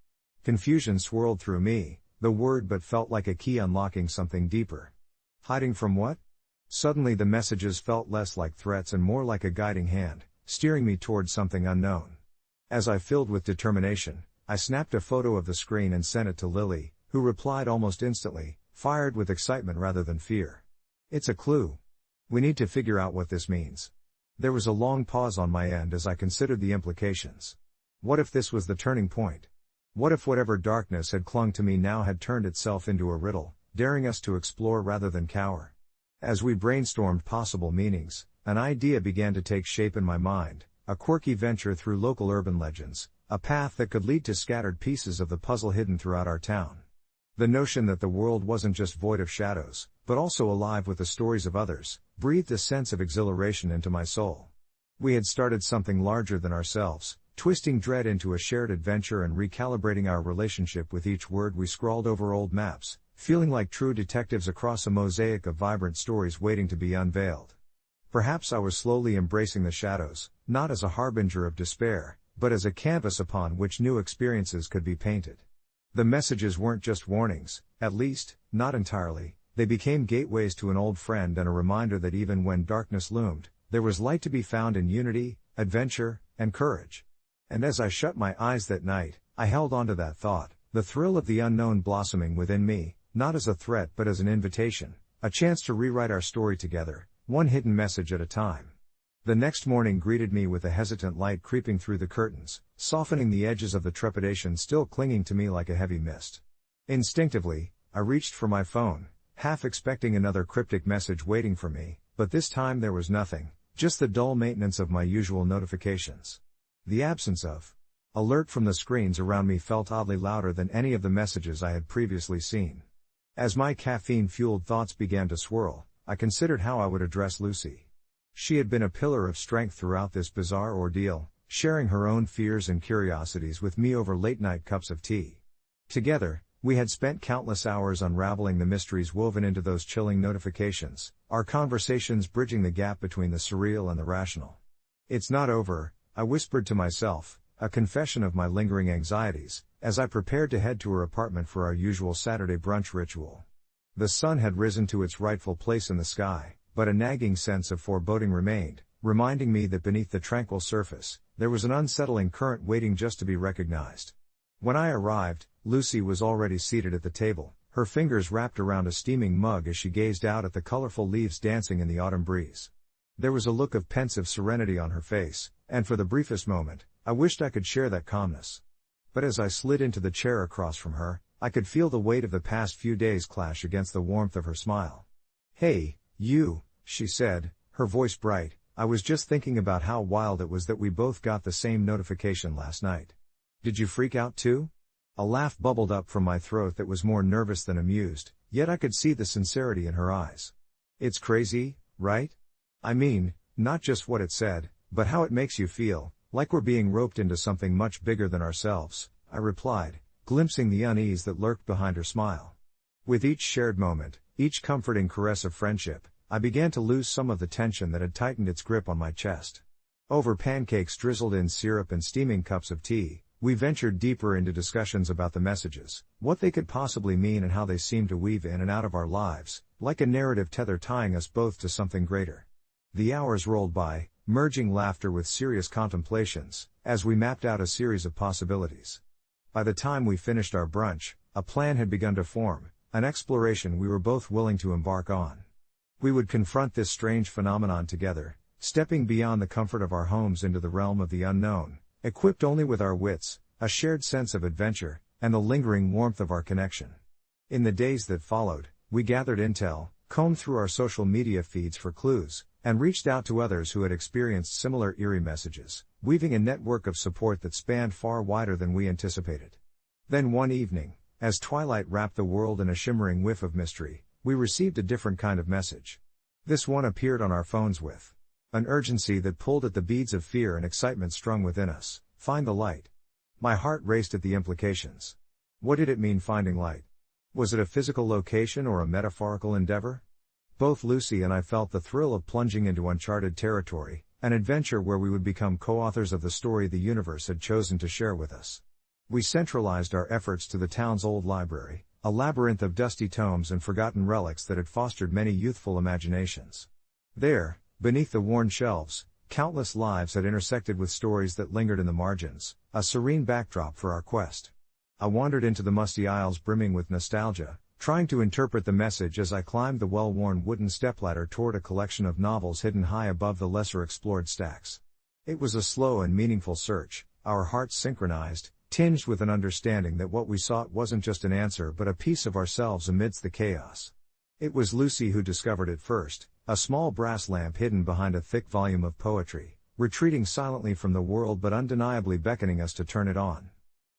Confusion swirled through me, the word but felt like a key unlocking something deeper. Hiding from what? Suddenly the messages felt less like threats and more like a guiding hand, steering me towards something unknown. As I filled with determination, I snapped a photo of the screen and sent it to Lily, who replied almost instantly, fired with excitement rather than fear. "It's a clue. We need to figure out what this means." There was a long pause on my end as I considered the implications. What if this was the turning point? What if whatever darkness had clung to me now had turned itself into a riddle, daring us to explore rather than cower? As we brainstormed possible meanings, an idea began to take shape in my mind, a quirky venture through local urban legends, a path that could lead to scattered pieces of the puzzle hidden throughout our town. The notion that the world wasn't just void of shadows, but also alive with the stories of others, breathed a sense of exhilaration into my soul. We had started something larger than ourselves, twisting dread into a shared adventure and recalibrating our relationship with each word we scrawled over old maps, feeling like true detectives across a mosaic of vibrant stories waiting to be unveiled. Perhaps I was slowly embracing the shadows, not as a harbinger of despair, but as a canvas upon which new experiences could be painted. The messages weren't just warnings, at least, not entirely. They became gateways to an old friend and a reminder that even when darkness loomed, there was light to be found in unity, adventure, and courage. And as I shut my eyes that night, I held on to that thought, the thrill of the unknown blossoming within me, not as a threat but as an invitation, a chance to rewrite our story together, one hidden message at a time. The next morning greeted me with a hesitant light creeping through the curtains, softening the edges of the trepidation still clinging to me like a heavy mist. Instinctively, I reached for my phone, half expecting another cryptic message waiting for me, but this time there was nothing, just the dull maintenance of my usual notifications. The absence of alert from the screens around me felt oddly louder than any of the messages I had previously seen. As my caffeine-fueled thoughts began to swirl, I considered how I would address Lucy. She had been a pillar of strength throughout this bizarre ordeal, sharing her own fears and curiosities with me over late-night cups of tea. Together, we had spent countless hours unraveling the mysteries woven into those chilling notifications, our conversations bridging the gap between the surreal and the rational. "It's not over," I whispered to myself, a confession of my lingering anxieties, as I prepared to head to her apartment for our usual Saturday brunch ritual. The sun had risen to its rightful place in the sky, but a nagging sense of foreboding remained, reminding me that beneath the tranquil surface, there was an unsettling current waiting just to be recognized. When I arrived, Lucy was already seated at the table, her fingers wrapped around a steaming mug as she gazed out at the colorful leaves dancing in the autumn breeze. There was a look of pensive serenity on her face, and for the briefest moment, I wished I could share that calmness. But as I slid into the chair across from her, I could feel the weight of the past few days clash against the warmth of her smile. "Hey, you," she said, her voice bright, "I was just thinking about how wild it was that we both got the same notification last night. Did you freak out too?" A laugh bubbled up from my throat that was more nervous than amused, yet I could see the sincerity in her eyes. "It's crazy, right? I mean, not just what it said, but how it makes you feel, like we're being roped into something much bigger than ourselves," I replied, glimpsing the unease that lurked behind her smile. With each shared moment, each comforting caress of friendship, I began to lose some of the tension that had tightened its grip on my chest. Over pancakes drizzled in syrup and steaming cups of tea, we ventured deeper into discussions about the messages, what they could possibly mean and how they seemed to weave in and out of our lives, like a narrative tether tying us both to something greater. The hours rolled by, merging laughter with serious contemplations, as we mapped out a series of possibilities. By the time we finished our brunch, a plan had begun to form, an exploration we were both willing to embark on. We would confront this strange phenomenon together, stepping beyond the comfort of our homes into the realm of the unknown, equipped only with our wits, a shared sense of adventure, and the lingering warmth of our connection. In the days that followed, we gathered intel, combed through our social media feeds for clues, and reached out to others who had experienced similar eerie messages, weaving a network of support that spanned far wider than we anticipated. Then one evening, as twilight wrapped the world in a shimmering whiff of mystery, we received a different kind of message. This one appeared on our phones with an urgency that pulled at the beads of fear and excitement strung within us. "Find the light." My heart raced at the implications. What did it mean, finding light? Was it a physical location or a metaphorical endeavor? Both Lucy and I felt the thrill of plunging into uncharted territory, an adventure where we would become co-authors of the story the universe had chosen to share with us. We centralized our efforts to the town's old library, a labyrinth of dusty tomes and forgotten relics that had fostered many youthful imaginations. There, beneath the worn shelves, countless lives had intersected with stories that lingered in the margins, a serene backdrop for our quest. I wandered into the musty aisles brimming with nostalgia, trying to interpret the message as I climbed the well-worn wooden stepladder toward a collection of novels hidden high above the lesser-explored stacks. It was a slow and meaningful search, our hearts synchronized, tinged with an understanding that what we sought wasn't just an answer but a piece of ourselves amidst the chaos. It was Lucy who discovered it first, a small brass lamp hidden behind a thick volume of poetry, retreating silently from the world but undeniably beckoning us to turn it on.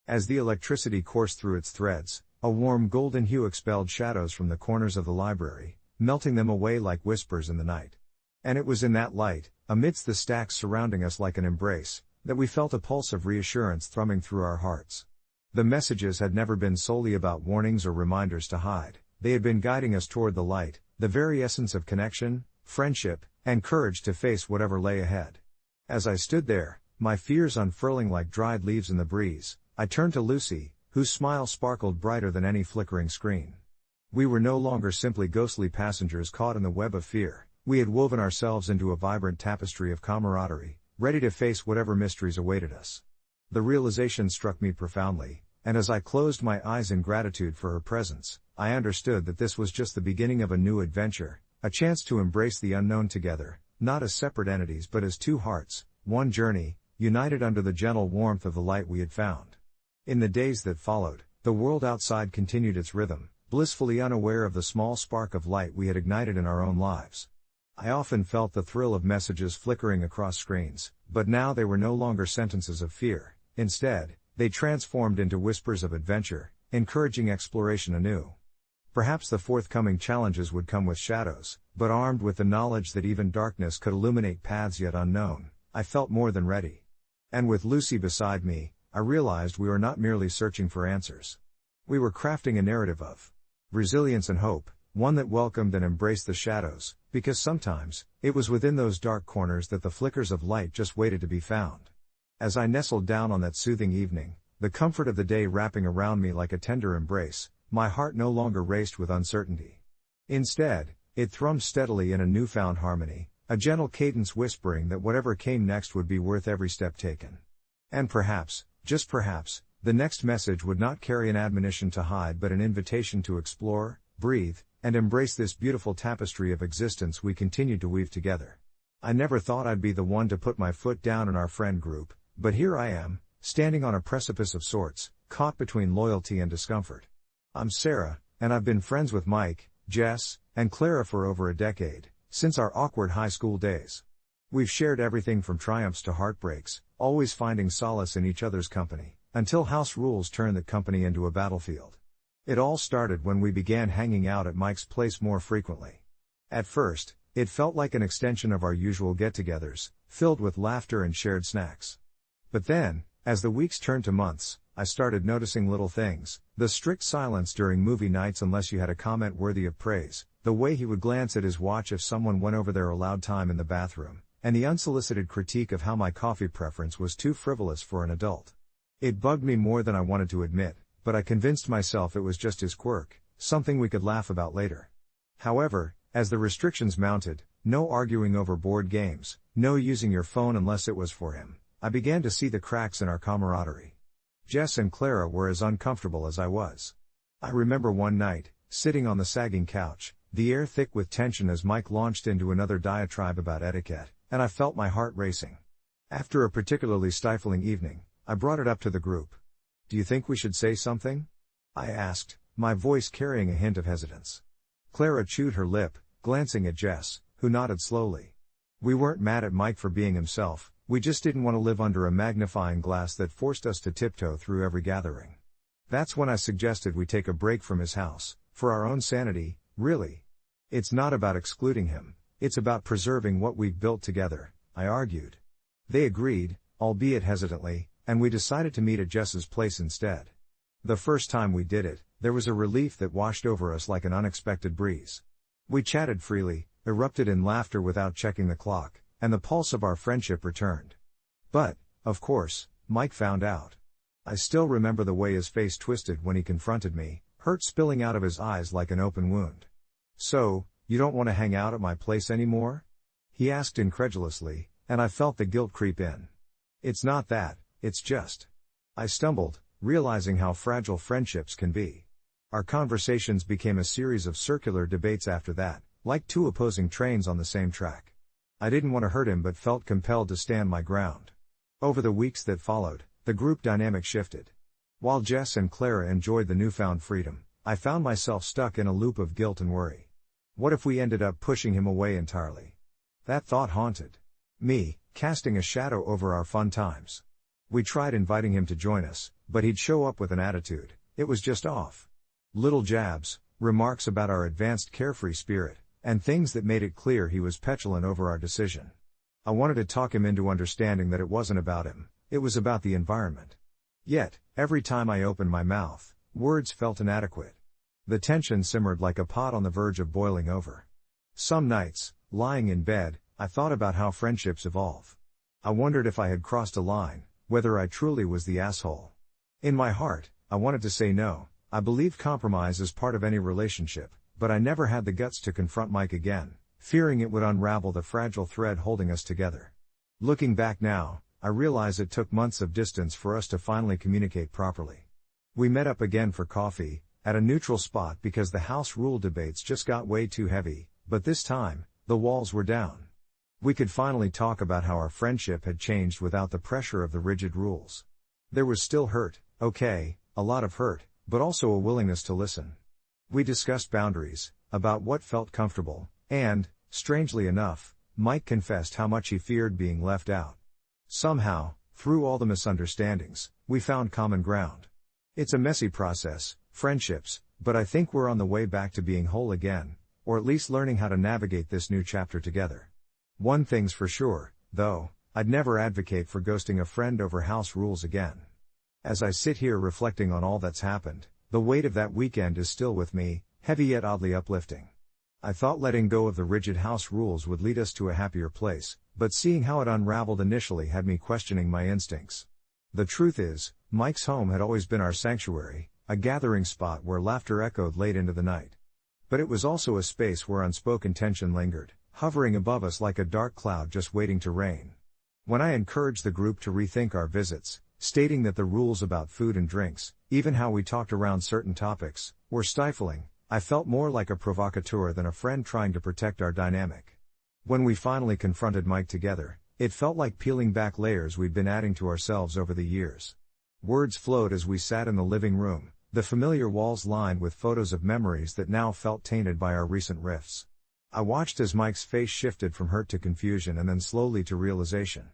As the electricity coursed through its threads, a warm golden hue expelled shadows from the corners of the library, melting them away like whispers in the night. And it was in that light, amidst the stacks surrounding us like an embrace, that we felt a pulse of reassurance thrumming through our hearts. The messages had never been solely about warnings or reminders to hide, they had been guiding us toward the light, the very essence of connection, friendship, and courage to face whatever lay ahead. As I stood there, my fears unfurling like dried leaves in the breeze, I turned to Lucy, whose smile sparkled brighter than any flickering screen. We were no longer simply ghostly passengers caught in the web of fear, we had woven ourselves into a vibrant tapestry of camaraderie, ready to face whatever mysteries awaited us. The realization struck me profoundly, and as I closed my eyes in gratitude for her presence, I understood that this was just the beginning of a new adventure, a chance to embrace the unknown together, not as separate entities but as two hearts, one journey, united under the gentle warmth of the light we had found. In the days that followed, the world outside continued its rhythm, blissfully unaware of the small spark of light we had ignited in our own lives. I often felt the thrill of messages flickering across screens, but now they were no longer sentences of fear. Instead, they transformed into whispers of adventure, encouraging exploration anew. Perhaps the forthcoming challenges would come with shadows, but armed with the knowledge that even darkness could illuminate paths yet unknown, I felt more than ready. And with Lucy beside me, I realized we were not merely searching for answers. We were crafting a narrative of resilience and hope, one that welcomed and embraced the shadows, because sometimes, it was within those dark corners that the flickers of light just waited to be found. As I nestled down on that soothing evening, the comfort of the day wrapping around me like a tender embrace, my heart no longer raced with uncertainty. Instead, it thrummed steadily in a newfound harmony, a gentle cadence whispering that whatever came next would be worth every step taken. And perhaps, just perhaps, the next message would not carry an admonition to hide but an invitation to explore, breathe, and embrace this beautiful tapestry of existence we continued to weave together. I never thought I'd be the one to put my foot down in our friend group, but here I am, standing on a precipice of sorts, caught between loyalty and discomfort. I'm Sarah, and I've been friends with Mike, Jess, and Clara for over a decade, since our awkward high school days. We've shared everything from triumphs to heartbreaks, always finding solace in each other's company, until house rules turned the company into a battlefield. It all started when we began hanging out at Mike's place more frequently. At first, it felt like an extension of our usual get-togethers, filled with laughter and shared snacks. But then, as the weeks turned to months, I started noticing little things: the strict silence during movie nights unless you had a comment worthy of praise, the way he would glance at his watch if someone went over their allowed time in the bathroom, and the unsolicited critique of how my coffee preference was too frivolous for an adult. It bugged me more than I wanted to admit, but I convinced myself it was just his quirk, something we could laugh about later. However, as the restrictions mounted, no arguing over board games, no using your phone unless it was for him, I began to see the cracks in our camaraderie. Jess and Clara were as uncomfortable as I was. I remember one night, sitting on the sagging couch, the air thick with tension as Mike launched into another diatribe about etiquette, and I felt my heart racing. After a particularly stifling evening, I brought it up to the group. "Do you think we should say something?" I asked, my voice carrying a hint of hesitance. Clara chewed her lip, glancing at Jess, who nodded slowly. We weren't mad at Mike for being himself, we just didn't want to live under a magnifying glass that forced us to tiptoe through every gathering. That's when I suggested we take a break from his house, for our own sanity, really. It's not about excluding him, it's about preserving what we've built together, I argued. They agreed, albeit hesitantly, and we decided to meet at Jess's place instead. The first time we did it, there was a relief that washed over us like an unexpected breeze. We chatted freely, erupted in laughter without checking the clock, and the pulse of our friendship returned. But, of course, Mike found out. I still remember the way his face twisted when he confronted me, hurt spilling out of his eyes like an open wound. "So, you don't want to hang out at my place anymore?" he asked incredulously, and I felt the guilt creep in. "It's not that, it's just..." I stumbled, realizing how fragile friendships can be. Our conversations became a series of circular debates after that, like two opposing trains on the same track. I didn't want to hurt him but felt compelled to stand my ground. Over the weeks that followed, the group dynamic shifted. While Jess and Clara enjoyed the newfound freedom, I found myself stuck in a loop of guilt and worry. What if we ended up pushing him away entirely? That thought haunted me, casting a shadow over our fun times. We tried inviting him to join us, but he'd show up with an attitude. It was just off. Little jabs, remarks about our advanced carefree spirit, and things that made it clear he was petulant over our decision. I wanted to talk him into understanding that it wasn't about him, it was about the environment. Yet, every time I opened my mouth, words felt inadequate. The tension simmered like a pot on the verge of boiling over. Some nights, lying in bed, I thought about how friendships evolve. I wondered if I had crossed a line, whether I truly was the asshole. In my heart, I wanted to say no. I believed compromise is part of any relationship, but I never had the guts to confront Mike again, fearing it would unravel the fragile thread holding us together. Looking back now, I realize it took months of distance for us to finally communicate properly. We met up again for coffee, at a neutral spot because the house rule debates just got way too heavy, but this time, the walls were down. We could finally talk about how our friendship had changed without the pressure of the rigid rules. There was still hurt, okay, a lot of hurt, but also a willingness to listen. We discussed boundaries, about what felt comfortable, and, strangely enough, Mike confessed how much he feared being left out. Somehow, through all the misunderstandings, we found common ground. It's a messy process, friendships, but I think we're on the way back to being whole again, or at least learning how to navigate this new chapter together. One thing's for sure, though, I'd never advocate for ghosting a friend over house rules again. As I sit here reflecting on all that's happened, the weight of that weekend is still with me, heavy yet oddly uplifting. I thought letting go of the rigid house rules would lead us to a happier place, but seeing how it unraveled initially had me questioning my instincts. The truth is, Mike's home had always been our sanctuary, a gathering spot where laughter echoed late into the night. But it was also a space where unspoken tension lingered, hovering above us like a dark cloud just waiting to rain. When I encouraged the group to rethink our visits, stating that the rules about food and drinks, even how we talked around certain topics, were stifling, I felt more like a provocateur than a friend trying to protect our dynamic. When we finally confronted Mike together, it felt like peeling back layers we'd been adding to ourselves over the years. Words flowed as we sat in the living room, the familiar walls lined with photos of memories that now felt tainted by our recent rifts. I watched as Mike's face shifted from hurt to confusion and then slowly to realization.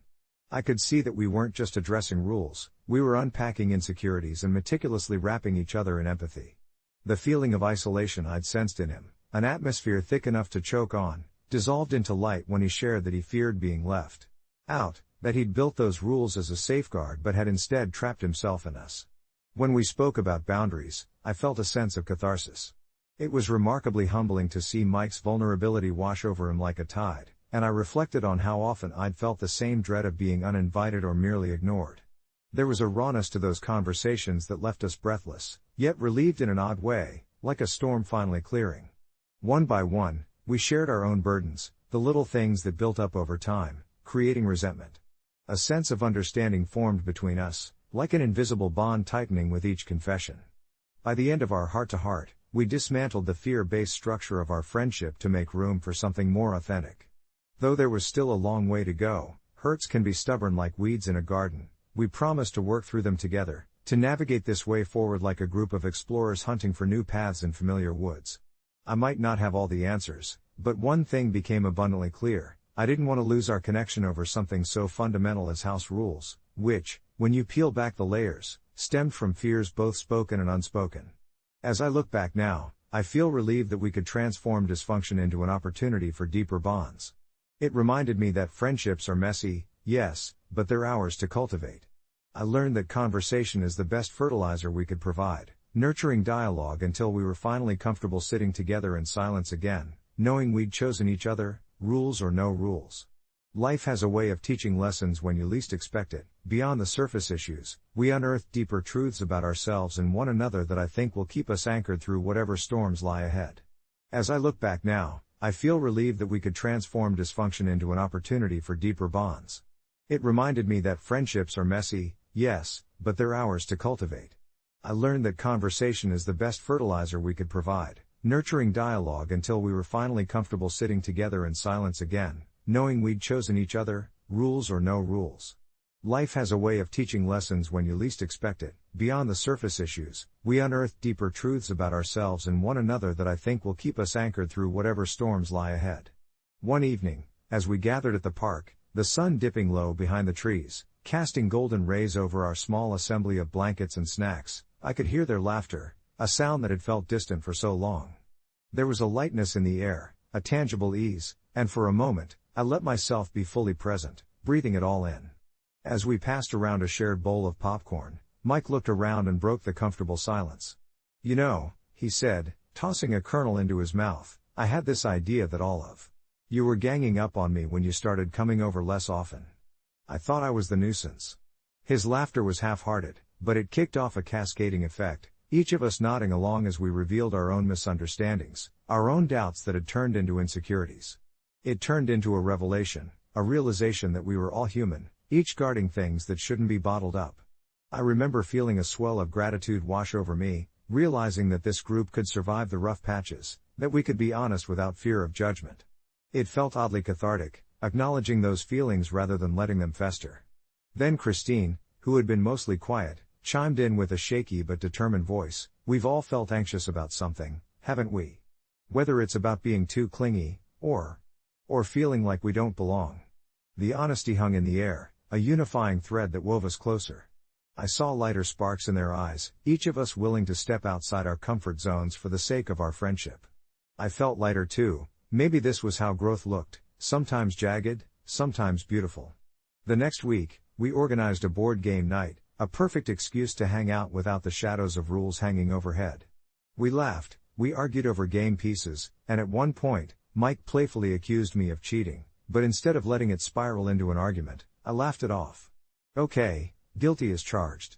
I could see that we weren't just addressing rules, we were unpacking insecurities and meticulously wrapping each other in empathy. The feeling of isolation I'd sensed in him, an atmosphere thick enough to choke on, dissolved into light when he shared that he feared being left out, that he'd built those rules as a safeguard but had instead trapped himself in us. When we spoke about boundaries, I felt a sense of catharsis. It was remarkably humbling to see Mike's vulnerability wash over him like a tide, and I reflected on how often I'd felt the same dread of being uninvited or merely ignored. There was a rawness to those conversations that left us breathless, yet relieved in an odd way, like a storm finally clearing. One by one, we shared our own burdens, the little things that built up over time, creating resentment. A sense of understanding formed between us, like an invisible bond tightening with each confession. By the end of our heart-to-heart, we dismantled the fear-based structure of our friendship to make room for something more authentic. Though there was still a long way to go, hurts can be stubborn like weeds in a garden, we promised to work through them together, to navigate this way forward like a group of explorers hunting for new paths in familiar woods. I might not have all the answers, but one thing became abundantly clear: I didn't want to lose our connection over something so fundamental as house rules, which, when you peel back the layers, stemmed from fears both spoken and unspoken. As I look back now, I feel relieved that we could transform dysfunction into an opportunity for deeper bonds. It reminded me that friendships are messy, yes, but they're ours to cultivate. I learned that conversation is the best fertilizer we could provide, nurturing dialogue until we were finally comfortable sitting together in silence again, knowing we'd chosen each other, rules or no rules. Life has a way of teaching lessons when you least expect it. Beyond the surface issues, we unearth deeper truths about ourselves and one another that I think will keep us anchored through whatever storms lie ahead. As I look back now, I feel relieved that we could transform dysfunction into an opportunity for deeper bonds. It reminded me that friendships are messy, yes, but they're ours to cultivate. I learned that conversation is the best fertilizer we could provide, nurturing dialogue until we were finally comfortable sitting together in silence again, knowing we'd chosen each other, rules or no rules. Life has a way of teaching lessons when you least expect it. Beyond the surface issues, we unearth deeper truths about ourselves and one another that I think will keep us anchored through whatever storms lie ahead. One evening, as we gathered at the park, the sun dipping low behind the trees, casting golden rays over our small assembly of blankets and snacks, I could hear their laughter, a sound that had felt distant for so long. There was a lightness in the air, a tangible ease, and for a moment, I let myself be fully present, breathing it all in. As we passed around a shared bowl of popcorn, Mike looked around and broke the comfortable silence. "You know," he said, tossing a kernel into his mouth, "I had this idea that all of you were ganging up on me when you started coming over less often. I thought I was the nuisance." His laughter was half-hearted, but it kicked off a cascading effect, each of us nodding along as we revealed our own misunderstandings, our own doubts that had turned into insecurities. It turned into a revelation, a realization that we were all human, each guarding things that shouldn't be bottled up. I remember feeling a swell of gratitude wash over me, realizing that this group could survive the rough patches, that we could be honest without fear of judgment. It felt oddly cathartic, acknowledging those feelings rather than letting them fester. Then Christine, who had been mostly quiet, chimed in with a shaky but determined voice, "We've all felt anxious about something, haven't we? Whether it's about being too clingy, or feeling like we don't belong." The honesty hung in the air, a unifying thread that wove us closer. I saw lighter sparks in their eyes, each of us willing to step outside our comfort zones for the sake of our friendship. I felt lighter too. Maybe this was how growth looked, sometimes jagged, sometimes beautiful. The next week, we organized a board game night, a perfect excuse to hang out without the shadows of rules hanging overhead. We laughed, we argued over game pieces, and at one point, Mike playfully accused me of cheating, but instead of letting it spiral into an argument, I laughed it off. Okay, guilty as charged.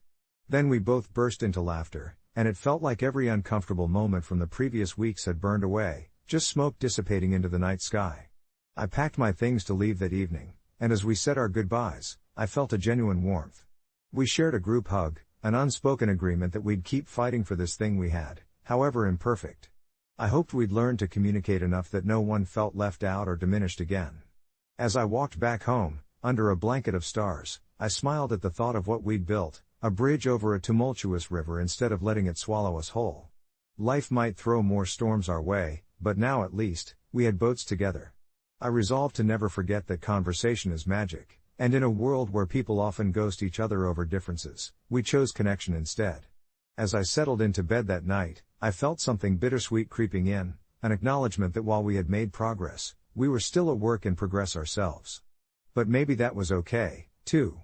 Then we both burst into laughter, and it felt like every uncomfortable moment from the previous weeks had burned away, just smoke dissipating into the night sky. I packed my things to leave that evening, and as we said our goodbyes, I felt a genuine warmth. We shared a group hug, an unspoken agreement that we'd keep fighting for this thing we had, however imperfect. I hoped we'd learn to communicate enough that no one felt left out or diminished again. As I walked back home, under a blanket of stars, I smiled at the thought of what we'd built, a bridge over a tumultuous river instead of letting it swallow us whole. Life might throw more storms our way, but now at least, we had boats together. I resolved to never forget that conversation is magic, and in a world where people often ghost each other over differences, we chose connection instead. As I settled into bed that night, I felt something bittersweet creeping in, an acknowledgement that while we had made progress, we were still a work in progress ourselves. But maybe that was okay, too.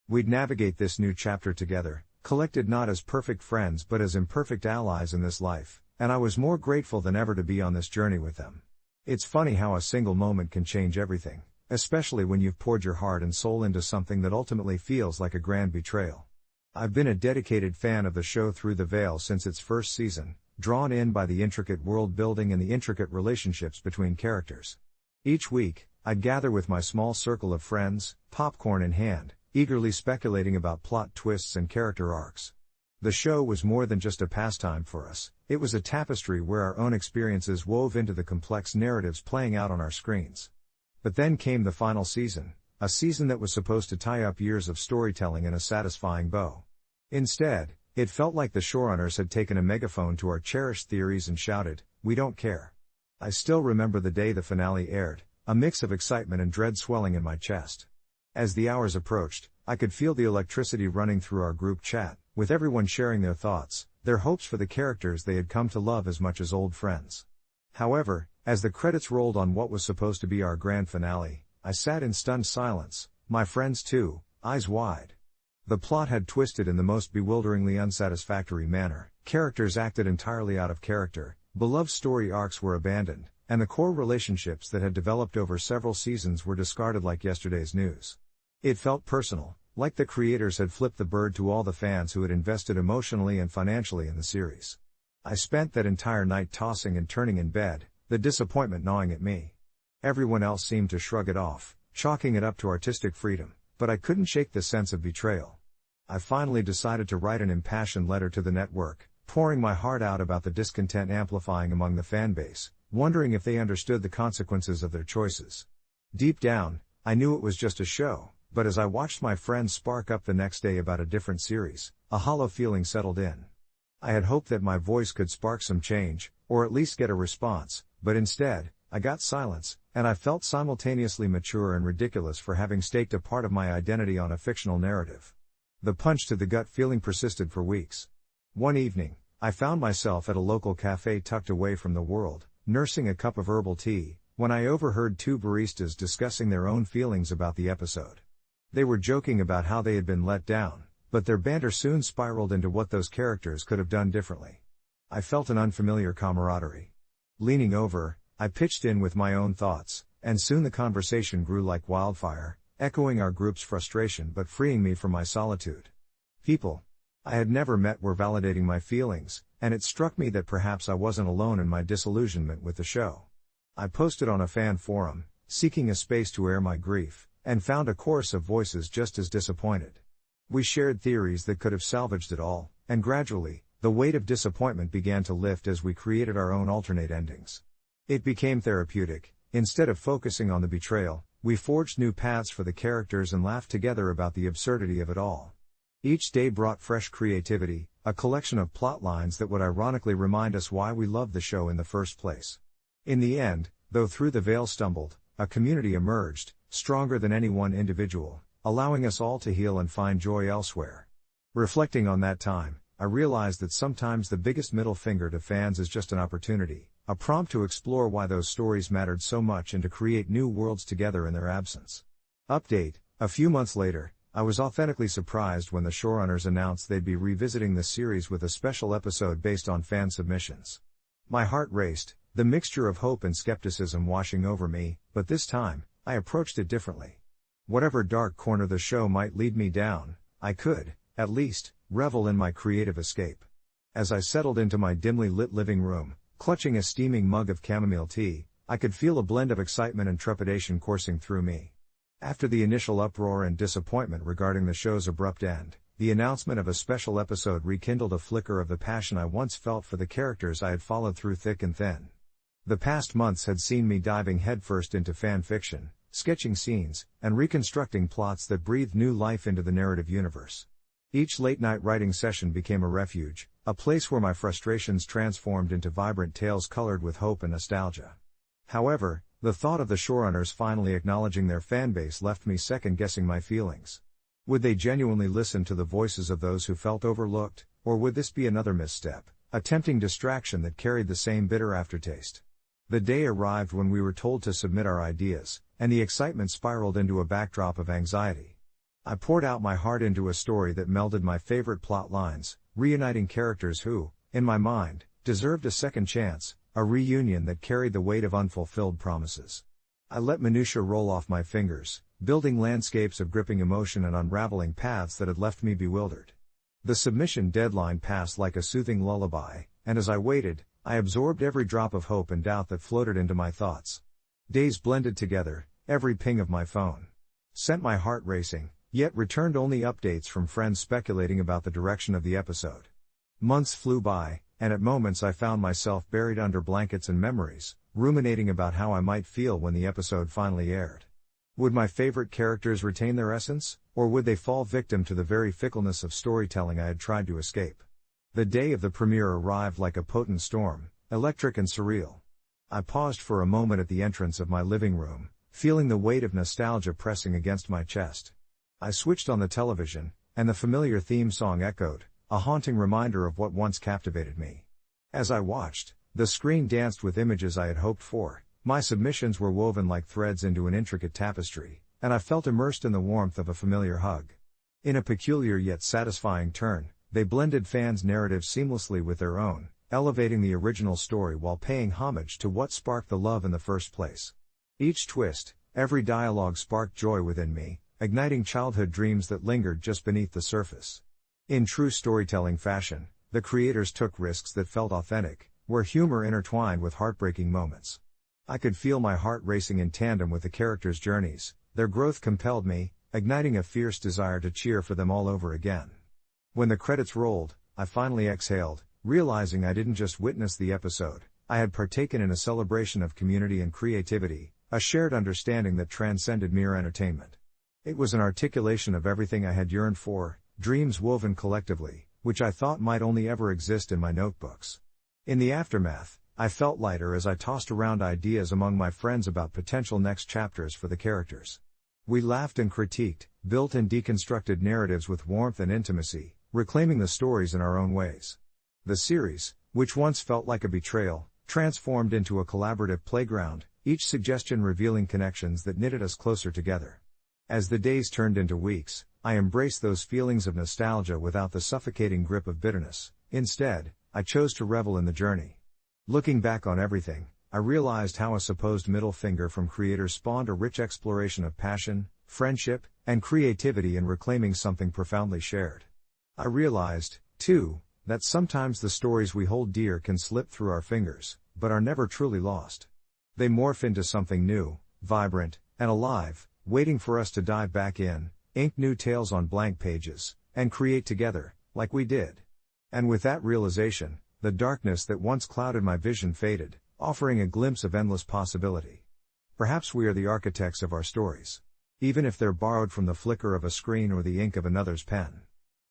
We'd navigate this new chapter together, collected not as perfect friends but as imperfect allies in this life, and I was more grateful than ever to be on this journey with them. It's funny how a single moment can change everything, especially when you've poured your heart and soul into something that ultimately feels like a grand betrayal. I've been a dedicated fan of the show Through the Veil since its first season, drawn in by the intricate world building and the intricate relationships between characters. Each week, I'd gather with my small circle of friends, popcorn in hand, eagerly speculating about plot twists and character arcs. The show was more than just a pastime for us, it was a tapestry where our own experiences wove into the complex narratives playing out on our screens. But then came the final season, a season that was supposed to tie up years of storytelling in a satisfying bow. Instead, it felt like the showrunners had taken a megaphone to our cherished theories and shouted, "We don't care." I still remember the day the finale aired, a mix of excitement and dread swelling in my chest. As the hours approached, I could feel the electricity running through our group chat, with everyone sharing their thoughts, their hopes for the characters they had come to love as much as old friends. However, as the credits rolled on what was supposed to be our grand finale, I sat in stunned silence, my friends too, eyes wide. The plot had twisted in the most bewilderingly unsatisfactory manner, characters acted entirely out of character, beloved story arcs were abandoned, and the core relationships that had developed over several seasons were discarded like yesterday's news. It felt personal, like the creators had flipped the bird to all the fans who had invested emotionally and financially in the series. I spent that entire night tossing and turning in bed, the disappointment gnawing at me. Everyone else seemed to shrug it off, chalking it up to artistic freedom, but I couldn't shake the sense of betrayal. I finally decided to write an impassioned letter to the network, pouring my heart out about the discontent amplifying among the fanbase, wondering if they understood the consequences of their choices. Deep down, I knew it was just a show, but as I watched my friends spark up the next day about a different series, a hollow feeling settled in. I had hoped that my voice could spark some change, or at least get a response, but instead, I got silence, and I felt simultaneously mature and ridiculous for having staked a part of my identity on a fictional narrative. The punch to the gut feeling persisted for weeks. One evening, I found myself at a local cafe tucked away from the world, nursing a cup of herbal tea, when I overheard two baristas discussing their own feelings about the episode. They were joking about how they had been let down, but their banter soon spiraled into what those characters could have done differently. I felt an unfamiliar camaraderie. Leaning over, I pitched in with my own thoughts, and soon the conversation grew like wildfire, echoing our group's frustration but freeing me from my solitude. People I had never met were validating my feelings, and it struck me that perhaps I wasn't alone in my disillusionment with the show. I posted on a fan forum, seeking a space to air my grief, and found a chorus of voices just as disappointed. We shared theories that could have salvaged it all, and gradually, the weight of disappointment began to lift as we created our own alternate endings. It became therapeutic. Instead of focusing on the betrayal, we forged new paths for the characters and laughed together about the absurdity of it all. Each day brought fresh creativity, a collection of plot lines that would ironically remind us why we loved the show in the first place. In the end, though Through the Veil stumbled, a community emerged, stronger than any one individual, allowing us all to heal and find joy elsewhere. Reflecting on that time, I realized that sometimes the biggest middle finger to fans is just an opportunity, a prompt to explore why those stories mattered so much and to create new worlds together in their absence. Update: A few months later, I was authentically surprised when the showrunners announced they'd be revisiting the series with a special episode based on fan submissions. My heart raced, the mixture of hope and skepticism washing over me, but this time, I approached it differently. Whatever dark corner the show might lead me down, I could, at least, revel in my creative escape. As I settled into my dimly lit living room, clutching a steaming mug of chamomile tea, I could feel a blend of excitement and trepidation coursing through me. After the initial uproar and disappointment regarding the show's abrupt end, the announcement of a special episode rekindled a flicker of the passion I once felt for the characters I had followed through thick and thin. The past months had seen me diving headfirst into fan fiction, sketching scenes, and reconstructing plots that breathed new life into the narrative universe. Each late-night writing session became a refuge, a place where my frustrations transformed into vibrant tales colored with hope and nostalgia. However, the thought of the showrunners finally acknowledging their fanbase left me second-guessing my feelings. Would they genuinely listen to the voices of those who felt overlooked, or would this be another misstep, a tempting distraction that carried the same bitter aftertaste? The day arrived when we were told to submit our ideas, and the excitement spiraled into a backdrop of anxiety. I poured out my heart into a story that melded my favorite plot lines, reuniting characters who, in my mind, deserved a second chance, a reunion that carried the weight of unfulfilled promises. I let minutiae roll off my fingers, building landscapes of gripping emotion and unraveling paths that had left me bewildered. The submission deadline passed like a soothing lullaby, and as I waited, I absorbed every drop of hope and doubt that floated into my thoughts. Days blended together, every ping of my phone sent my heart racing, yet returned only updates from friends speculating about the direction of the episode. Months flew by, and at moments I found myself buried under blankets and memories, ruminating about how I might feel when the episode finally aired. Would my favorite characters retain their essence, or would they fall victim to the very fickleness of storytelling I had tried to escape? The day of the premiere arrived like a potent storm, electric and surreal. I paused for a moment at the entrance of my living room, feeling the weight of nostalgia pressing against my chest. I switched on the television, and the familiar theme song echoed, a haunting reminder of what once captivated me. As I watched, the screen danced with images I had hoped for, my submissions were woven like threads into an intricate tapestry, and I felt immersed in the warmth of a familiar hug. In a peculiar yet satisfying turn, they blended fans' narratives seamlessly with their own, elevating the original story while paying homage to what sparked the love in the first place. Each twist, every dialogue sparked joy within me, igniting childhood dreams that lingered just beneath the surface. In true storytelling fashion, the creators took risks that felt authentic, where humor intertwined with heartbreaking moments. I could feel my heart racing in tandem with the characters' journeys, their growth compelled me, igniting a fierce desire to cheer for them all over again. When the credits rolled, I finally exhaled, realizing I didn't just witness the episode, I had partaken in a celebration of community and creativity, a shared understanding that transcended mere entertainment. It was an articulation of everything I had yearned for, dreams woven collectively, which I thought might only ever exist in my notebooks. In the aftermath, I felt lighter as I tossed around ideas among my friends about potential next chapters for the characters. We laughed and critiqued, built and deconstructed narratives with warmth and intimacy, reclaiming the stories in our own ways. The series, which once felt like a betrayal, transformed into a collaborative playground, each suggestion revealing connections that knitted us closer together. As the days turned into weeks, I embraced those feelings of nostalgia without the suffocating grip of bitterness. Instead, I chose to revel in the journey. Looking back on everything, I realized how a supposed middle finger from creators spawned a rich exploration of passion, friendship, and creativity in reclaiming something profoundly shared. I realized, too, that sometimes the stories we hold dear can slip through our fingers, but are never truly lost. They morph into something new, vibrant, and alive, waiting for us to dive back in, ink new tales on blank pages, and create together, like we did. And with that realization, the darkness that once clouded my vision faded, offering a glimpse of endless possibility. Perhaps we are the architects of our stories, even if they're borrowed from the flicker of a screen or the ink of another's pen.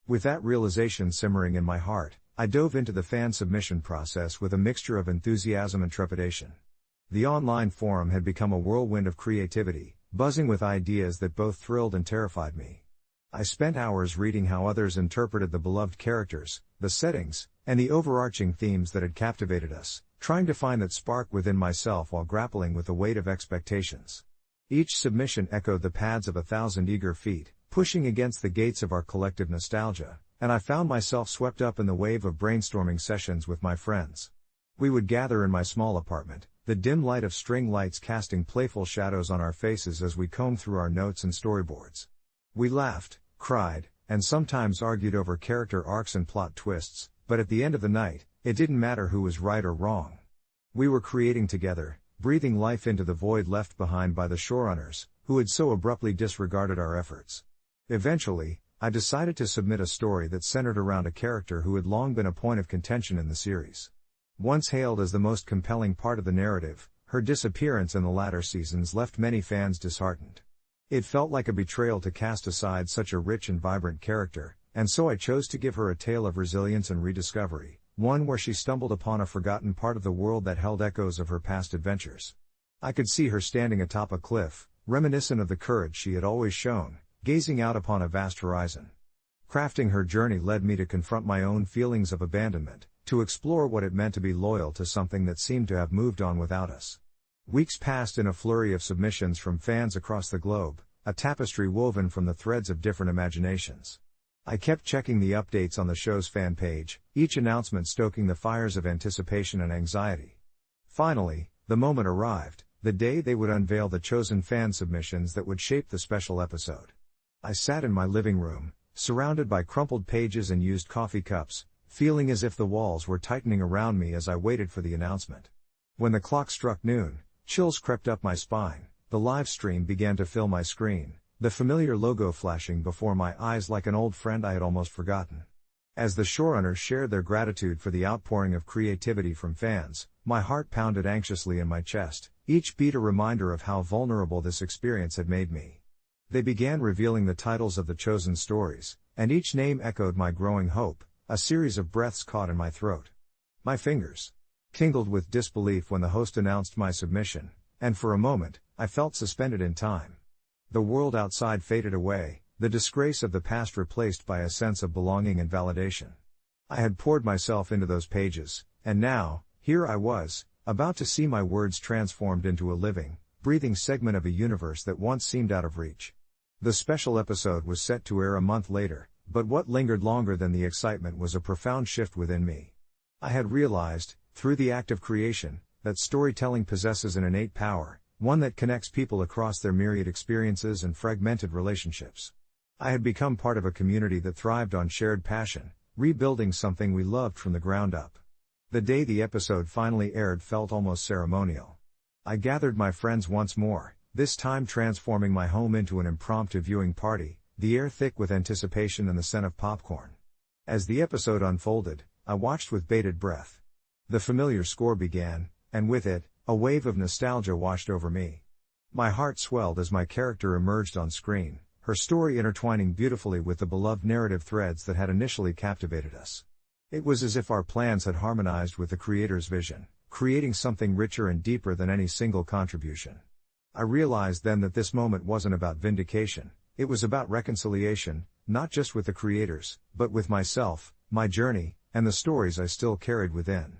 With that realization simmering in my heart, I dove into the fan submission process with a mixture of enthusiasm and trepidation. The online forum had become a whirlwind of creativity, buzzing with ideas that both thrilled and terrified me. I spent hours reading how others interpreted the beloved characters, the settings, and the overarching themes that had captivated us, trying to find that spark within myself while grappling with the weight of expectations. Each submission echoed the pads of 1,000 eager feet, pushing against the gates of our collective nostalgia, and I found myself swept up in the wave of brainstorming sessions with my friends. We would gather in my small apartment, the dim light of string lights casting playful shadows on our faces as we combed through our notes and storyboards. We laughed, cried, and sometimes argued over character arcs and plot twists, but at the end of the night, it didn't matter who was right or wrong. We were creating together, breathing life into the void left behind by the showrunners, who had so abruptly disregarded our efforts. Eventually, I decided to submit a story that centered around a character who had long been a point of contention in the series. Once hailed as the most compelling part of the narrative, her disappearance in the latter seasons left many fans disheartened. It felt like a betrayal to cast aside such a rich and vibrant character, and so I chose to give her a tale of resilience and rediscovery, one where she stumbled upon a forgotten part of the world that held echoes of her past adventures. I could see her standing atop a cliff, reminiscent of the courage she had always shown, gazing out upon a vast horizon. Crafting her journey led me to confront my own feelings of abandonment, to explore what it meant to be loyal to something that seemed to have moved on without us. Weeks passed in a flurry of submissions from fans across the globe, a tapestry woven from the threads of different imaginations. I kept checking the updates on the show's fan page, each announcement stoking the fires of anticipation and anxiety. Finally, the moment arrived, the day they would unveil the chosen fan submissions that would shape the special episode. I sat in my living room, surrounded by crumpled pages and used coffee cups, feeling as if the walls were tightening around me as I waited for the announcement. When the clock struck noon, chills crept up my spine, the live stream began to fill my screen, the familiar logo flashing before my eyes like an old friend I had almost forgotten. As the showrunners shared their gratitude for the outpouring of creativity from fans, my heart pounded anxiously in my chest, each beat a reminder of how vulnerable this experience had made me. They began revealing the titles of the chosen stories, and each name echoed my growing hope, a series of breaths caught in my throat. My fingers tingled with disbelief when the host announced my submission, and for a moment, I felt suspended in time. The world outside faded away, the disgrace of the past replaced by a sense of belonging and validation. I had poured myself into those pages, and now, here I was, about to see my words transformed into a living, breathing segment of a universe that once seemed out of reach. The special episode was set to air a month later, but what lingered longer than the excitement was a profound shift within me. I had realized, through the act of creation, that storytelling possesses an innate power, one that connects people across their myriad experiences and fragmented relationships. I had become part of a community that thrived on shared passion, rebuilding something we loved from the ground up. The day the episode finally aired felt almost ceremonial. I gathered my friends once more, this time transforming my home into an impromptu viewing party, the air thick with anticipation and the scent of popcorn. As the episode unfolded, I watched with bated breath. The familiar score began, and with it, a wave of nostalgia washed over me. My heart swelled as my character emerged on screen, her story intertwining beautifully with the beloved narrative threads that had initially captivated us. It was as if our plans had harmonized with the creator's vision, creating something richer and deeper than any single contribution. I realized then that this moment wasn't about vindication, it was about reconciliation, not just with the creators, but with myself, my journey, and the stories I still carried within.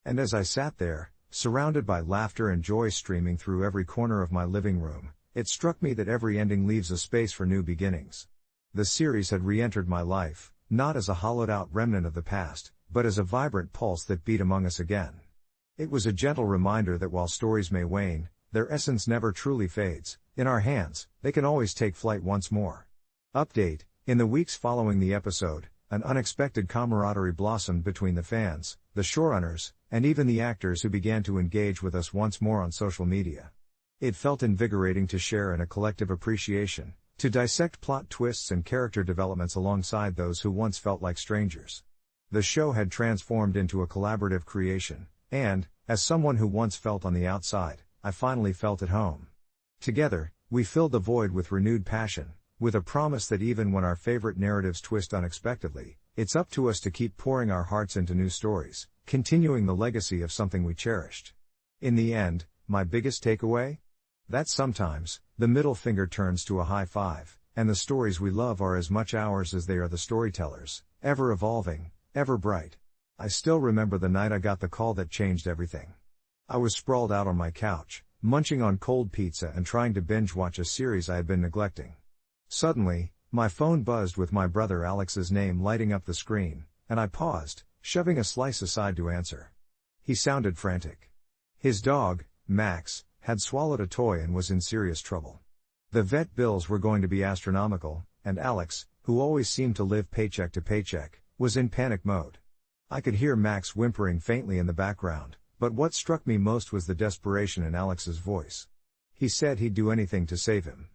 And as I sat there, surrounded by laughter and joy streaming through every corner of my living room, it struck me that every ending leaves a space for new beginnings. The series had re-entered my life, not as a hollowed-out remnant of the past, but as a vibrant pulse that beat among us again. It was a gentle reminder that while stories may wane, their essence never truly fades. In our hands, they can always take flight once more. Update: in the weeks following the episode, an unexpected camaraderie blossomed between the fans, the showrunners, and even the actors who began to engage with us once more on social media. It felt invigorating to share in a collective appreciation, to dissect plot twists and character developments alongside those who once felt like strangers. The show had transformed into a collaborative creation, and, as someone who once felt on the outside, I finally felt at home. Together, we filled the void with renewed passion, with a promise that even when our favorite narratives twist unexpectedly, it's up to us to keep pouring our hearts into new stories, continuing the legacy of something we cherished. In the end, my biggest takeaway? That sometimes, the middle finger turns to a high five, and the stories we love are as much ours as they are the storytellers, ever evolving, ever bright. I still remember the night I got the call that changed everything. I was sprawled out on my couch, munching on cold pizza and trying to binge watch a series I had been neglecting. Suddenly, my phone buzzed with my brother Alex's name lighting up the screen, and I paused, shoving a slice aside to answer. He sounded frantic. His dog, Max, had swallowed a toy and was in serious trouble. The vet bills were going to be astronomical, and Alex, who always seemed to live paycheck to paycheck, was in panic mode. I could hear Max whimpering faintly in the background, but what struck me most was the desperation in Alex's voice. He said he'd do anything to save him.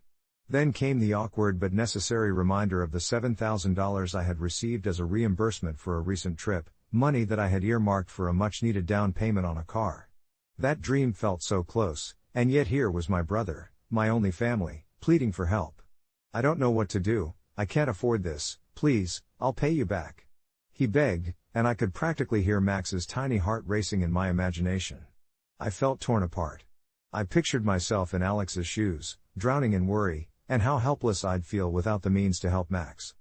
Then came the awkward but necessary reminder of the $7,000 I had received as a reimbursement for a recent trip, money that I had earmarked for a much-needed down payment on a car. That dream felt so close, and yet here was my brother, my only family, pleading for help. "I don't know what to do, I can't afford this, please, I'll pay you back," he begged, and I could practically hear Max's tiny heart racing in my imagination. I felt torn apart. I pictured myself in Alex's shoes, drowning in worry, and how helpless I'd feel without the means to help Max.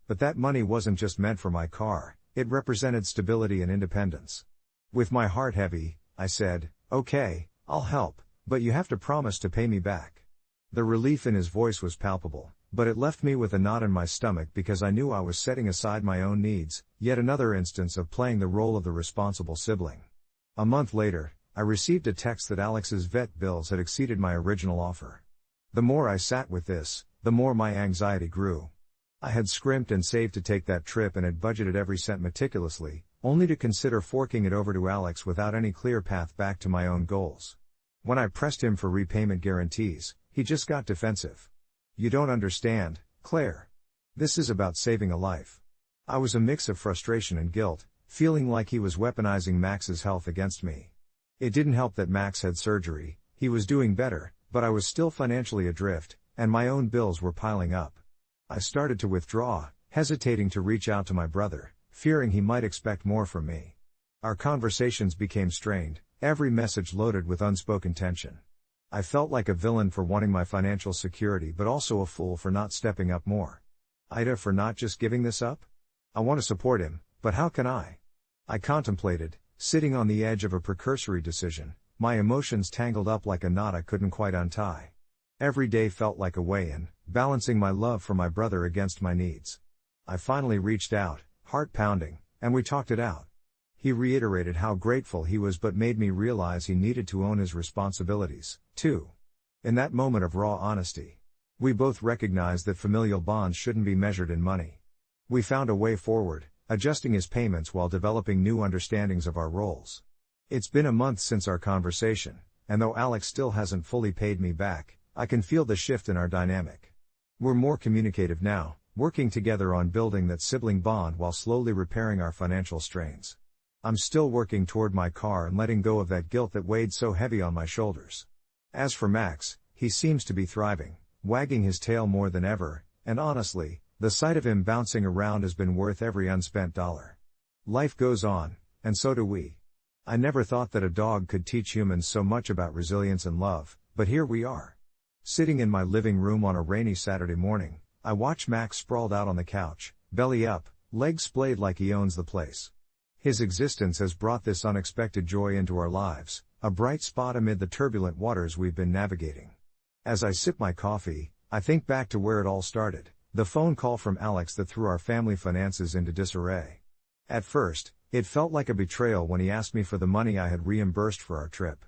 But that money wasn't just meant for my car, it represented stability and independence. With my heart heavy, I said, "Okay, I'll help, but you have to promise to pay me back." The relief in his voice was palpable, but it left me with a knot in my stomach because I knew I was setting aside my own needs, yet another instance of playing the role of the responsible sibling. A month later, I received a text that Alex's vet bills had exceeded my original offer. The more I sat with this, the more my anxiety grew. I had scrimped and saved to take that trip and had budgeted every cent meticulously, only to consider forking it over to Alex without any clear path back to my own goals. When I pressed him for repayment guarantees, he just got defensive. "You don't understand, Claire. This is about saving a life." I was a mix of frustration and guilt, feeling like he was weaponizing Max's health against me. It didn't help that Max had surgery, he was doing better, but I was still financially adrift, and my own bills were piling up. I started to withdraw, hesitating to reach out to my brother, fearing he might expect more from me. Our conversations became strained, every message loaded with unspoken tension. I felt like a villain for wanting my financial security but also a fool for not stepping up more. AITA for not just giving this up? I want to support him, but how can I? I contemplated, sitting on the edge of a precursory decision, my emotions tangled up like a knot I couldn't quite untie. Every day felt like a weigh-in, balancing my love for my brother against my needs. I finally reached out, heart pounding, and we talked it out. He reiterated how grateful he was but made me realize he needed to own his responsibilities, too. In that moment of raw honesty, we both recognized that familial bonds shouldn't be measured in money. We found a way forward, adjusting his payments while developing new understandings of our roles. It's been a month since our conversation, and though Alex still hasn't fully paid me back, I can feel the shift in our dynamic. We're more communicative now, working together on building that sibling bond while slowly repairing our financial strains. I'm still working toward my car and letting go of that guilt that weighed so heavy on my shoulders. As for Max, he seems to be thriving, wagging his tail more than ever, and honestly, the sight of him bouncing around has been worth every unspent dollar. Life goes on, and so do we. I never thought that a dog could teach humans so much about resilience and love, but here we are. Sitting in my living room on a rainy Saturday morning, I watch Max sprawled out on the couch, belly up, legs splayed like he owns the place. His existence has brought this unexpected joy into our lives, a bright spot amid the turbulent waters we've been navigating. As I sip my coffee, I think back to where it all started, the phone call from Alex that threw our family finances into disarray. At first, it felt like a betrayal when he asked me for the money I had reimbursed for our trip.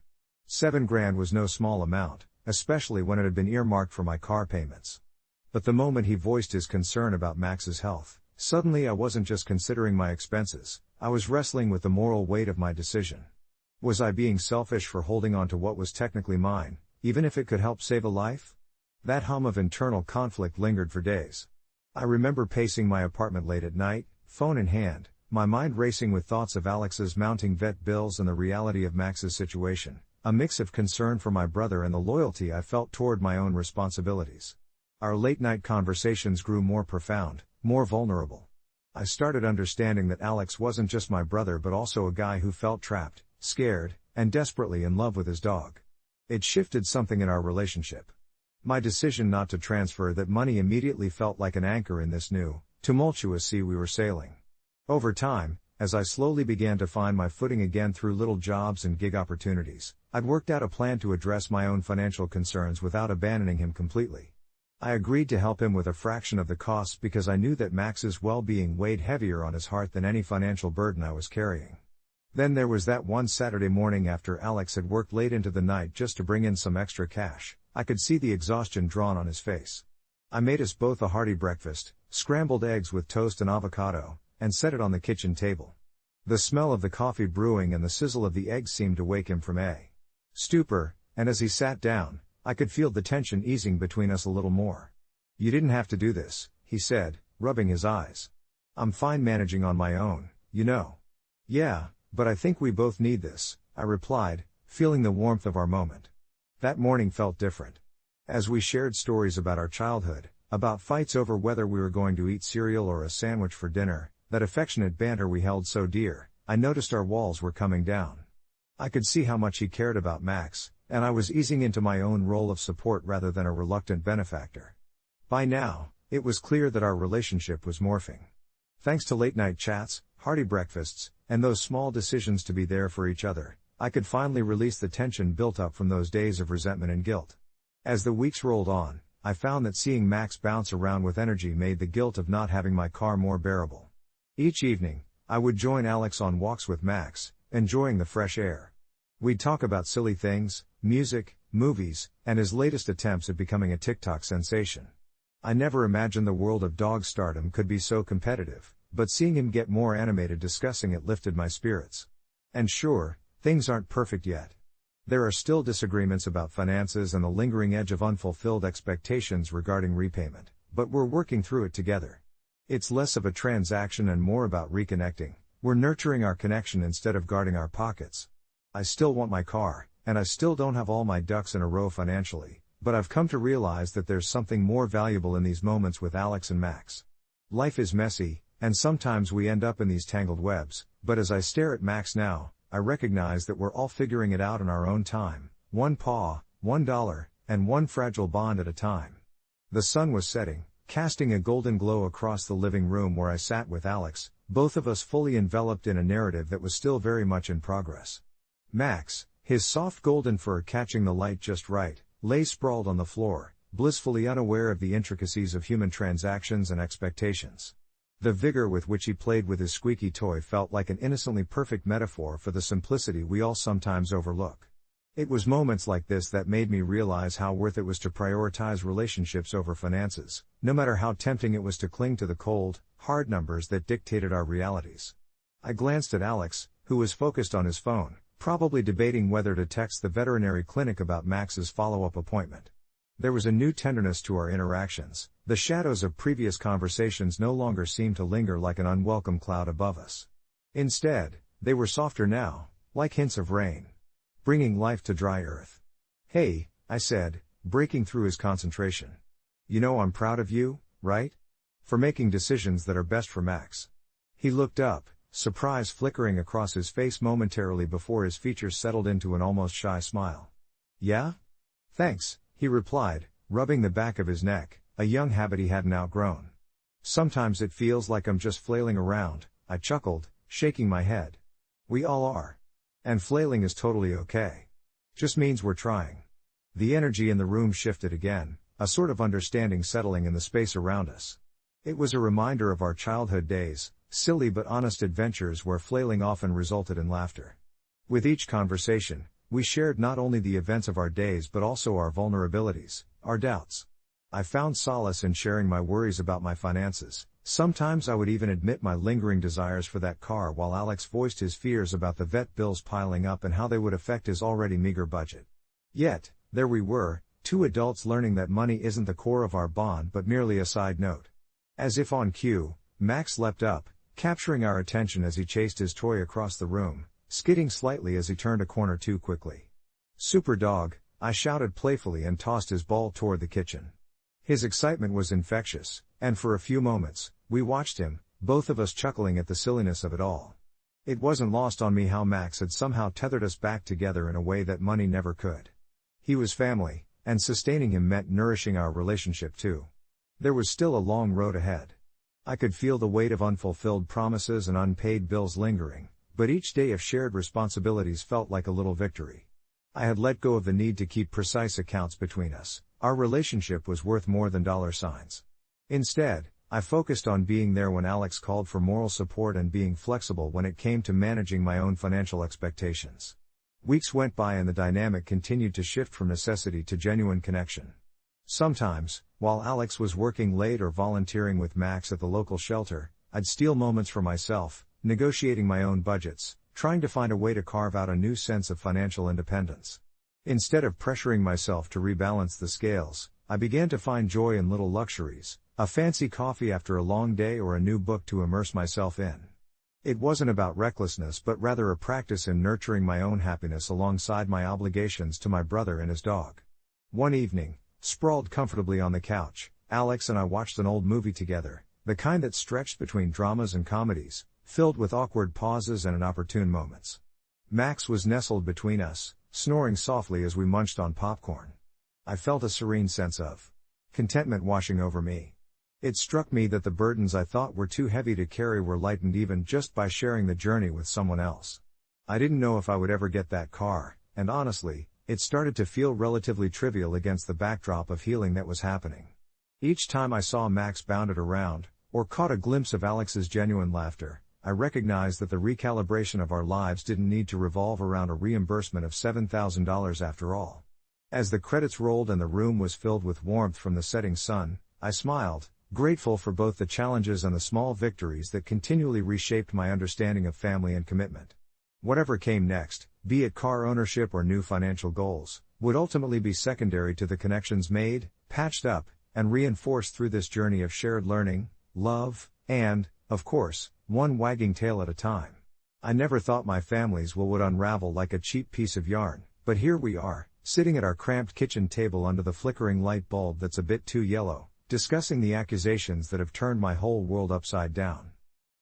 $7,000 was no small amount, especially when it had been earmarked for my car payments. But the moment he voiced his concern about Max's health, suddenly I wasn't just considering my expenses, I was wrestling with the moral weight of my decision. Was I being selfish for holding on to what was technically mine, even if it could help save a life? That hum of internal conflict lingered for days. I remember pacing my apartment late at night, phone in hand, my mind racing with thoughts of Alex's mounting vet bills and the reality of Max's situation, a mix of concern for my brother and the loyalty I felt toward my own responsibilities. Our late-night conversations grew more profound, more vulnerable. I started understanding that Alex wasn't just my brother but also a guy who felt trapped, scared, and desperately in love with his dog. It shifted something in our relationship. My decision not to transfer that money immediately felt like an anchor in this new, tumultuous sea we were sailing. Over time, as I slowly began to find my footing again through little jobs and gig opportunities, I'd worked out a plan to address my own financial concerns without abandoning him completely. I agreed to help him with a fraction of the costs because I knew that Max's well-being weighed heavier on his heart than any financial burden I was carrying. Then there was that one Saturday morning after Alex had worked late into the night just to bring in some extra cash. I could see the exhaustion drawn on his face. I made us both a hearty breakfast, scrambled eggs with toast and avocado, and set it on the kitchen table. The smell of the coffee brewing and the sizzle of the eggs seemed to wake him from a stupor, and as he sat down, I could feel the tension easing between us a little more. "You didn't have to do this," he said, rubbing his eyes. "I'm fine managing on my own, you know." "Yeah, but I think we both need this," I replied, feeling the warmth of our moment. That morning felt different. As we shared stories about our childhood, about fights over whether we were going to eat cereal or a sandwich for dinner, that affectionate banter we held so dear, I noticed our walls were coming down. I could see how much he cared about Max, and I was easing into my own role of support rather than a reluctant benefactor. By now, it was clear that our relationship was morphing. Thanks to late-night chats, hearty breakfasts, and those small decisions to be there for each other, I could finally release the tension built up from those days of resentment and guilt. As the weeks rolled on, I found that seeing Max bounce around with energy made the guilt of not having my car more bearable. Each evening, I would join Alex on walks with Max, enjoying the fresh air. We'd talk about silly things, music, movies, and his latest attempts at becoming a TikTok sensation. I never imagined the world of dog stardom could be so competitive, but seeing him get more animated discussing it lifted my spirits. And sure, things aren't perfect yet. There are still disagreements about finances and the lingering edge of unfulfilled expectations regarding repayment, but we're working through it together. It's less of a transaction and more about reconnecting. We're nurturing our connection instead of guarding our pockets. I still want my car, and I still don't have all my ducks in a row financially, but I've come to realize that there's something more valuable in these moments with Alex and Max. Life is messy, and sometimes we end up in these tangled webs, but as I stare at Max now, I recognize that we're all figuring it out in our own time, one paw, $1, and one fragile bond at a time. The sun was setting, casting a golden glow across the living room where I sat with Alex, both of us fully enveloped in a narrative that was still very much in progress. Max, his soft golden fur catching the light just right, lay sprawled on the floor, blissfully unaware of the intricacies of human transactions and expectations. The vigor with which he played with his squeaky toy felt like an innocently perfect metaphor for the simplicity we all sometimes overlook. It was moments like this that made me realize how worth it was to prioritize relationships over finances, no matter how tempting it was to cling to the cold, hard numbers that dictated our realities. I glanced at Alex, who was focused on his phone, probably debating whether to text the veterinary clinic about Max's follow-up appointment. There was a new tenderness to our interactions. The shadows of previous conversations no longer seemed to linger like an unwelcome cloud above us. Instead, they were softer now, like hints of rain, bringing life to dry earth. "Hey," I said, breaking through his concentration. "You know I'm proud of you, right? For making decisions that are best for Max." He looked up, surprise flickering across his face momentarily before his features settled into an almost shy smile. "Yeah? Thanks," he replied, rubbing the back of his neck, a young habit he hadn't outgrown. "Sometimes it feels like I'm just flailing around," I chuckled, shaking my head. "We all are. And flailing is totally okay. Just means we're trying." The energy in the room shifted again, a sort of understanding settling in the space around us. It was a reminder of our childhood days, silly but honest adventures where flailing often resulted in laughter. With each conversation, we shared not only the events of our days but also our vulnerabilities, our doubts. I found solace in sharing my worries about my finances. Sometimes I would even admit my lingering desires for that car while Alex voiced his fears about the vet bills piling up and how they would affect his already meager budget. Yet, there we were, two adults learning that money isn't the core of our bond but merely a side note. As if on cue, Max leapt up, capturing our attention as he chased his toy across the room, skidding slightly as he turned a corner too quickly. "Super dog," I shouted playfully and tossed his ball toward the kitchen. His excitement was infectious, and for a few moments, we watched him, both of us chuckling at the silliness of it all. It wasn't lost on me how Max had somehow tethered us back together in a way that money never could. He was family, and sustaining him meant nourishing our relationship too. There was still a long road ahead. I could feel the weight of unfulfilled promises and unpaid bills lingering, but each day of shared responsibilities felt like a little victory. I had let go of the need to keep precise accounts between us. Our relationship was worth more than dollar signs. Instead, I focused on being there when Alex called for moral support and being flexible when it came to managing my own financial expectations. Weeks went by and the dynamic continued to shift from necessity to genuine connection. Sometimes, while Alex was working late or volunteering with Max at the local shelter, I'd steal moments for myself, negotiating my own budgets, trying to find a way to carve out a new sense of financial independence. Instead of pressuring myself to rebalance the scales, I began to find joy in little luxuries, a fancy coffee after a long day or a new book to immerse myself in. It wasn't about recklessness but rather a practice in nurturing my own happiness alongside my obligations to my brother and his dog. One evening, sprawled comfortably on the couch, Alex and I watched an old movie together, the kind that stretched between dramas and comedies, filled with awkward pauses and inopportune moments. Max was nestled between us, snoring softly as we munched on popcorn. I felt a serene sense of contentment washing over me. It struck me that the burdens I thought were too heavy to carry were lightened even just by sharing the journey with someone else. I didn't know if I would ever get that car, and honestly, it started to feel relatively trivial against the backdrop of healing that was happening. Each time I saw Max bounded around, or caught a glimpse of Alex's genuine laughter, I recognized that the recalibration of our lives didn't need to revolve around a reimbursement of $7,000 after all. As the credits rolled and the room was filled with warmth from the setting sun, I smiled, grateful for both the challenges and the small victories that continually reshaped my understanding of family and commitment. Whatever came next, be it car ownership or new financial goals, would ultimately be secondary to the connections made, patched up, and reinforced through this journey of shared learning, love, and, of course, one wagging tail at a time. I never thought my family's will would unravel like a cheap piece of yarn, but here we are, sitting at our cramped kitchen table under the flickering light bulb that's a bit too yellow, discussing the accusations that have turned my whole world upside down.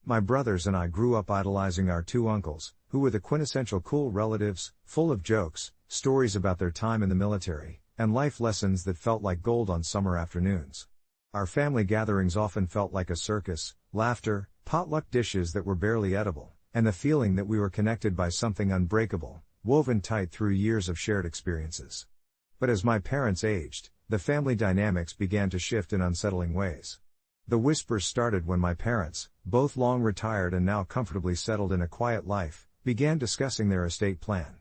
My brothers and I grew up idolizing our two uncles, who were the quintessential cool relatives, full of jokes, stories about their time in the military, and life lessons that felt like gold on summer afternoons. Our family gatherings often felt like a circus, laughter, potluck dishes that were barely edible, and the feeling that we were connected by something unbreakable, woven tight through years of shared experiences. But as my parents aged, the family dynamics began to shift in unsettling ways. The whispers started when my parents, both long retired and now comfortably settled in a quiet life, began discussing their estate plan.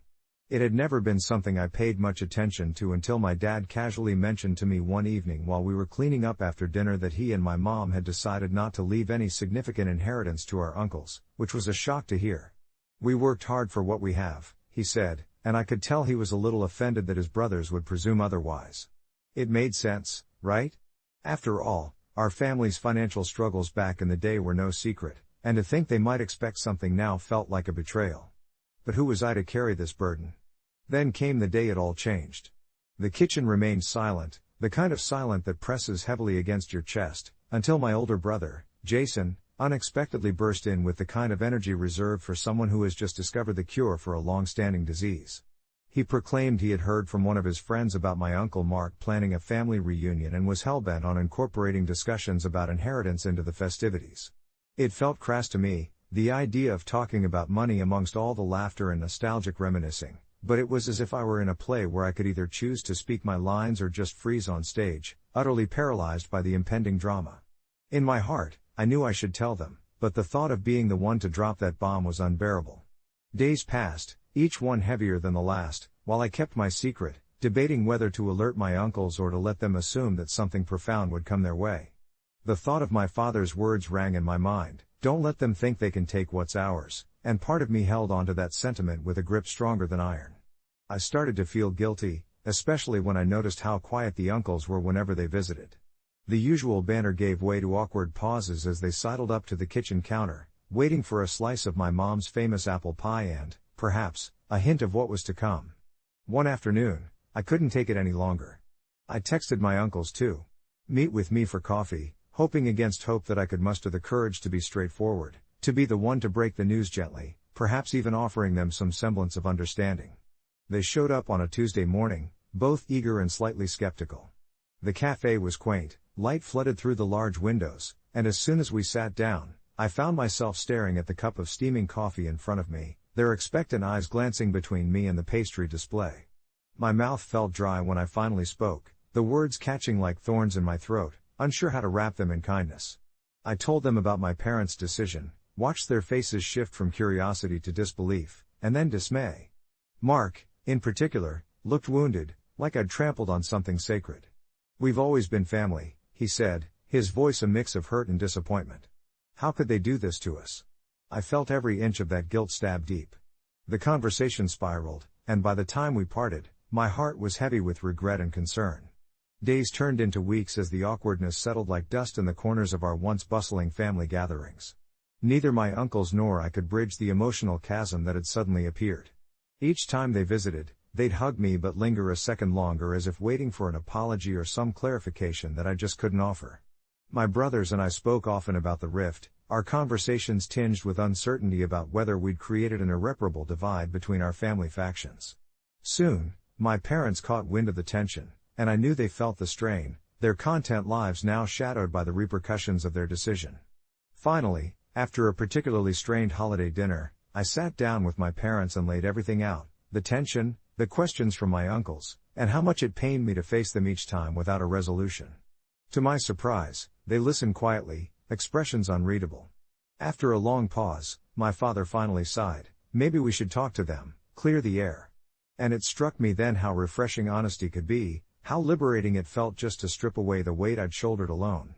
It had never been something I paid much attention to until my dad casually mentioned to me one evening while we were cleaning up after dinner that he and my mom had decided not to leave any significant inheritance to our uncles, which was a shock to hear. "We worked hard for what we have," he said, and I could tell he was a little offended that his brothers would presume otherwise. It made sense, right? After all, our family's financial struggles back in the day were no secret, and to think they might expect something now felt like a betrayal. But who was I to carry this burden? Then came the day it all changed. The kitchen remained silent, the kind of silent that presses heavily against your chest, until my older brother, Jason, unexpectedly burst in with the kind of energy reserved for someone who has just discovered the cure for a long-standing disease. He proclaimed he had heard from one of his friends about my Uncle Mark planning a family reunion and was hellbent on incorporating discussions about inheritance into the festivities. It felt crass to me, the idea of talking about money amongst all the laughter and nostalgic reminiscing, but it was as if I were in a play where I could either choose to speak my lines or just freeze on stage, utterly paralyzed by the impending drama. In my heart, I knew I should tell them, but the thought of being the one to drop that bomb was unbearable. Days passed, each one heavier than the last, while I kept my secret, debating whether to alert my uncles or to let them assume that something profound would come their way. The thought of my father's words rang in my mind, "Don't let them think they can take what's ours," and part of me held onto that sentiment with a grip stronger than iron. I started to feel guilty, especially when I noticed how quiet the uncles were whenever they visited. The usual banter gave way to awkward pauses as they sidled up to the kitchen counter, waiting for a slice of my mom's famous apple pie and, perhaps, a hint of what was to come. One afternoon, I couldn't take it any longer. I texted my uncles to meet with me for coffee, hoping against hope that I could muster the courage to be straightforward, to be the one to break the news gently, perhaps even offering them some semblance of understanding. They showed up on a Tuesday morning, both eager and slightly skeptical. The cafe was quaint, light flooded through the large windows, and as soon as we sat down, I found myself staring at the cup of steaming coffee in front of me, their expectant eyes glancing between me and the pastry display. My mouth felt dry when I finally spoke, the words catching like thorns in my throat, unsure how to wrap them in kindness. I told them about my parents' decision, watched their faces shift from curiosity to disbelief, and then dismay. Mark, in particular, looked wounded, like I'd trampled on something sacred. "We've always been family," he said, his voice a mix of hurt and disappointment. "How could they do this to us?" I felt every inch of that guilt stab deep. The conversation spiraled, and by the time we parted, my heart was heavy with regret and concern. Days turned into weeks as the awkwardness settled like dust in the corners of our once bustling family gatherings. Neither my uncles nor I could bridge the emotional chasm that had suddenly appeared. Each time they visited, they'd hug me but linger a second longer as if waiting for an apology or some clarification that I just couldn't offer. My brothers and I spoke often about the rift, our conversations tinged with uncertainty about whether we'd created an irreparable divide between our family factions. Soon, my parents caught wind of the tension, and I knew they felt the strain, their content lives now shadowed by the repercussions of their decision. Finally, after a particularly strained holiday dinner, I sat down with my parents and laid everything out, the tension, the questions from my uncles, and how much it pained me to face them each time without a resolution. To my surprise, they listened quietly, expressions unreadable. After a long pause, my father finally sighed, "Maybe we should talk to them, clear the air." And it struck me then how refreshing honesty could be, how liberating it felt just to strip away the weight I'd shouldered alone.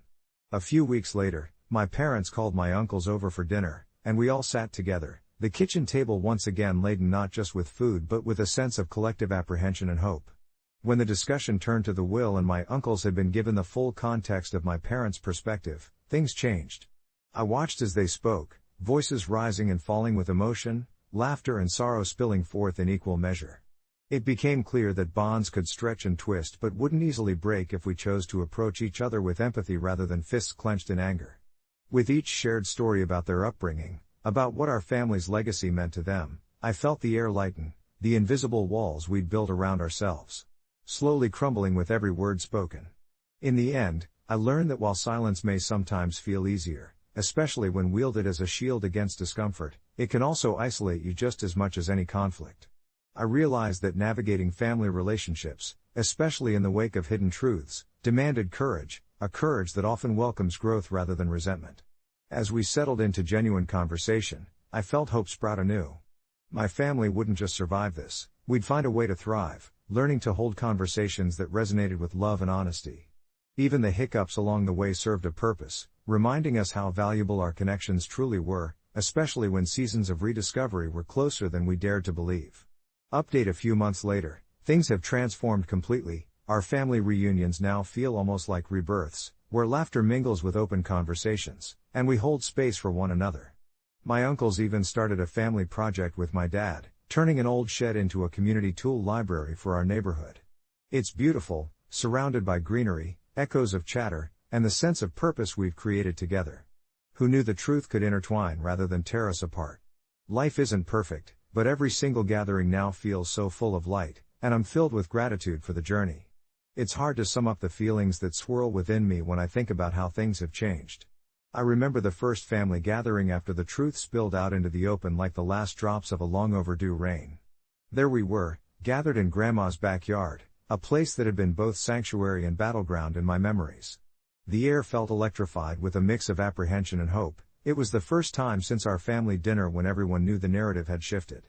A few weeks later, my parents called my uncles over for dinner, and we all sat together, the kitchen table once again laden not just with food but with a sense of collective apprehension and hope. When the discussion turned to the will and my uncles had been given the full context of my parents' perspective, things changed. I watched as they spoke, voices rising and falling with emotion, laughter and sorrow spilling forth in equal measure. It became clear that bonds could stretch and twist but wouldn't easily break if we chose to approach each other with empathy rather than fists clenched in anger. With each shared story about their upbringing, about what our family's legacy meant to them, I felt the air lighten, the invisible walls we'd built around ourselves, slowly crumbling with every word spoken. In the end, I learned that while silence may sometimes feel easier, especially when wielded as a shield against discomfort, it can also isolate you just as much as any conflict. I realized that navigating family relationships, especially in the wake of hidden truths, demanded courage, a courage that often welcomes growth rather than resentment. As we settled into genuine conversation, I felt hope sprout anew. My family wouldn't just survive this, we'd find a way to thrive, learning to hold conversations that resonated with love and honesty. Even the hiccups along the way served a purpose, reminding us how valuable our connections truly were, especially when seasons of rediscovery were closer than we dared to believe. Update: a few months later, things have transformed completely. Our family reunions now feel almost like rebirths, where laughter mingles with open conversations, and we hold space for one another. My uncles even started a family project with my dad, turning an old shed into a community tool library for our neighborhood. It's beautiful, surrounded by greenery, echoes of chatter, and the sense of purpose we've created together. Who knew the truth could intertwine rather than tear us apart? Life isn't perfect, but every single gathering now feels so full of light, and I'm filled with gratitude for the journey. It's hard to sum up the feelings that swirl within me when I think about how things have changed. I remember the first family gathering after the truth spilled out into the open like the last drops of a long overdue rain. There we were, gathered in Grandma's backyard, a place that had been both sanctuary and battleground in my memories. The air felt electrified with a mix of apprehension and hope. It was the first time since our family dinner when everyone knew the narrative had shifted.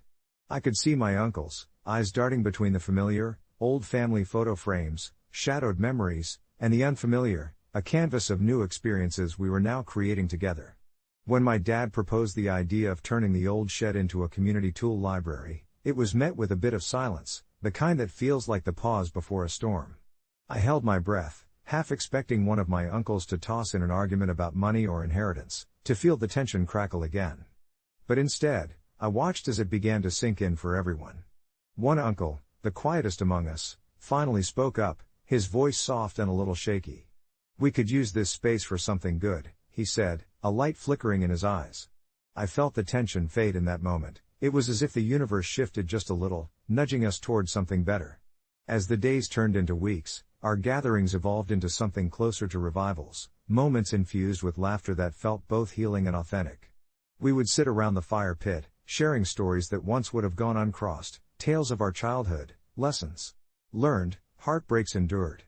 I could see my uncles, eyes darting between the familiar, old family photo frames, shadowed memories, and the unfamiliar, a canvas of new experiences we were now creating together. When my dad proposed the idea of turning the old shed into a community tool library, it was met with a bit of silence, the kind that feels like the pause before a storm. I held my breath, half expecting one of my uncles to toss in an argument about money or inheritance, to feel the tension crackle again. But instead, I watched as it began to sink in for everyone. One uncle, the quietest among us, finally spoke up, his voice soft and a little shaky. "We could use this space for something good," he said, a light flickering in his eyes. I felt the tension fade in that moment. It was as if the universe shifted just a little, nudging us toward something better. As the days turned into weeks, our gatherings evolved into something closer to revivals, moments infused with laughter that felt both healing and authentic. We would sit around the fire pit, sharing stories that once would have gone uncrossed, tales of our childhood, lessons learned, heartbreaks endured.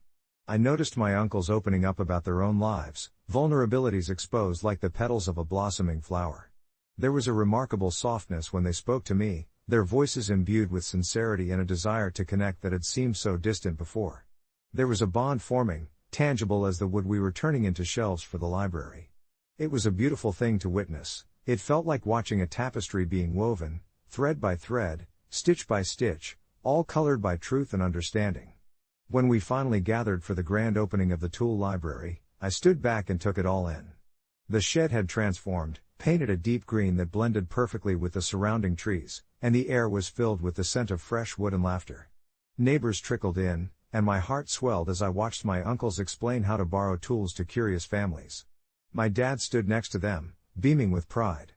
I noticed my uncles opening up about their own lives, vulnerabilities exposed like the petals of a blossoming flower. There was a remarkable softness when they spoke to me, their voices imbued with sincerity and a desire to connect that had seemed so distant before. There was a bond forming, tangible as the wood we were turning into shelves for the library. It was a beautiful thing to witness. It felt like watching a tapestry being woven, thread by thread, stitch by stitch, all colored by truth and understanding. When we finally gathered for the grand opening of the tool library, I stood back and took it all in. The shed had transformed, painted a deep green that blended perfectly with the surrounding trees, and the air was filled with the scent of fresh wood and laughter. Neighbors trickled in, and my heart swelled as I watched my uncles explain how to borrow tools to curious families. My dad stood next to them, beaming with pride.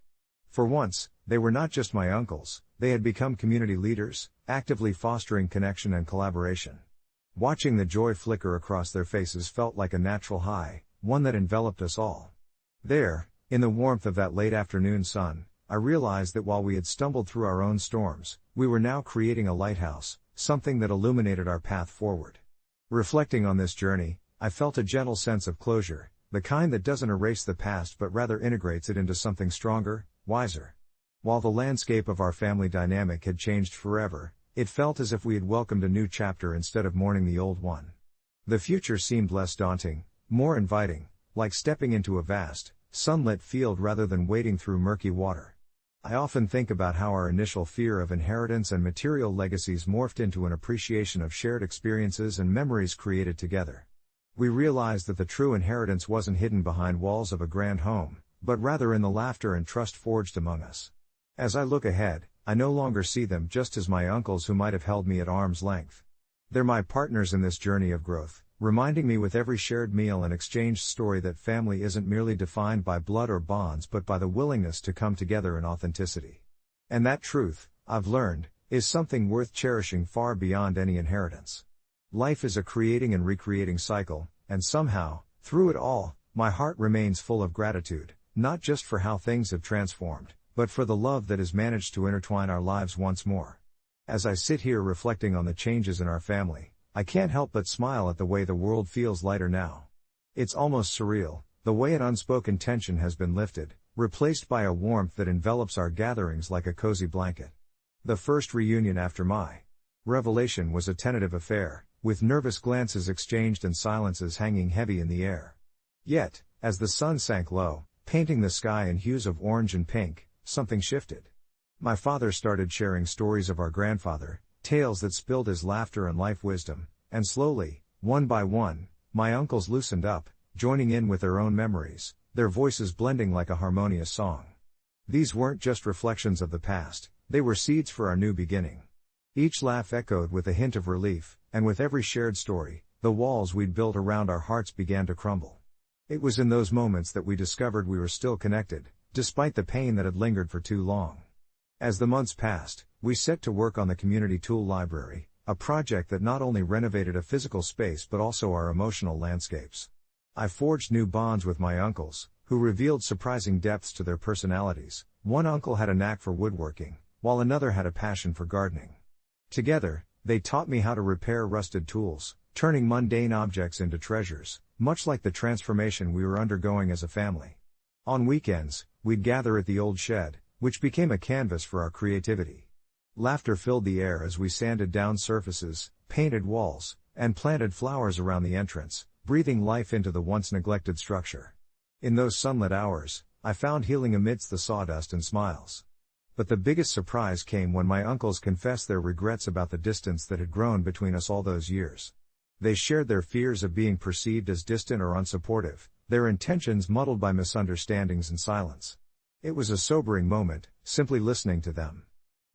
For once, they were not just my uncles, they had become community leaders, actively fostering connection and collaboration. Watching the joy flicker across their faces felt like a natural high, one that enveloped us all. There, in the warmth of that late afternoon sun, I realized that while we had stumbled through our own storms, we were now creating a lighthouse, something that illuminated our path forward. Reflecting on this journey, I felt a gentle sense of closure, the kind that doesn't erase the past but rather integrates it into something stronger, wiser. While the landscape of our family dynamic had changed forever, it felt as if we had welcomed a new chapter instead of mourning the old one. The future seemed less daunting, more inviting, like stepping into a vast, sunlit field rather than wading through murky water. I often think about how our initial fear of inheritance and material legacies morphed into an appreciation of shared experiences and memories created together. We realized that the true inheritance wasn't hidden behind walls of a grand home, but rather in the laughter and trust forged among us. As I look ahead, I no longer see them just as my uncles who might have held me at arm's length. They're my partners in this journey of growth, reminding me with every shared meal and exchanged story that family isn't merely defined by blood or bonds but by the willingness to come together in authenticity. And that truth, I've learned, is something worth cherishing far beyond any inheritance. Life is a creating and recreating cycle, and somehow, through it all, my heart remains full of gratitude, not just for how things have transformed, but for the love that has managed to intertwine our lives once more. As I sit here reflecting on the changes in our family, I can't help but smile at the way the world feels lighter now. It's almost surreal, the way an unspoken tension has been lifted, replaced by a warmth that envelops our gatherings like a cozy blanket. The first reunion after my revelation was a tentative affair, with nervous glances exchanged and silences hanging heavy in the air. Yet, as the sun sank low, painting the sky in hues of orange and pink, something shifted. My father started sharing stories of our grandfather, tales that spilled his laughter and life wisdom, and slowly, one by one, my uncles loosened up, joining in with their own memories, their voices blending like a harmonious song. These weren't just reflections of the past, they were seeds for our new beginning. Each laugh echoed with a hint of relief, and with every shared story, the walls we'd built around our hearts began to crumble. It was in those moments that we discovered we were still connected, despite the pain that had lingered for too long. As the months passed, we set to work on the community tool library, a project that not only renovated a physical space but also our emotional landscapes. I forged new bonds with my uncles, who revealed surprising depths to their personalities. One uncle had a knack for woodworking, while another had a passion for gardening. Together, they taught me how to repair rusted tools, turning mundane objects into treasures, much like the transformation we were undergoing as a family. On weekends, we'd gather at the old shed, which became a canvas for our creativity. Laughter filled the air as we sanded down surfaces, painted walls, and planted flowers around the entrance, breathing life into the once neglected structure. In those sunlit hours, I found healing amidst the sawdust and smiles. But the biggest surprise came when my uncles confessed their regrets about the distance that had grown between us all those years. They shared their fears of being perceived as distant or unsupportive, their intentions muddled by misunderstandings and silence. It was a sobering moment, simply listening to them.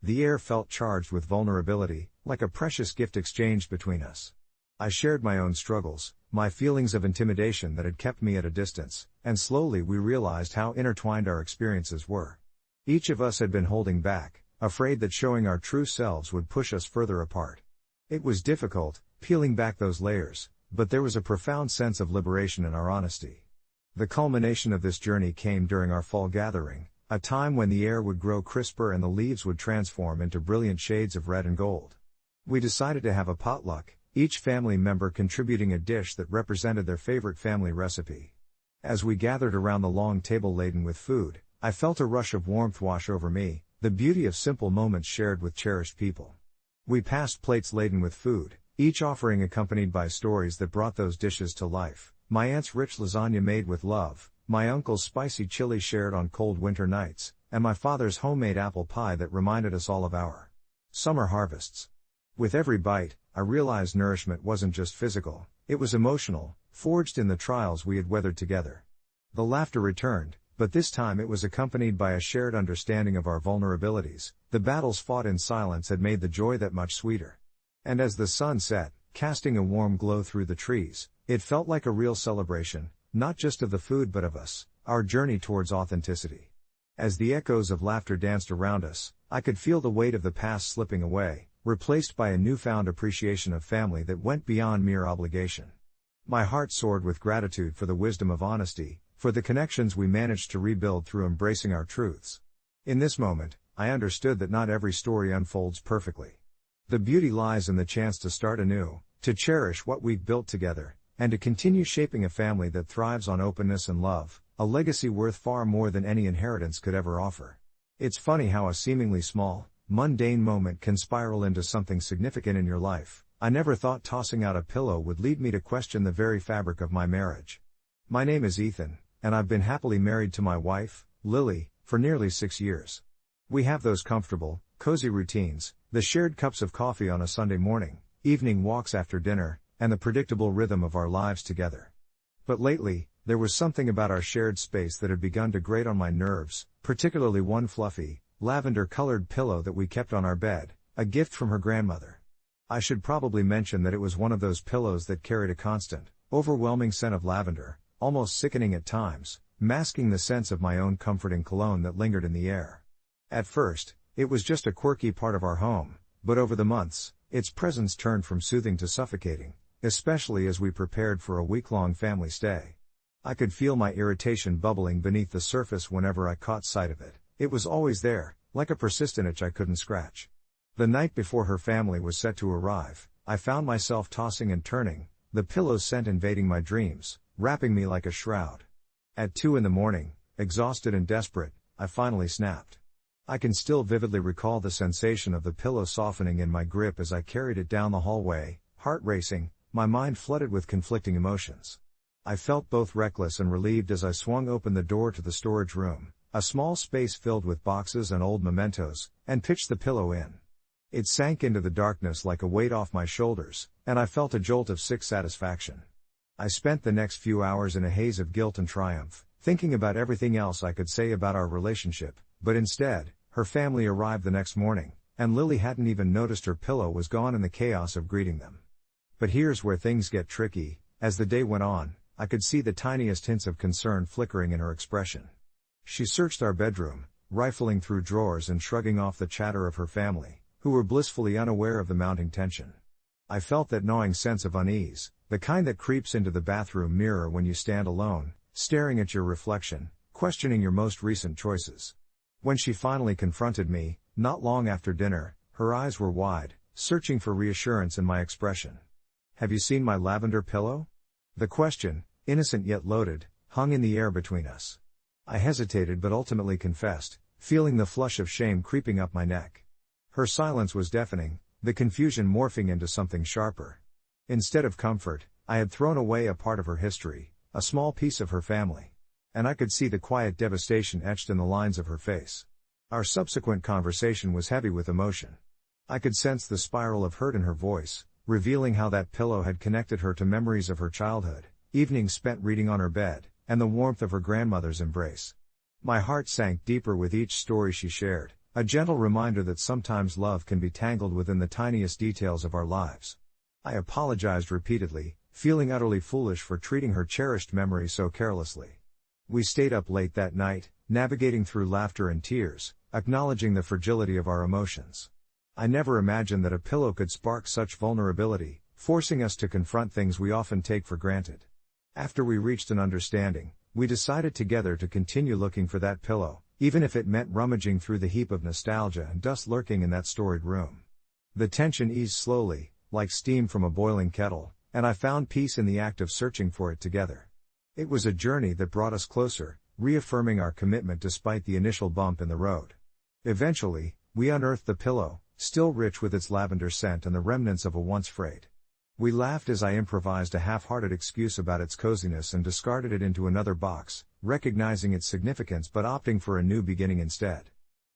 The air felt charged with vulnerability, like a precious gift exchanged between us. I shared my own struggles, my feelings of intimidation that had kept me at a distance, and slowly we realized how intertwined our experiences were. Each of us had been holding back, afraid that showing our true selves would push us further apart. It was difficult, peeling back those layers, but there was a profound sense of liberation in our honesty. The culmination of this journey came during our fall gathering, a time when the air would grow crisper and the leaves would transform into brilliant shades of red and gold. We decided to have a potluck, each family member contributing a dish that represented their favorite family recipe. As we gathered around the long table laden with food, I felt a rush of warmth wash over me, the beauty of simple moments shared with cherished people. We passed plates laden with food, each offering accompanied by stories that brought those dishes to life. My aunt's rich lasagna made with love, my uncle's spicy chili shared on cold winter nights, and my father's homemade apple pie that reminded us all of our summer harvests. With every bite, I realized nourishment wasn't just physical, it was emotional, forged in the trials we had weathered together. The laughter returned, but this time it was accompanied by a shared understanding of our vulnerabilities. The battles fought in silence had made the joy that much sweeter. And as the sun set, casting a warm glow through the trees, it felt like a real celebration, not just of the food but of us, our journey towards authenticity. As the echoes of laughter danced around us, I could feel the weight of the past slipping away, replaced by a newfound appreciation of family that went beyond mere obligation. My heart soared with gratitude for the wisdom of honesty, for the connections we managed to rebuild through embracing our truths. In this moment, I understood that not every story unfolds perfectly. The beauty lies in the chance to start anew, to cherish what we've built together, and to continue shaping a family that thrives on openness and love, a legacy worth far more than any inheritance could ever offer. It's funny how a seemingly small, mundane moment can spiral into something significant in your life. I never thought tossing out a pillow would lead me to question the very fabric of my marriage. My name is Ethan, and I've been happily married to my wife, Lily, for nearly 6 years. We have those comfortable, cozy routines, the shared cups of coffee on a Sunday morning, evening walks after dinner, and the predictable rhythm of our lives together. But lately, there was something about our shared space that had begun to grate on my nerves, particularly one fluffy, lavender-colored pillow that we kept on our bed, a gift from her grandmother. I should probably mention that it was one of those pillows that carried a constant, overwhelming scent of lavender, almost sickening at times, masking the sense of my own comforting cologne that lingered in the air. At first, it was just a quirky part of our home, but over the months, its presence turned from soothing to suffocating, especially as we prepared for a week-long family stay. I could feel my irritation bubbling beneath the surface whenever I caught sight of it. It was always there, like a persistent itch I couldn't scratch. The night before her family was set to arrive, I found myself tossing and turning, the pillow's scent invading my dreams, wrapping me like a shroud. At 2 a.m, exhausted and desperate, I finally snapped. I can still vividly recall the sensation of the pillow softening in my grip as I carried it down the hallway, heart racing, my mind flooded with conflicting emotions. I felt both reckless and relieved as I swung open the door to the storage room, a small space filled with boxes and old mementos, and pitched the pillow in. It sank into the darkness like a weight off my shoulders, and I felt a jolt of sick satisfaction. I spent the next few hours in a haze of guilt and triumph, thinking about everything else I could say about our relationship, but instead, her family arrived the next morning, and Lily hadn't even noticed her pillow was gone in the chaos of greeting them. But here's where things get tricky. As the day went on, I could see the tiniest hints of concern flickering in her expression. She searched our bedroom, rifling through drawers and shrugging off the chatter of her family, who were blissfully unaware of the mounting tension. I felt that gnawing sense of unease, the kind that creeps into the bathroom mirror when you stand alone, staring at your reflection, questioning your most recent choices. When she finally confronted me, not long after dinner, her eyes were wide, searching for reassurance in my expression. "Have you seen my lavender pillow?" The question, innocent yet loaded, hung in the air between us. I hesitated but ultimately confessed, feeling the flush of shame creeping up my neck. Her silence was deafening, the confusion morphing into something sharper. Instead of comfort, I had thrown away a part of her history, a small piece of her family. And I could see the quiet devastation etched in the lines of her face. Our subsequent conversation was heavy with emotion. I could sense the spiral of hurt in her voice, revealing how that pillow had connected her to memories of her childhood, evenings spent reading on her bed, and the warmth of her grandmother's embrace. My heart sank deeper with each story she shared, a gentle reminder that sometimes love can be tangled within the tiniest details of our lives. I apologized repeatedly, feeling utterly foolish for treating her cherished memory so carelessly. We stayed up late that night, navigating through laughter and tears, acknowledging the fragility of our emotions. I never imagined that a pillow could spark such vulnerability, forcing us to confront things we often take for granted. After we reached an understanding, we decided together to continue looking for that pillow, even if it meant rummaging through the heap of nostalgia and dust lurking in that storied room. The tension eased slowly, like steam from a boiling kettle, and I found peace in the act of searching for it together. It was a journey that brought us closer, reaffirming our commitment despite the initial bump in the road. Eventually, we unearthed the pillow, still rich with its lavender scent and the remnants of a once frayed. We laughed as I improvised a half-hearted excuse about its coziness and discarded it into another box, recognizing its significance but opting for a new beginning instead.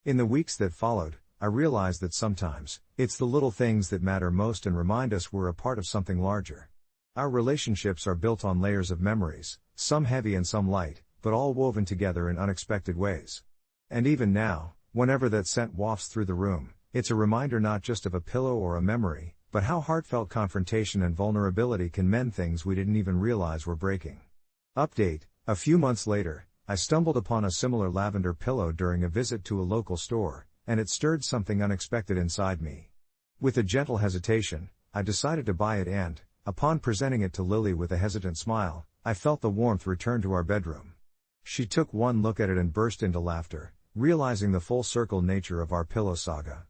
In the weeks that followed, I realized that sometimes, it's the little things that matter most and remind us we're a part of something larger. Our relationships are built on layers of memories, some heavy and some light, but all woven together in unexpected ways. And even now, whenever that scent wafts through the room, it's a reminder not just of a pillow or a memory, but how heartfelt confrontation and vulnerability can mend things we didn't even realize were breaking. Update: a few months later, I stumbled upon a similar lavender pillow during a visit to a local store, and it stirred something unexpected inside me. With a gentle hesitation, I decided to buy it and, upon presenting it to Lily with a hesitant smile, I felt the warmth return to our bedroom. She took one look at it and burst into laughter, realizing the full circle nature of our pillow saga.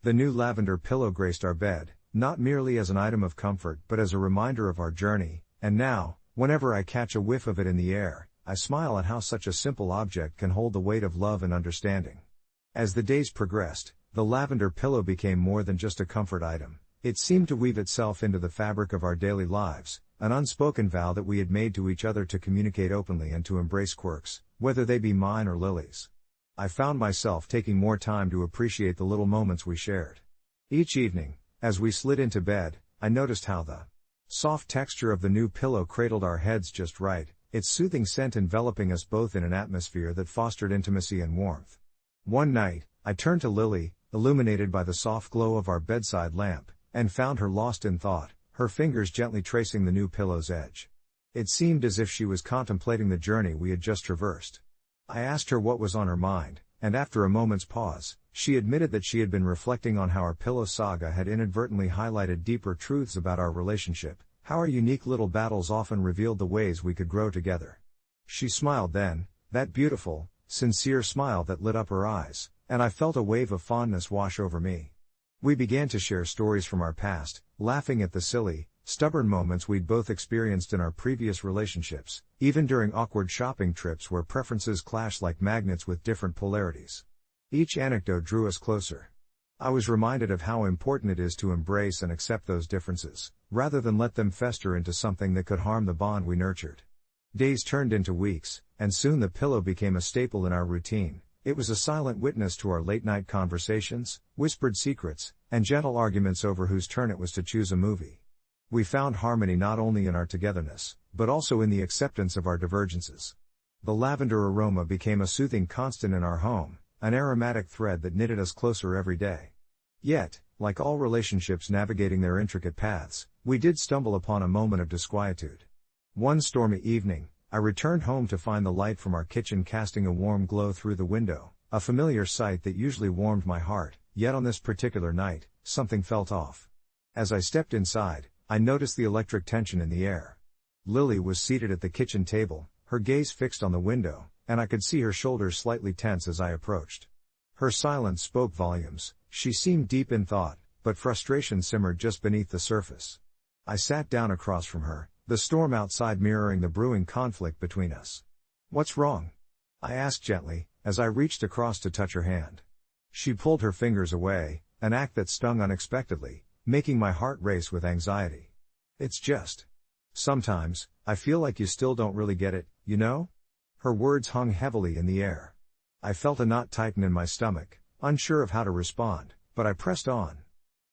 The new lavender pillow graced our bed, not merely as an item of comfort but as a reminder of our journey, and now, whenever I catch a whiff of it in the air, I smile at how such a simple object can hold the weight of love and understanding. As the days progressed, the lavender pillow became more than just a comfort item. It seemed to weave itself into the fabric of our daily lives, an unspoken vow that we had made to each other to communicate openly and to embrace quirks, whether they be mine or Lily's. I found myself taking more time to appreciate the little moments we shared. Each evening, as we slid into bed, I noticed how the soft texture of the new pillow cradled our heads just right, its soothing scent enveloping us both in an atmosphere that fostered intimacy and warmth. One night, I turned to Lily, illuminated by the soft glow of our bedside lamp, and found her lost in thought, her fingers gently tracing the new pillow's edge. It seemed as if she was contemplating the journey we had just traversed. I asked her what was on her mind, and after a moment's pause, she admitted that she had been reflecting on how our pillow saga had inadvertently highlighted deeper truths about our relationship, how our unique little battles often revealed the ways we could grow together. She smiled then, that beautiful, sincere smile that lit up her eyes, and I felt a wave of fondness wash over me. We began to share stories from our past, laughing at the silly, stubborn moments we'd both experienced in our previous relationships, even during awkward shopping trips where preferences clashed like magnets with different polarities. Each anecdote drew us closer. I was reminded of how important it is to embrace and accept those differences, rather than let them fester into something that could harm the bond we nurtured. Days turned into weeks, and soon the pillow became a staple in our routine. It was a silent witness to our late-night conversations, whispered secrets, and gentle arguments over whose turn it was to choose a movie. We found harmony not only in our togetherness, but also in the acceptance of our divergences. The lavender aroma became a soothing constant in our home, an aromatic thread that knitted us closer every day. Yet, like all relationships navigating their intricate paths, we did stumble upon a moment of disquietude. One stormy evening, I returned home to find the light from our kitchen casting a warm glow through the window, a familiar sight that usually warmed my heart, yet on this particular night, something felt off. As I stepped inside, I noticed the electric tension in the air. Lily was seated at the kitchen table, her gaze fixed on the window, and I could see her shoulders slightly tense as I approached. Her silence spoke volumes. She seemed deep in thought, but frustration simmered just beneath the surface. I sat down across from her, the storm outside mirroring the brewing conflict between us. "What's wrong?" I asked gently, as I reached across to touch her hand. She pulled her fingers away, an act that stung unexpectedly, making my heart race with anxiety. "It's just. Sometimes, I feel like you still don't really get it, you know?" Her words hung heavily in the air. I felt a knot tighten in my stomach, unsure of how to respond, but I pressed on.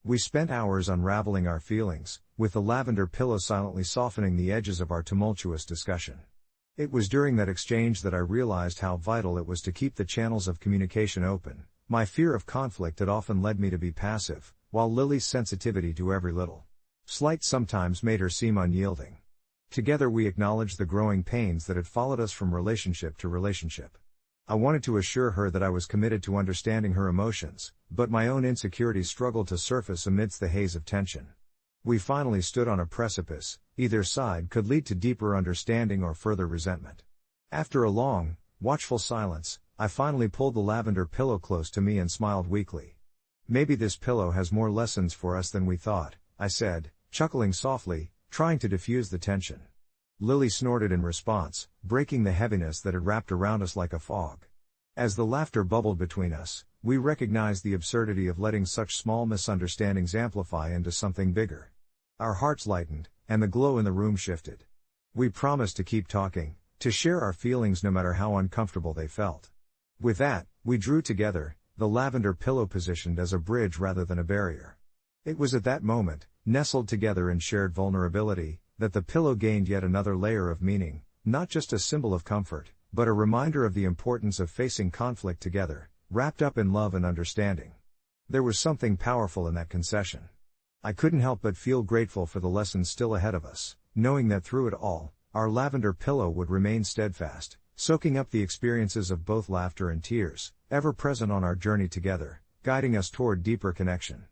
We spent hours unraveling our feelings, with the lavender pillow silently softening the edges of our tumultuous discussion. It was during that exchange that I realized how vital it was to keep the channels of communication open. My fear of conflict had often led me to be passive, while Lily's sensitivity to every little slight sometimes made her seem unyielding. Together we acknowledged the growing pains that had followed us from relationship to relationship. I wanted to assure her that I was committed to understanding her emotions, but my own insecurities struggled to surface amidst the haze of tension. We finally stood on a precipice. Either side could lead to deeper understanding or further resentment. After a long, watchful silence, I finally pulled the lavender pillow close to me and smiled weakly. "Maybe this pillow has more lessons for us than we thought," I said, chuckling softly, trying to diffuse the tension. Lily snorted in response, breaking the heaviness that had wrapped around us like a fog. As the laughter bubbled between us, we recognized the absurdity of letting such small misunderstandings amplify into something bigger. Our hearts lightened, and the glow in the room shifted. We promised to keep talking, to share our feelings no matter how uncomfortable they felt. With that, we drew together, the lavender pillow positioned as a bridge rather than a barrier. It was at that moment, nestled together in shared vulnerability, that the pillow gained yet another layer of meaning, not just a symbol of comfort, but a reminder of the importance of facing conflict together, wrapped up in love and understanding. There was something powerful in that concession. I couldn't help but feel grateful for the lessons still ahead of us, knowing that through it all, our lavender pillow would remain steadfast, soaking up the experiences of both laughter and tears, ever present on our journey together, guiding us toward deeper connection.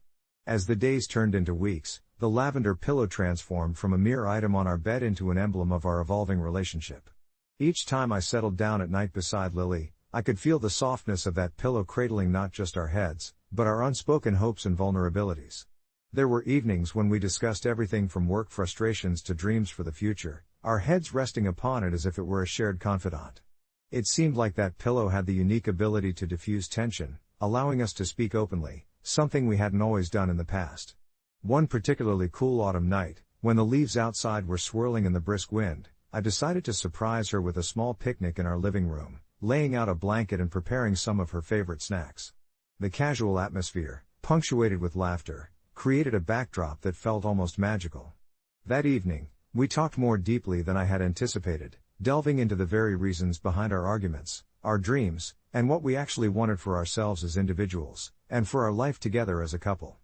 As the days turned into weeks, the lavender pillow transformed from a mere item on our bed into an emblem of our evolving relationship. Each time I settled down at night beside Lily, I could feel the softness of that pillow cradling not just our heads, but our unspoken hopes and vulnerabilities. There were evenings when we discussed everything from work frustrations to dreams for the future, our heads resting upon it as if it were a shared confidant. It seemed like that pillow had the unique ability to diffuse tension, allowing us to speak openly, something we hadn't always done in the past. One particularly cool autumn night, when the leaves outside were swirling in the brisk wind, I decided to surprise her with a small picnic in our living room, laying out a blanket and preparing some of her favorite snacks. The casual atmosphere, punctuated with laughter, created a backdrop that felt almost magical. That evening, we talked more deeply than I had anticipated, delving into the very reasons behind our arguments, our dreams, and what we actually wanted for ourselves as individuals, and for our life together as a couple.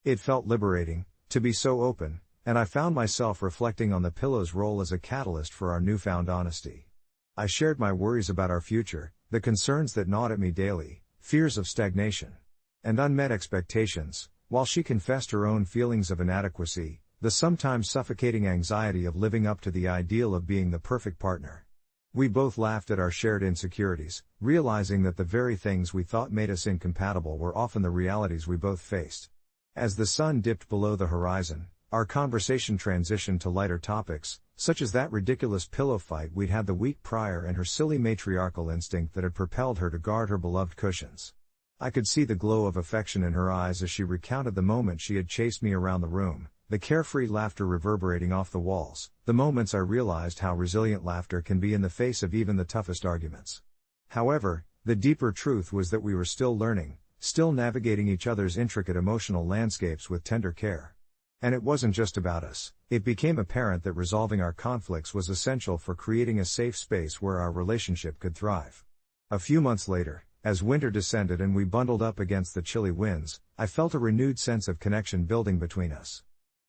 It felt liberating, to be so open, and I found myself reflecting on the pillow's role as a catalyst for our newfound honesty. I shared my worries about our future, the concerns that gnawed at me daily, fears of stagnation, and unmet expectations, while she confessed her own feelings of inadequacy, the sometimes suffocating anxiety of living up to the ideal of being the perfect partner. We both laughed at our shared insecurities, realizing that the very things we thought made us incompatible were often the realities we both faced. As the sun dipped below the horizon, our conversation transitioned to lighter topics, such as that ridiculous pillow fight we'd had the week prior and her silly matriarchal instinct that had propelled her to guard her beloved cushions. I could see the glow of affection in her eyes as she recounted the moment she had chased me around the room, the carefree laughter reverberating off the walls, the moments I realized how resilient laughter can be in the face of even the toughest arguments. However, the deeper truth was that we were still learning, still navigating each other's intricate emotional landscapes with tender care. And it wasn't just about us. It became apparent that resolving our conflicts was essential for creating a safe space where our relationship could thrive. A few months later, as winter descended and we bundled up against the chilly winds, I felt a renewed sense of connection building between us.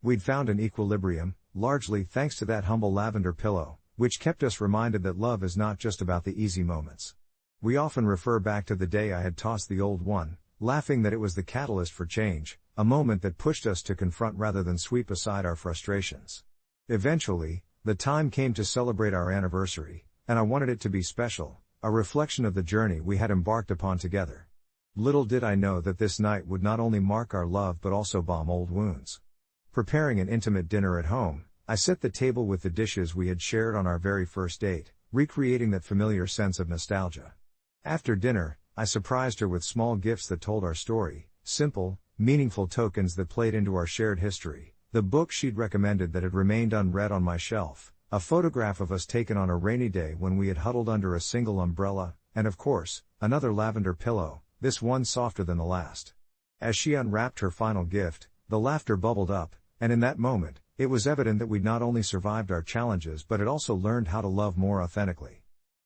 We'd found an equilibrium, largely thanks to that humble lavender pillow, which kept us reminded that love is not just about the easy moments. We often refer back to the day I had tossed the old one, laughing that it was the catalyst for change, a moment that pushed us to confront rather than sweep aside our frustrations. Eventually, the time came to celebrate our anniversary, and I wanted it to be special, a reflection of the journey we had embarked upon together. Little did I know that this night would not only mark our love but also balm old wounds. Preparing an intimate dinner at home, I set the table with the dishes we had shared on our very first date, recreating that familiar sense of nostalgia. After dinner, I surprised her with small gifts that told our story, simple, meaningful tokens that played into our shared history, the book she'd recommended that had remained unread on my shelf, a photograph of us taken on a rainy day when we had huddled under a single umbrella, and of course, another lavender pillow, this one softer than the last. As she unwrapped her final gift, the laughter bubbled up, and in that moment, it was evident that we'd not only survived our challenges but had also learned how to love more authentically.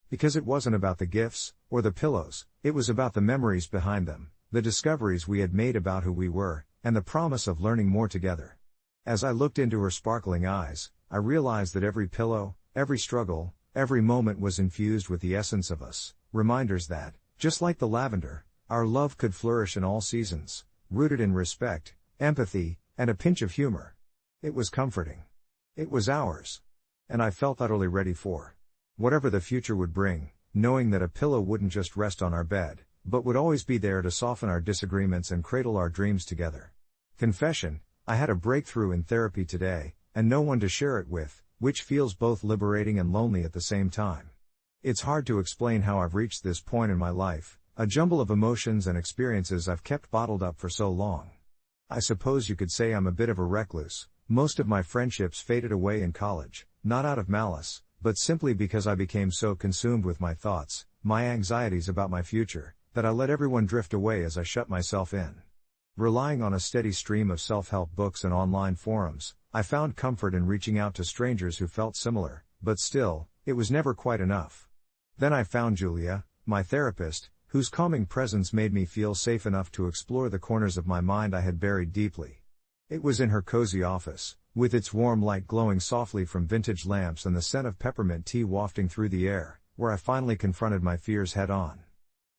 Because it wasn't about the gifts, or the pillows, it was about the memories behind them, the discoveries we had made about who we were, and the promise of learning more together. As I looked into her sparkling eyes, I realized that every pillow, every struggle, every moment was infused with the essence of us, reminders that, just like the lavender, our love could flourish in all seasons, rooted in respect, empathy, and a pinch of humor. It was comforting. It was ours. And I felt utterly ready for Whatever the future would bring, knowing that a pillow wouldn't just rest on our bed, but would always be there to soften our disagreements and cradle our dreams together. Confession: I had a breakthrough in therapy today, and no one to share it with, which feels both liberating and lonely at the same time. It's hard to explain how I've reached this point in my life, a jumble of emotions and experiences I've kept bottled up for so long. I suppose you could say I'm a bit of a recluse. Most of my friendships faded away in college, not out of malice, but simply because I became so consumed with my thoughts, my anxieties about my future, that I let everyone drift away as I shut myself in. Relying on a steady stream of self-help books and online forums, I found comfort in reaching out to strangers who felt similar, but still, it was never quite enough. Then I found Julia, my therapist, whose calming presence made me feel safe enough to explore the corners of my mind I had buried deeply. It was in her cozy office, with its warm light glowing softly from vintage lamps and the scent of peppermint tea wafting through the air, where I finally confronted my fears head-on.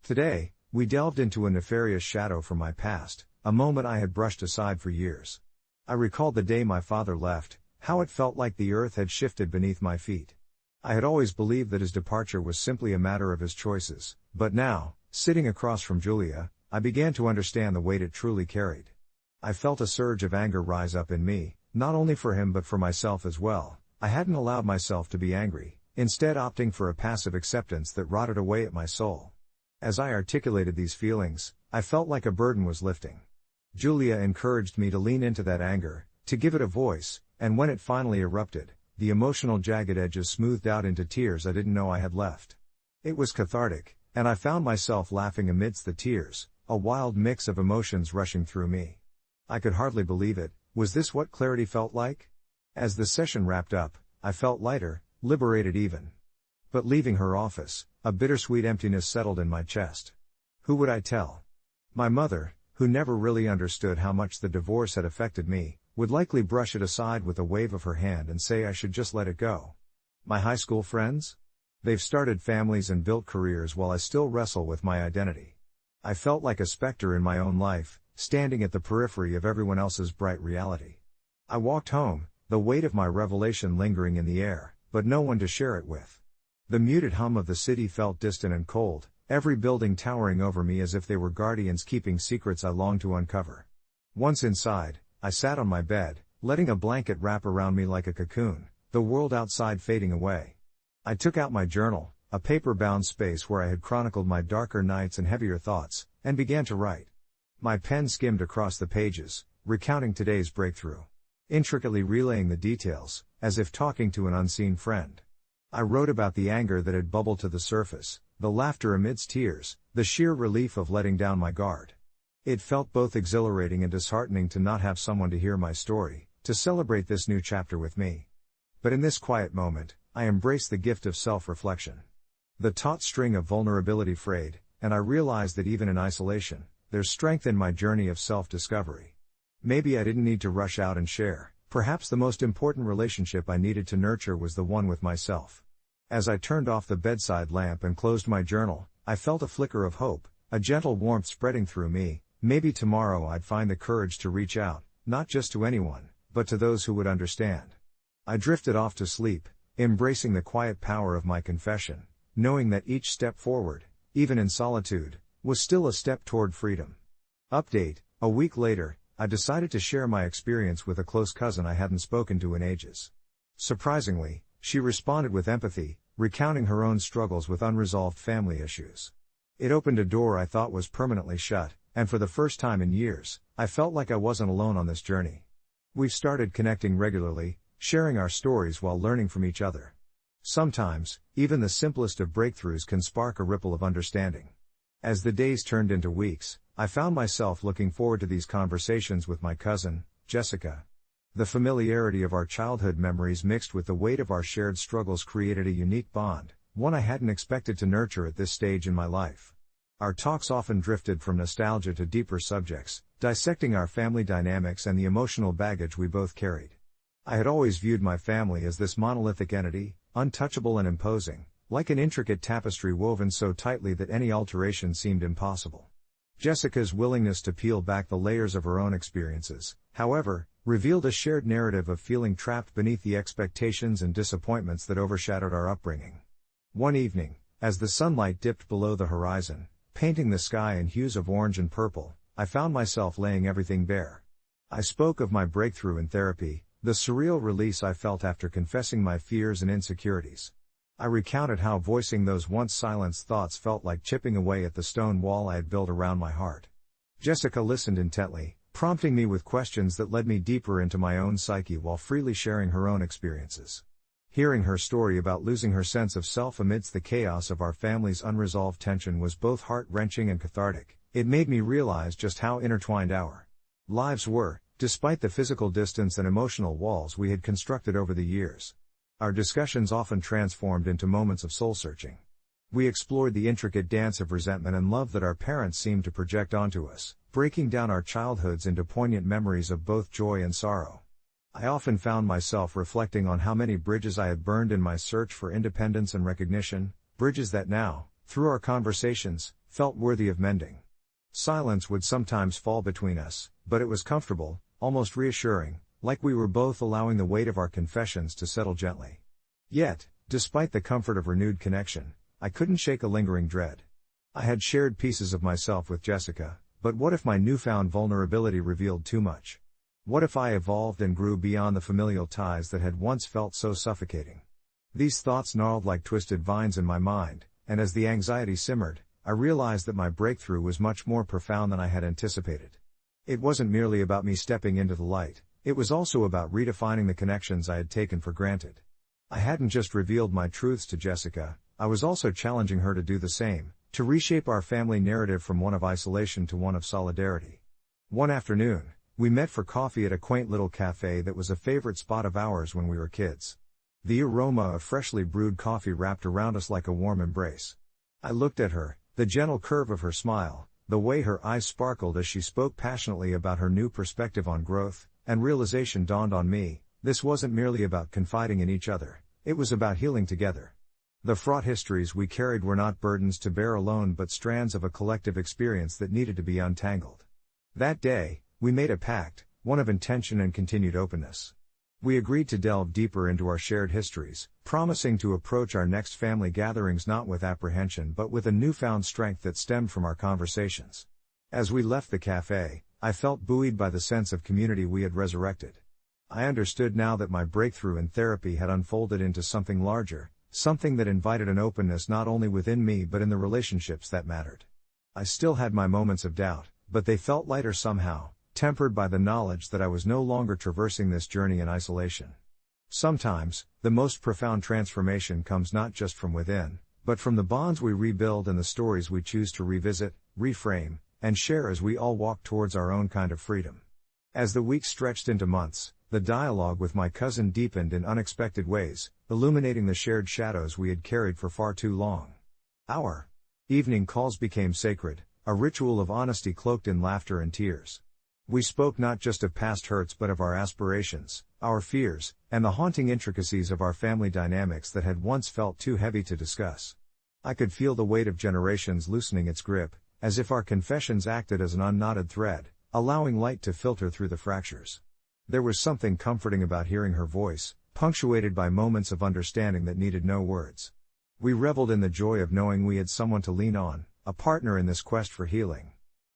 Today, we delved into a nefarious shadow from my past, a moment I had brushed aside for years. I recalled the day my father left, how it felt like the earth had shifted beneath my feet. I had always believed that his departure was simply a matter of his choices, but now, sitting across from Julia, I began to understand the weight it truly carried. I felt a surge of anger rise up in me, not only for him but for myself as well. I hadn't allowed myself to be angry, instead opting for a passive acceptance that rotted away at my soul. As I articulated these feelings, I felt like a burden was lifting. Julia encouraged me to lean into that anger, to give it a voice, and when it finally erupted, the emotional jagged edges smoothed out into tears I didn't know I had left. It was cathartic, and I found myself laughing amidst the tears, a wild mix of emotions rushing through me. I could hardly believe it. Was this what clarity felt like? As the session wrapped up, I felt lighter, liberated even. But leaving her office, a bittersweet emptiness settled in my chest. Who would I tell? My mother, who never really understood how much the divorce had affected me, would likely brush it aside with a wave of her hand and say I should just let it go. My high school friends? They've started families and built careers while I still wrestle with my identity. I felt like a specter in my own life, standing at the periphery of everyone else's bright reality. I walked home, the weight of my revelation lingering in the air, but no one to share it with. The muted hum of the city felt distant and cold, every building towering over me as if they were guardians keeping secrets I longed to uncover. Once inside, I sat on my bed, letting a blanket wrap around me like a cocoon, the world outside fading away. I took out my journal, a paper-bound space where I had chronicled my darker nights and heavier thoughts, and began to write. My pen skimmed across the pages, recounting today's breakthrough, intricately relaying the details, as if talking to an unseen friend. I wrote about the anger that had bubbled to the surface, the laughter amidst tears, the sheer relief of letting down my guard. It felt both exhilarating and disheartening to not have someone to hear my story, to celebrate this new chapter with me. But in this quiet moment, I embraced the gift of self-reflection. The taut string of vulnerability frayed, and I realized that even in isolation, there's strength in my journey of self-discovery. Maybe I didn't need to rush out and share. Perhaps the most important relationship I needed to nurture was the one with myself. As I turned off the bedside lamp and closed my journal, I felt a flicker of hope, a gentle warmth spreading through me. Maybe tomorrow I'd find the courage to reach out, not just to anyone, but to those who would understand. I drifted off to sleep, embracing the quiet power of my confession, knowing that each step forward, even in solitude, was still a step toward freedom. Update: a week later, I decided to share my experience with a close cousin I hadn't spoken to in ages. Surprisingly, she responded with empathy, recounting her own struggles with unresolved family issues. It opened a door I thought was permanently shut, and for the first time in years, I felt like I wasn't alone on this journey. We've started connecting regularly, sharing our stories while learning from each other. Sometimes, even the simplest of breakthroughs can spark a ripple of understanding. As the days turned into weeks, I found myself looking forward to these conversations with my cousin, Jessica. The familiarity of our childhood memories mixed with the weight of our shared struggles created a unique bond, one I hadn't expected to nurture at this stage in my life. Our talks often drifted from nostalgia to deeper subjects, dissecting our family dynamics and the emotional baggage we both carried. I had always viewed my family as this monolithic entity, untouchable and imposing, like an intricate tapestry woven so tightly that any alteration seemed impossible. Jessica's willingness to peel back the layers of her own experiences, however, revealed a shared narrative of feeling trapped beneath the expectations and disappointments that overshadowed our upbringing. One evening, as the sunlight dipped below the horizon, painting the sky in hues of orange and purple, I found myself laying everything bare. I spoke of my breakthrough in therapy, the surreal release I felt after confessing my fears and insecurities. I recounted how voicing those once silenced thoughts felt like chipping away at the stone wall I had built around my heart. Jessica listened intently, prompting me with questions that led me deeper into my own psyche while freely sharing her own experiences. Hearing her story about losing her sense of self amidst the chaos of our family's unresolved tension was both heart-wrenching and cathartic. It made me realize just how intertwined our lives were, despite the physical distance and emotional walls we had constructed over the years. Our discussions often transformed into moments of soul-searching. We explored the intricate dance of resentment and love that our parents seemed to project onto us, breaking down our childhoods into poignant memories of both joy and sorrow. I often found myself reflecting on how many bridges I had burned in my search for independence and recognition, bridges that now, through our conversations, felt worthy of mending. Silence would sometimes fall between us, but it was comfortable, almost reassuring, like we were both allowing the weight of our confessions to settle gently. Yet, despite the comfort of renewed connection, I couldn't shake a lingering dread. I had shared pieces of myself with Jessica, but what if my newfound vulnerability revealed too much? What if I evolved and grew beyond the familial ties that had once felt so suffocating? These thoughts gnarled like twisted vines in my mind, and as the anxiety simmered, I realized that my breakthrough was much more profound than I had anticipated. It wasn't merely about me stepping into the light, it was also about redefining the connections I had taken for granted. I hadn't just revealed my truths to Jessica, I was also challenging her to do the same, to reshape our family narrative from one of isolation to one of solidarity. One afternoon, we met for coffee at a quaint little cafe that was a favorite spot of ours when we were kids. The aroma of freshly brewed coffee wrapped around us like a warm embrace. I looked at her, the gentle curve of her smile, the way her eyes sparkled as she spoke passionately about her new perspective on growth, and realization dawned on me, this wasn't merely about confiding in each other, it was about healing together. The fraught histories we carried were not burdens to bear alone but strands of a collective experience that needed to be untangled. That day, we made a pact, one of intention and continued openness. We agreed to delve deeper into our shared histories, promising to approach our next family gatherings not with apprehension but with a newfound strength that stemmed from our conversations. As we left the cafe, I felt buoyed by the sense of community we had resurrected. I understood now that my breakthrough in therapy had unfolded into something larger, something that invited an openness not only within me but in the relationships that mattered. I still had my moments of doubt, but they felt lighter somehow, tempered by the knowledge that I was no longer traversing this journey in isolation. Sometimes, the most profound transformation comes not just from within, but from the bonds we rebuild and the stories we choose to revisit, reframe, and share as we all walk towards our own kind of freedom. As the weeks stretched into months, the dialogue with my cousin deepened in unexpected ways, illuminating the shared shadows we had carried for far too long. Our evening calls became sacred, a ritual of honesty cloaked in laughter and tears. We spoke not just of past hurts but of our aspirations, our fears, and the haunting intricacies of our family dynamics that had once felt too heavy to discuss. I could feel the weight of generations loosening its grip, as if our confessions acted as an unknotted thread, allowing light to filter through the fractures. There was something comforting about hearing her voice, punctuated by moments of understanding that needed no words. We reveled in the joy of knowing we had someone to lean on, a partner in this quest for healing.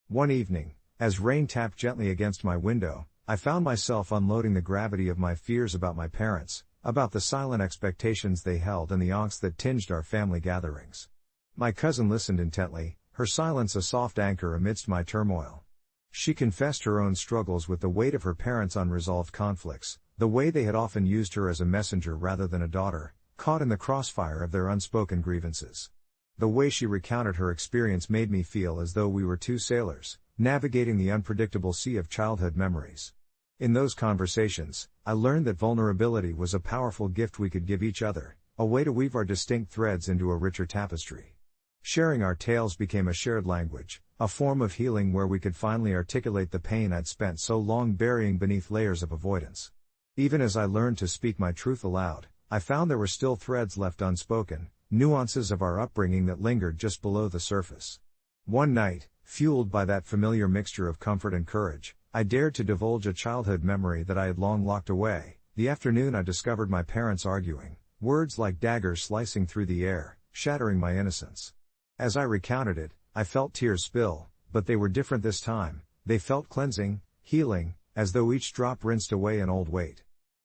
One evening, as rain tapped gently against my window, I found myself unloading the gravity of my fears about my parents, about the silent expectations they held and the angst that tinged our family gatherings. My cousin listened intently, her silence a soft anchor amidst my turmoil. She confessed her own struggles with the weight of her parents' unresolved conflicts, the way they had often used her as a messenger rather than a daughter, caught in the crossfire of their unspoken grievances. The way she recounted her experience made me feel as though we were two sailors, navigating the unpredictable sea of childhood memories. In those conversations, I learned that vulnerability was a powerful gift we could give each other, a way to weave our distinct threads into a richer tapestry. Sharing our tales became a shared language, a form of healing where we could finally articulate the pain I'd spent so long burying beneath layers of avoidance. Even as I learned to speak my truth aloud, I found there were still threads left unspoken, nuances of our upbringing that lingered just below the surface. One night, fueled by that familiar mixture of comfort and courage, I dared to divulge a childhood memory that I had long locked away. The afternoon I discovered my parents arguing, words like daggers slicing through the air, shattering my innocence. As I recounted it, I felt tears spill, but they were different this time. They felt cleansing, healing, as though each drop rinsed away an old weight.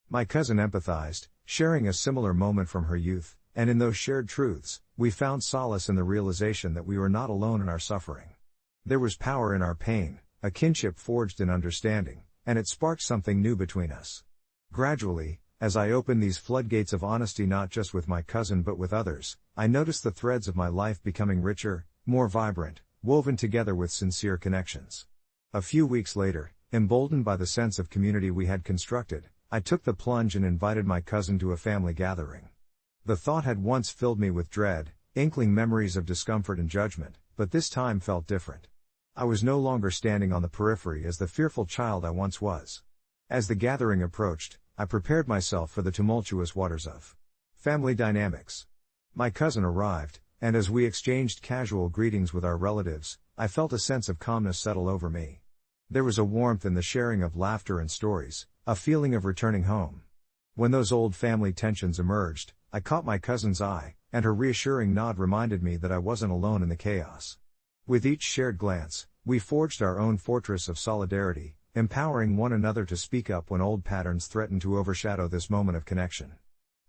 My cousin empathized, sharing a similar moment from her youth, and in those shared truths, we found solace in the realization that we were not alone in our suffering. There was power in our pain, a kinship forged in understanding, and it sparked something new between us. Gradually, as I opened these floodgates of honesty not just with my cousin but with others, I noticed the threads of my life becoming richer, more vibrant, woven together with sincere connections. A few weeks later, emboldened by the sense of community we had constructed, I took the plunge and invited my cousin to a family gathering. The thought had once filled me with dread, inkling memories of discomfort and judgment, but this time felt different. I was no longer standing on the periphery as the fearful child I once was. As the gathering approached, I prepared myself for the tumultuous waters of family dynamics. My cousin arrived, and as we exchanged casual greetings with our relatives, I felt a sense of calmness settle over me. There was a warmth in the sharing of laughter and stories, a feeling of returning home. When those old family tensions emerged, I caught my cousin's eye, and her reassuring nod reminded me that I wasn't alone in the chaos. With each shared glance, we forged our own fortress of solidarity, empowering one another to speak up when old patterns threatened to overshadow this moment of connection.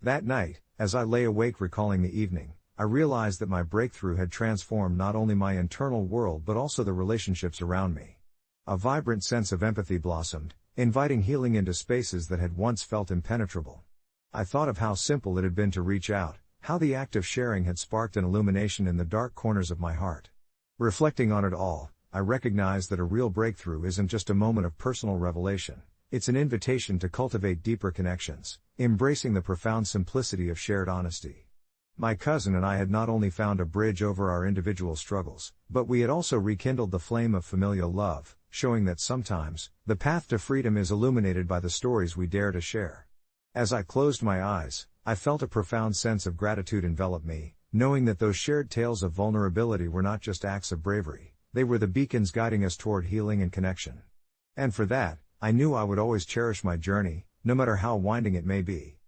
That night, as I lay awake recalling the evening, I realized that my breakthrough had transformed not only my internal world but also the relationships around me. A vibrant sense of empathy blossomed, inviting healing into spaces that had once felt impenetrable. I thought of how simple it had been to reach out, how the act of sharing had sparked an illumination in the dark corners of my heart. Reflecting on it all, I recognized that a real breakthrough isn't just a moment of personal revelation, it's an invitation to cultivate deeper connections, embracing the profound simplicity of shared honesty. My cousin and I had not only found a bridge over our individual struggles, but we had also rekindled the flame of familial love, showing that sometimes, the path to freedom is illuminated by the stories we dare to share. As I closed my eyes, I felt a profound sense of gratitude envelop me, knowing that those shared tales of vulnerability were not just acts of bravery, they were the beacons guiding us toward healing and connection. And for that, I knew I would always cherish my journey, no matter how winding it may be.